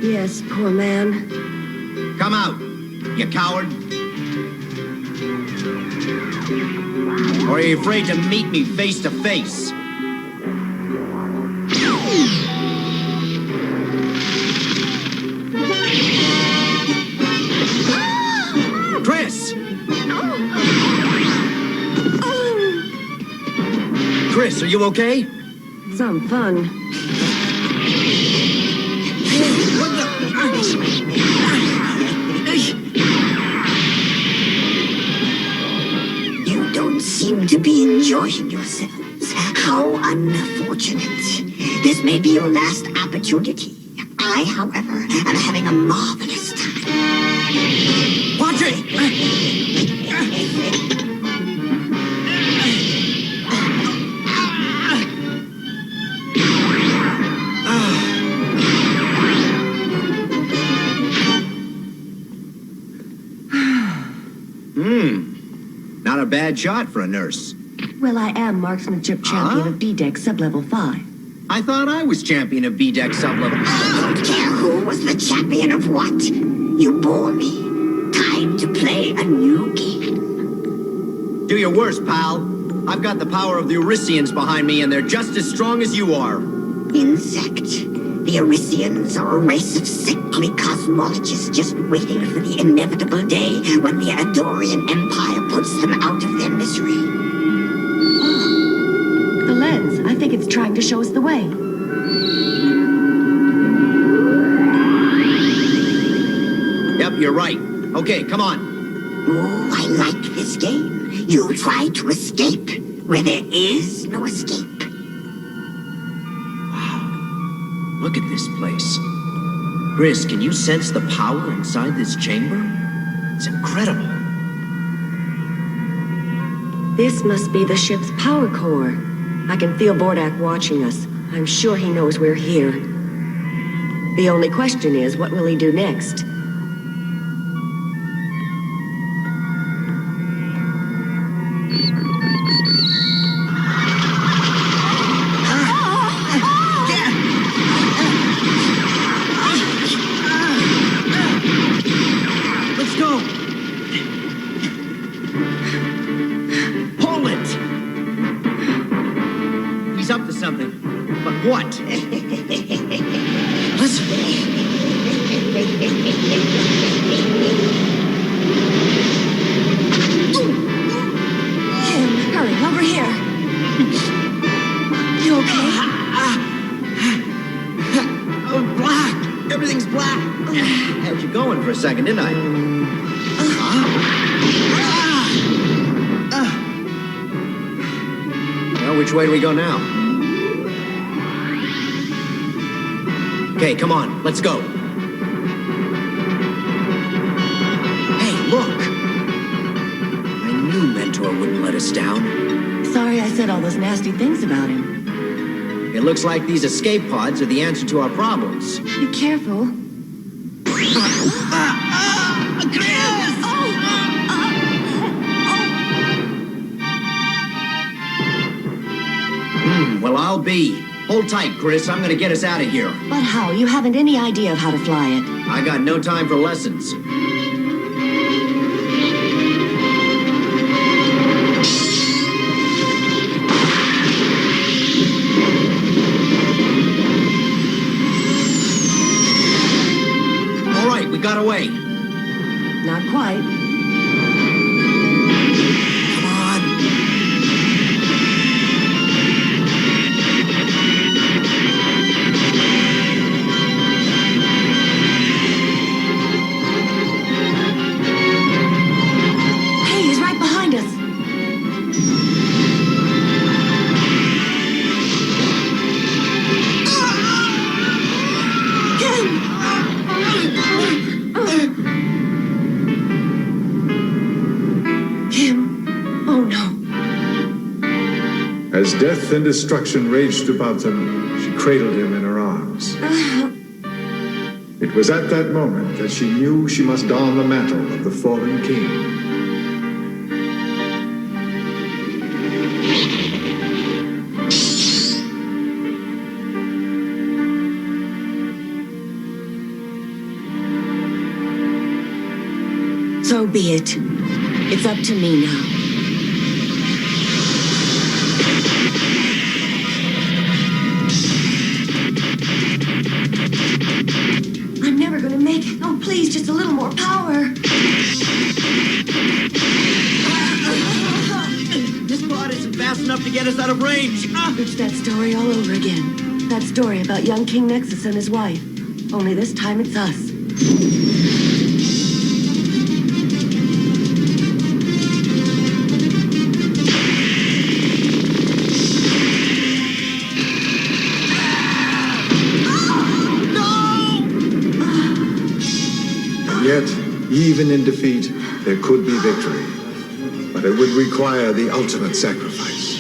S9: Yes, poor man.
S7: Come out, you coward. Or are you afraid to meet me face to face? Chris! Chris, are you okay?
S9: Some fun.
S5: You don't seem to be enjoying yourselves. How unfortunate. This may be your last opportunity. I, however, am having a marvelous time.
S7: Watch it! Not a bad shot for a nurse.
S9: Well, I am marksmanship champion of B-Deck sub-level 5.
S7: I thought I was champion of B-Deck sub-level.
S5: I don't care who was the champion of what. You bore me. Time to play a new game.
S7: Do your worst, pal. I've got the power of the Eurysians behind me, and they're just as strong as you are.
S5: Insect. The Eurysians are a race of sickly cosmologists just waiting for the inevitable day when the Adorian Empire puts them out of their misery.
S9: The lens. I think it's trying to show us the way.
S7: Yep, you're right. Okay, come on.
S5: Oh, I like this game. You try to escape where there is no escape.
S7: Look at this place. Chris, can you sense the power inside this chamber? It's incredible.
S9: This must be the ship's power core. I can feel Bordak watching us. I'm sure he knows we're here. The only question is, what will he do next?
S7: What? Listen.
S9: Jim, hurry, over here. You okay?
S7: Oh, black. Everything's black. Had you going for a second, didn't I? Well, which way do we go now? Okay, come on, let's go. Hey, look! I knew Mentor wouldn't let us down.
S9: Sorry I said all those nasty things about him.
S7: It looks like these escape pods are the answer to our problems.
S9: Be careful.
S7: Well, I'll be. Hold tight, Chris. I'm gonna get us out of here.
S9: But how? You haven't any idea of how to fly it.
S7: I got no time for lessons. All right, we got away.
S9: Not quite. Oh no.
S1: As death and destruction raged about them, she cradled him in her arms. It was at that moment that she knew she must don the mantle of the fallen king.
S9: So be it. It's up to me now. I'm never gonna make it. Oh, please, just a little more power.
S7: This pod isn't fast enough to get us out of range.
S9: It's that story all over again. That story about young King Nexus and his wife. Only this time it's us.
S1: Yet, even in defeat, there could be victory. But it would require the ultimate sacrifice.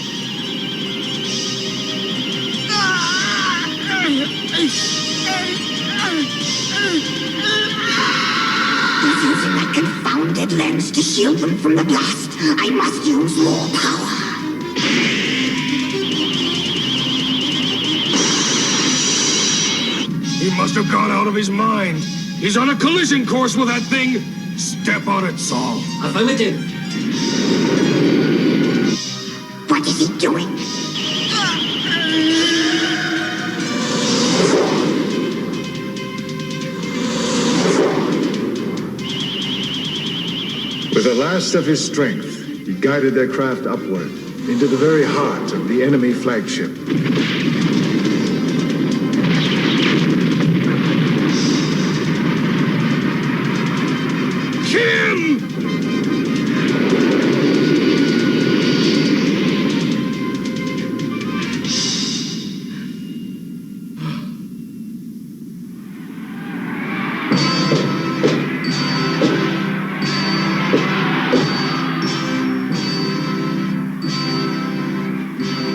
S5: He's using that confounded lens to shield them from the blast. I must use more power.
S22: He must have gone out of his mind. He's on a collision course with that thing. Step on it, Saul.
S6: Affirmative.
S5: What is he doing?
S1: With the last of his strength, he guided their craft upward into the very heart of the enemy flagship.
S22: Kim!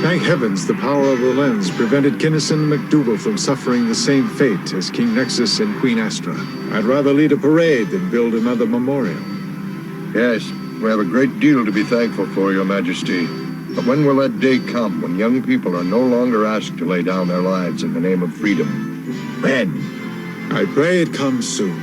S1: Thank heavens the power of the lens prevented Kinnison and McDougal from suffering the same fate as King Nexus and Queen Astra. I'd rather lead a parade than build another memorial.
S25: Yes, we have a great deal to be thankful for, Your Majesty. But when will that day come when young people are no longer asked to lay down their lives in the name of freedom? When?
S1: I pray it comes soon.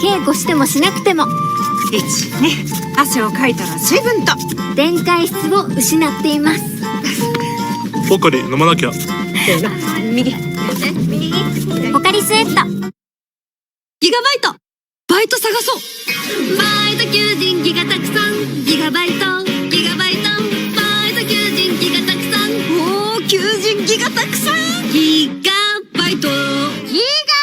S17: 稽古してもしなくても
S11: 1、2汗をかいたら水分と
S17: 電解質を失っています。
S16: ポカリ飲まなきゃ。
S11: 右
S17: ポカリスエット。
S11: ギガバイトバイト探そう。バイト
S14: 求人気がたくさんギガバイトギガバイトバイト求人気がたくさんおー求人ギガたくさんギガバイトギガ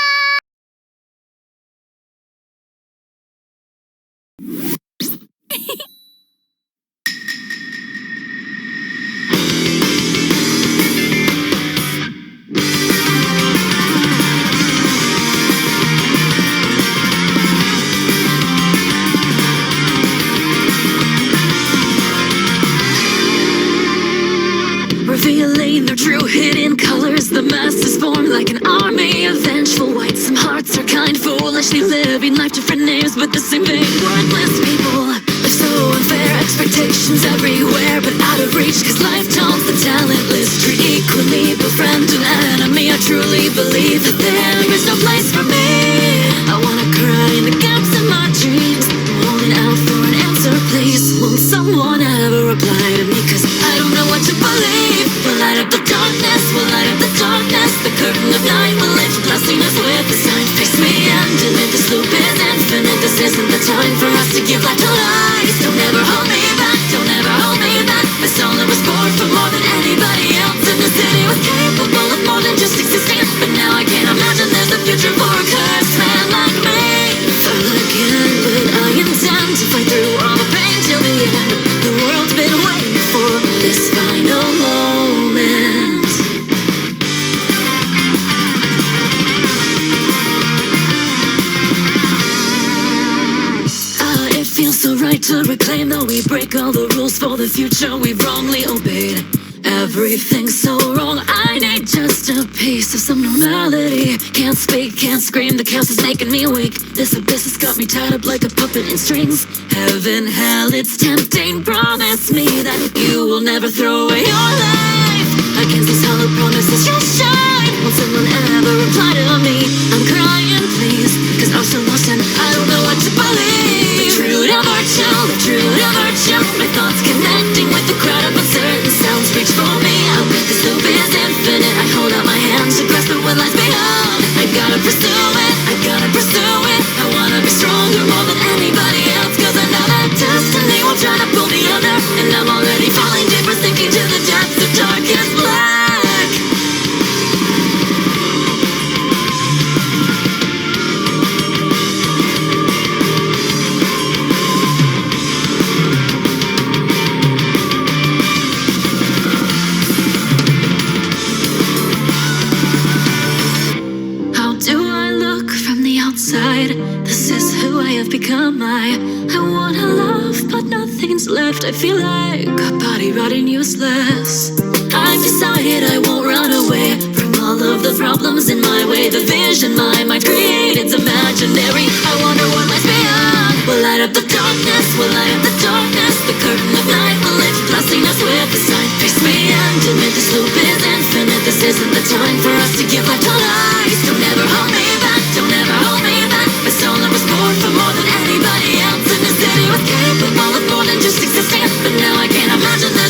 S18: Revealing their true hidden colors, the masses form like an army of vengeful whites. Some hearts are kind, foolishly living life different names, but the same thing. Worthless people, they're so unfair. Expectations everywhere, but out of reach, cause life taunts the talentless. Treat equally, both friend and enemy. I truly believe that there is no place for me. I wanna cry in the gaps in my dreams, holding out for an answer, please. Won't someone ever reply to me, cause I don't know what to believe. We'll light up the darkness, we'll light up the darkness. The curtain of night will lift, blessing us with the sign. Face me and limit, this loop is infinite. This isn't the time for us to give life to lies. Don't ever hold me back, don't ever hold me back. My soul was born for more than anybody else in the city. Was capable of more than just existing, but now I can't imagine there's a future for a cursed man like me. Fall again, but I intend to fight through all the pain till the end. The world's been waiting for this final moment. It feels so right to reclaim that we break all the rules for the future we've wrongly obeyed. Everything's so wrong, I need just a piece of some normality. Can't speak, can't scream, the chaos is making me weak. This abyss has got me tied up like a puppet in strings. Heaven, hell, it's tempting. Promise me that you will never throw away your life. Against these hollow promises you'll shine. Won't someone ever reply to me? I'm crying, please, cause I'm so lost and I don't know what to believe. The truth of our chill, the truth of our chill. My thoughts connecting with the crowd of uncertain sounds. Reach for me, I'll bet this loop is infinite. I hold out my hands to grasp it what lies beyond. I gotta pursue it, I gotta pursue it. I wanna be stronger more than anybody else, cause I know that destiny will try to pull me under. And I'm already falling deeper, sinking to the depths of darkest black. This is who I have become. I wanna love, but nothing's left. I feel like a body rotting useless. I've decided I won't run away from all of the problems in my way. The vision my mind created's imaginary. I wonder what lies beyond. We'll light up the darkness, we'll light up the darkness. The curtain of night will lift, blessing us with the sign. Face me and admit this loop is infinite. This isn't the time for us to give life to lies. Don't ever hold me back, don't ever hold me back. My soul was born for more than anybody else in the city. Was capable of more than just existing, but now I can't imagine that